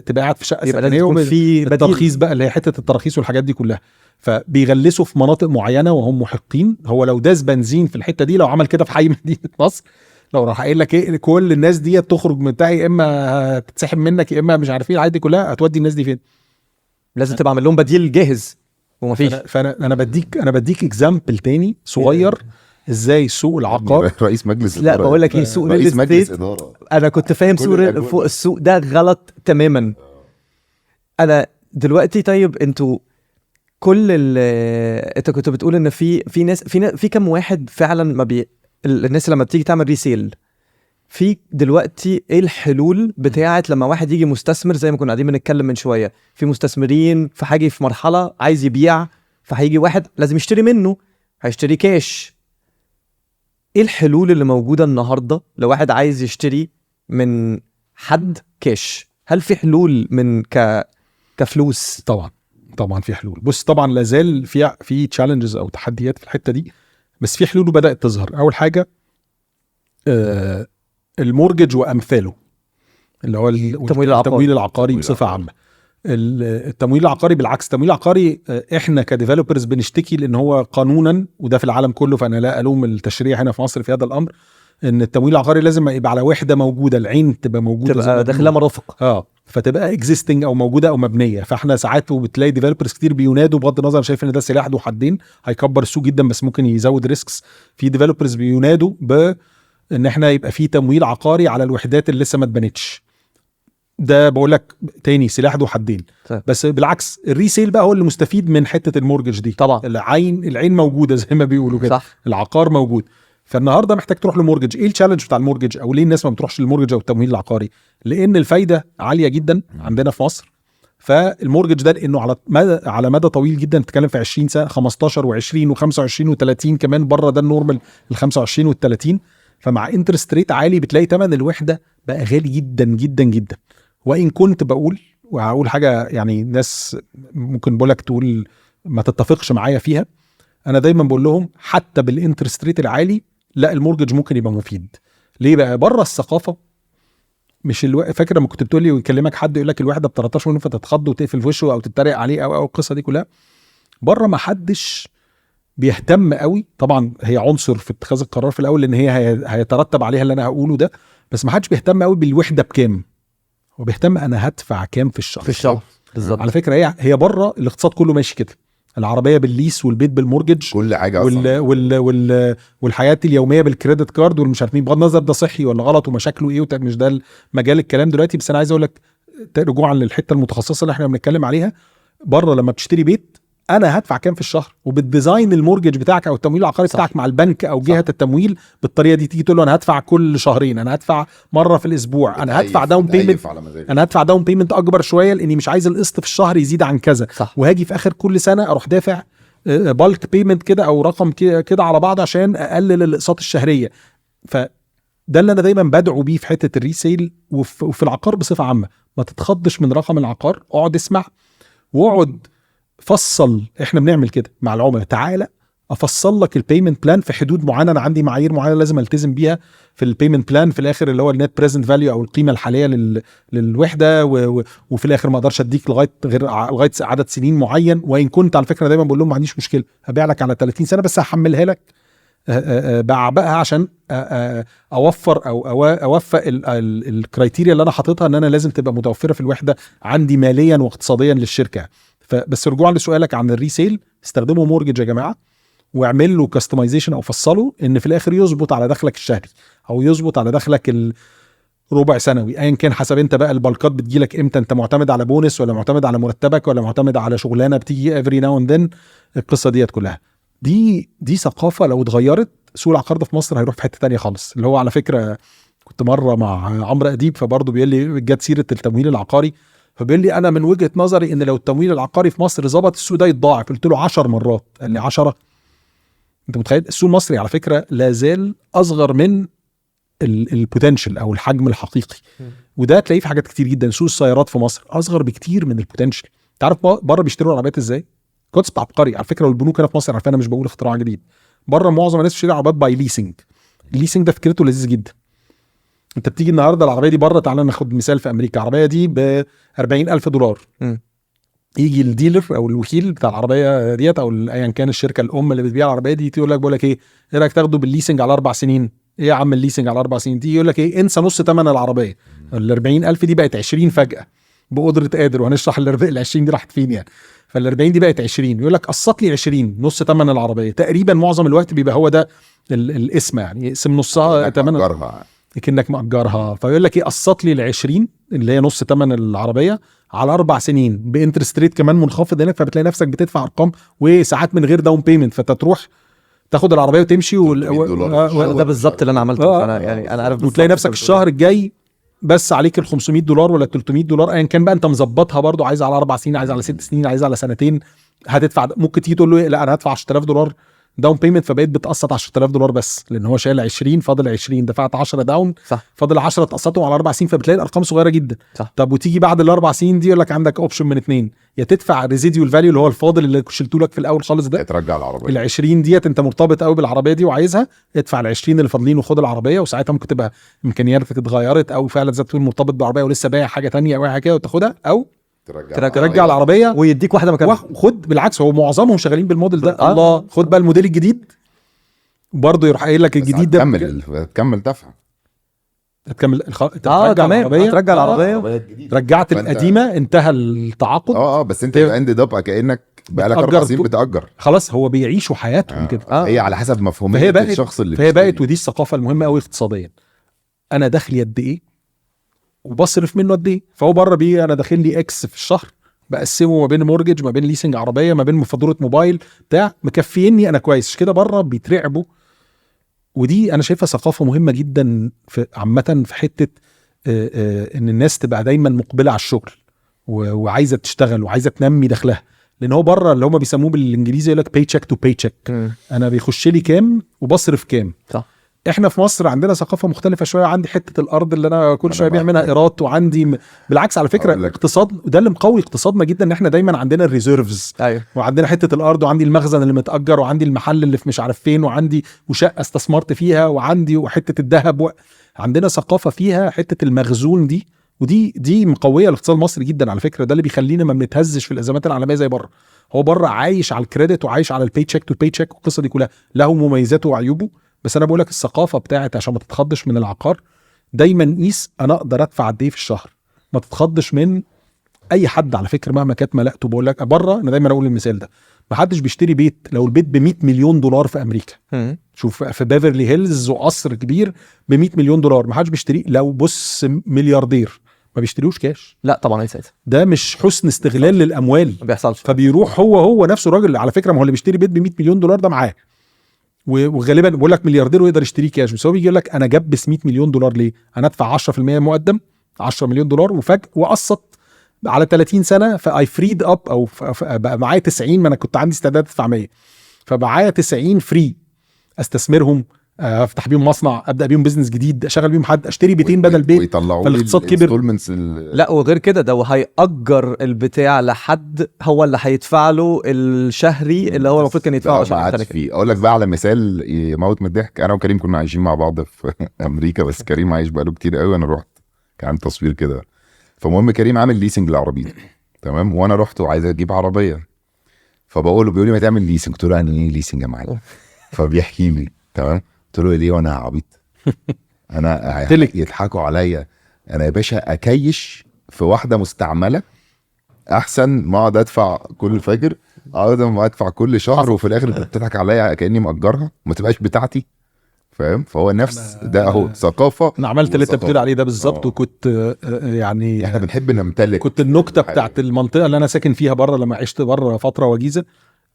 تبقى قاعد في شقه سكنيه، في الترخيص بقى اللي هي حته التراخيص والحاجات دي كلها، فبيغلسوا في مناطق معينه وهم محقين. هو لو داس بنزين في الحته دي، لو عمل كده في حي مدينه نصر، لو راح قايل لك ايه كل الناس دي تخرج من بتاعي، يا اما تتسحب منك يا اما مش عارفين الحاجات دي كلها، هتودي الناس دي فين؟ لازم تبقى عامل لهم بديل جاهز ومفيش. فانا بديك اكزامبل تاني صغير ازاي سوق العقار. رئيس مجلس لا بقول لك ايه، سوق رئيس مجلس الستيت اداره. انا كنت فاهم فوق السوق ده غلط تماما. انا دلوقتي طيب انتوا كل انت كنت بتقول ان في ناس في كم واحد فعلا ما الناس لما بتيجي تعمل ريسيل، في دلوقتي ايه الحلول بتاعت لما واحد يجي مستثمر زي ما كنا قاعدين بنتكلم من شويه، في مستثمرين في حاجه في مرحله عايز يبيع، فهيجي واحد لازم يشتري منه، هيشتري كاش. ايه الحلول اللي موجوده النهارده لو واحد عايز يشتري من حد كاش؟ هل في حلول من كفلوس؟ طبعا في حلول. بص طبعا لازال في تشالنجز او تحديات في الحته دي، بس في حلول بدات تظهر. اول حاجه المورجج وامثاله، اللي هو التمويل العقاري بصفه عامه. التمويل العقاري بالعكس، التمويل العقاري احنا كديفلوبرز بنشتكي لان هو قانونا، وده في العالم كله، فانا لا الوم التشريع هنا في مصر في هذا الامر، ان التمويل العقاري لازم يبقى على وحده موجوده، العين تبقى موجوده، تبقى داخلها مرافق، فتبقى اكزيستنج او موجوده او مبنيه. فاحنا ساعات وبتلاقي ديفلوبرز كتير بينادوا، بغض النظر شايف ان ده سلاح ذو حدين هيكبر السوق جدا بس ممكن يزود ريسكس. في ديفلوبرز بينادوا ان احنا يبقى في تمويل عقاري على الوحدات اللي لسه ما اتبنتش. ده بقول لك تاني سلاح ذو حدين. بس بالعكس الريسيل بقى هو اللي مستفيد من حته المورجج دي. طبعا العين موجوده زي ما بيقولوا كده، العقار موجود. فالنهارده محتاج تروح لمورجج. ايه التشالنج بتاع المورجج، او ليه الناس ما بتروحش للمورجج او التمويل العقاري؟ لان الفايده عاليه جدا عندنا في مصر. فالمورجج ده لانه على مدى طويل جدا، بتتكلم في 20 سنه، 15 و20 و25 و30 كمان، بره ده النورمال ال 25 وال30. فمع انترست ريت عالي بتلاقي ثمن الوحده بقى غالي جدا جدا جدا. وان كنت وهقول حاجه يعني ناس ممكن بقولك تقول ما تتفقش معايا فيها، انا دايما بقول لهم حتى بالانترست ريت العالي لا، المورجج ممكن يبقى مفيد. ليه بقى؟ بره الثقافه مش فاكر لما كنت بتقول لي ويكلمك حد يقول لك الوحده ب 13 مليون فتتخض وتقفل في وشه او تتريق عليه او القصه دي كلها. بره ما حدش بيهتم قوي. طبعا هي عنصر في اتخاذ القرار في الاول، لان هي هيترتب عليها اللي انا هقوله ده، بس ما حدش بيهتم قوي بالوحده بكام، هو بيهتم انا هدفع كام في الشهر. بالظبط. على فكره هي بره الاقتصاد كله ماشي كده، العربيه بالليس والبيت بالمورجج، كل حاجه اصلا والحياه اليوميه بالكريدت كارد والمش عارف مين. بغض النظر ده صحي ولا غلط ومشاكله ايه، مش ده مجال الكلام دلوقتي. بس انا عايز اقول لك رجوعا للحته المتخصصه اللي احنا بنتكلم عليها، بره لما بتشتري بيت انا هدفع كام في الشهر، وبالديزاين المورجج بتاعك او التمويل العقاري بتاعك مع البنك او جهه التمويل بالطريقه دي، تيجي تقول له انا هدفع كل شهرين، انا هدفع مره في الاسبوع، انا هدفع داون بيمنت، انا هدفع داون بيمنت اكبر شويه لاني مش عايز القسط في الشهر يزيد عن كذا، وهاجي في اخر كل سنه اروح دافع بالك بيمنت كده او رقم كده على بعض عشان اقلل الاقساط الشهريه. فده اللي انا دايما بدعو بيه في حته الريسيل وفي العقار بصفه عامه. ما تتخضش من رقم العقار، اقعد اسمع واقعد فصل. احنا بنعمل كده مع العملاء، تعالى افصل لك البيمنت بلان في حدود معينه، انا عندي معايير معينه لازم التزم بيها في البيمنت بلان في الاخر، اللي هو النت بريزنت فاليو او القيمه الحاليه للوحده، وفي الاخر ما اقدرش اديك لغايه عدد سنين معين. وان كنت على فكره دايما بقول لهم ما عنديش مشكله، هبيع لك على 30 سنه بس هحملها لك بعبئها عشان اوفر او اوفق الكرايتيريا اللي انا حاططها ان انا لازم تبقى متوفره في الوحده عندي ماليا واقتصاديا للشركه. فبس رجوعا لسؤالك عن الريسيل، استخدموا مورجج يا جماعه، واعمل له كاستمايزيشن او فصله ان في الاخر يظبط على دخلك الشهري او يظبط على دخلك الربع سنوي، ايا كان حسب انت بقى البالكات بتجيلك امتى، انت معتمد على بونس ولا معتمد على مرتبك ولا معتمد على شغلانه بتيجي افري ناو اند ذن. القصه ديت كلها دي ثقافه لو اتغيرت سوق العقار ده في مصر هيروح في حته تانية خالص. اللي هو على فكره كنت مره مع عمرو اديب، فبرضه بيقول لي جت سيره التمويل العقاري، فبيقول لي انا من وجهه نظري ان لو التمويل العقاري في مصر ظبط السوق ده يتضاعف. قلت له 10 مرات. قال لي 10؟ انت متخيل السوق المصري على فكره لا زال اصغر من البوتنشال او الحجم الحقيقي، وده تلاقيه في حاجات كتير جدا. سوق السيارات في مصر اصغر بكتير من البوتنشال. انت عارف بره بيشتروا العربيات ازاي؟ كونسبت عبقري على فكره، والبنوك هنا في مصر عارفين، انا مش بقول اختراع جديد. بره معظم الناس بتشتري عربيات باي ليسنج. الليسنج ده فكرته لذيذ جدا. انت بتيجي النهارده العربيه دي بره، تعالى ناخد مثال في امريكا، العربيه دي ب $40,000. يجي الديلر او الوكيل بتاع العربيه ديت او ايا كان الشركه الام اللي بتبيع العربيه دي، تقول لك بقول لك ايه رايك تاخده بالليسنج على 4 سنين؟ ايه يا عم الليسنج على 4 سنين دي؟ يقول لك ايه، انسى نص ثمن العربيه. ال 40,000 دي بقت 20 فجاه بقدره قادر، وهنشرح ال 20 دي راحت فين يعني. فال 40 دي بقت 20، يقول لك قسط لي 20 نص ثمن العربيه. تقريبا معظم الوقت بيبقى هو ده الاسم، يعني اسم نصها ثمن كأنك مأجرها. فيقول لك ايه، قسط لي ال 20 اللي هي نص ثمن العربيه على 4 سنين بانترست ريت كمان منخفض هناك، فبتلاقي نفسك بتدفع ارقام وساعات من غير داون بيمنت، فانت تروح تاخد العربيه وتمشي ده بالظبط اللي انا عملته. انا يعني انا عارف، وتلاقي نفسك الشهر الجاي بس عليك ال $500 ولا $300 ايا كان بقى، انت مظبطها برضو، عايز على 4 سنين، عايز على 6 سنين، عايز على سنتين، هتدفع. ممكن تيجي تقول له لا انا هدفع $10,000 داون بيمنت، فبقيت بتقسط $10,000 بس، لان هو شايل 20 فاضل 20، دفعت 10 داون، صح، فاضل 10 تقسطهم على 4 سنين، فبتلاقي الارقام صغيره جدا. صح. طب وتيجي بعد ال4 سنين دي يقول لك عندك اوبشن من 2، يا تدفع ريزيديوال فاليو اللي هو الفاضل اللي شلته لك في الاول خالص ده، ترجع العربيه. ال20 ديت انت مرتبط قوي بالعربيه دي وعايزها، ادفع ال20 اللي فاضلين وخد العربيه، وساعتها ممكن تبقى امكانياتك اتغيرت، او فعلا زي ما تقول مرتبط بالعربيه ولسه بايع حاجه ثانيه او حاجه كده وتاخدها، او ترجع العربيه ويديك واحده مكانها. وخد بالعكس، هو معظمهم شغالين بالموديل ده. الله، خد بقى الموديل الجديد برضه يروح قايل لك الجديد ده كمل دفع، تكمل ترجع العربيه، ترجع العربيه، رجعت القديمه، انتهى التعاقد. بس انت اند اب كانك بقالك 4 سنين بتأجر، خلاص هو بيعيشوا حياتهم كده. هي على حسب مفهوميه الشخص اللي فهي بقت، ودي الثقافه المهمه قوي اقتصاديا، انا دخلي قد ايه وبصرف منه قد ايه. فهو بره بيه انا داخل لي اكس في الشهر، بقسمه ما بين مورجج، ما بين ليسنج عربيه، ما بين فاتوره موبايل بتاع، مكفيني انا كويس كده. بره بيترعبوا، ودي انا شايفها ثقافه مهمه جدا في عامه في حته ان الناس تبقى دايما مقبله على الشغل وعايزه تشتغل وعايزه تنمي دخلها. لان هو بره اللي هم بيسموه بالانجليزي يقول لك باي تشيك تو باي تشيك، انا بيخش لي كام وبصرف كام. صح. احنا في مصر عندنا ثقافه مختلفه شويه. عندي حته الارض اللي انا كل شويه بيع منها ايرات، وعندي بالعكس على فكره اقتصاد، وده اللي مقوي اقتصادنا جدا، ان احنا دايما عندنا الريزيرفز. ايوه، وعندنا حته الارض، وعندي المخزن اللي متاجر، وعندي المحل اللي في مش عارف فين، وعندي وشقه استثمرت فيها، وعندي وحته الذهب عندنا ثقافه فيها حته المخزون دي، ودي مقويه الاقتصاد المصري جدا على فكره. ده اللي بيخلينا ما بنتهزش في الازمات العالميه زي بره. هو بره عايش على الكريدت وعايش على الباي تشيك تو باي تشيك، والقصه دي كلها له مميزاته وعيوبه. بس انا بقول لك الثقافه بتاعت عشان ما تتخضش من العقار، دايما قيس انا اقدر ادفع قد ايه في الشهر، ما تتخضش من اي حد على فكره مهما كانت ملاءته. بقول لك بره، انا دايما اقول المثال ده، ما حدش بيشتري بيت لو البيت ب$100 مليون في امريكا. شوف في بيفرلي هيلز وقصر كبير ب$100 مليون، ما حدش بيشتريه. لو بص ملياردير ما بيشتريوش كاش، لا طبعا ساعتها ده مش حسن استغلال للاموال، ما بيحصلش. فبيروح هو نفسه راجل على فكره، ما هو اللي بيشتري بيت ب$100 مليون ده معاه، وغالبا بقول لك ملياردير ويقدر يشتريه كاش. بس هو بيجي يقول لك انا جبس $100 مليون ليه؟ انا ادفع 10% مقدم $10 مليون وفجأة واقسط على 30 سنه، فاي فريد اب، او بقى معايا 90، ما انا كنت عندي استعداد ادفع 100، فبعايا 90 فري استثمرهم، افتح بيهم مصنع، ابدا بيهم بزنس جديد، اشغل بيهم حد، اشتري بيتين بدل بيت، فالاقتصاد كبر. لا وغير كده ده هيأجر البتاع لحد هو اللي هيدفع له الشهري اللي هو المفروض كان يدفعه عشان فيه. اقول لك بقى على مثال يموت من الضحك. انا وكريم كنا عايشين مع بعض في امريكا، بس كريم عايش بقاله كتير قوي، انا رحت كان تصوير كده. فالمهم كريم عامل ليسنج لعربيته، تمام، وانا رحت وعايز اجيب عربيه، فبقول له، بيقول لي ما تعمل ليسنج. قلت له يعني ايه ليسنج يا معلم؟ فبيحكي لي، تمام، قلت له ليه وانا عبيط؟ انا يضحكوا عليا انا يا باشا اكيش في واحده مستعمله احسن ما اقعد ادفع كل فجر، اقعد ما ادفع كل شهر، وفي الاخر انت بتضحك عليا كاني مأجرها وما تبقاش بتاعتي، فاهم؟ فهو نفس ده اهو ثقافه. انا عملت اللي انت بتقول عليه ده بالظبط. وكنت يعني احنا بنحب نمتلك. كنت النكته بتاعت المنطقه اللي انا ساكن فيها بره، لما عشت بره فتره وجيزه،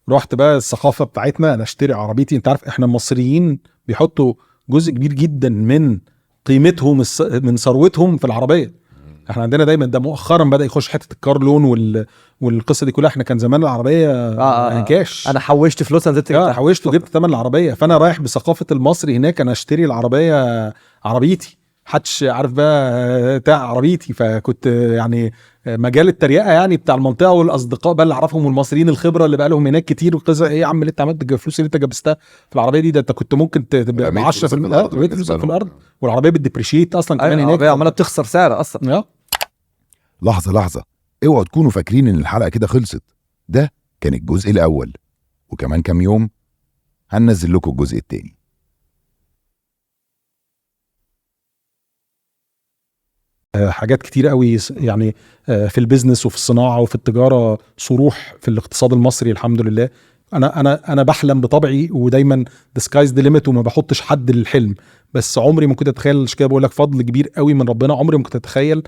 رحت بقى الثقافه بتاعتنا انا اشتري عربيتي. انت عارف احنا المصريين بيحطوا جزء كبير جدا من قيمتهم من ثروتهم في العربيه. احنا عندنا دايما ده مؤخرا بدا يخش حته الكار لون والقصه دي كلها. احنا كان زمان العربيه كاش. انا حوشت فلوس نزلت حوشت وجبت ثمن العربيه. فانا رايح بثقافه المصري هناك، انا اشتري العربيه عربيتي، محدش عارف بقى بتاع عربيتي. فكنت يعني مجال التريقه يعني بتاع المنطقه والاصدقاء بقى اللي اعرفهم والمصريين الخبره اللي بقى لهم هناك كتير، وقصه ايه يا عم اللي انت عملت الفلوس اللي انت جبستها في العربيه دي؟ ده انت كنت ممكن تبقى ب 10% فلوسك في الارض، والعربيه بتديبريشيت اصلا كمان هناك، العربيه عماله بتخسر سعر اصلا. لحظه، اوعوا تكونوا فاكرين ان الحلقه كده خلصت. ده كان الجزء الاول، وكمان كام يوم هننزل لكم الجزء التاني. حاجات كتير قوي يعني في البيزنس وفي الصناعه وفي التجاره، صروح في الاقتصاد المصري الحمد لله. انا بحلم بطبعي، ودايما the sky's the limit، وما بحطش حد للحلم، بس عمري ما كنت اتخيل. مش كده بقول لك فضل كبير قوي من ربنا، عمري ما كنت اتخيل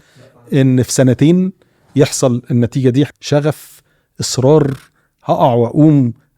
ان في سنتين يحصل النتيجه دي. شغف، اصرار، هقع واقوم،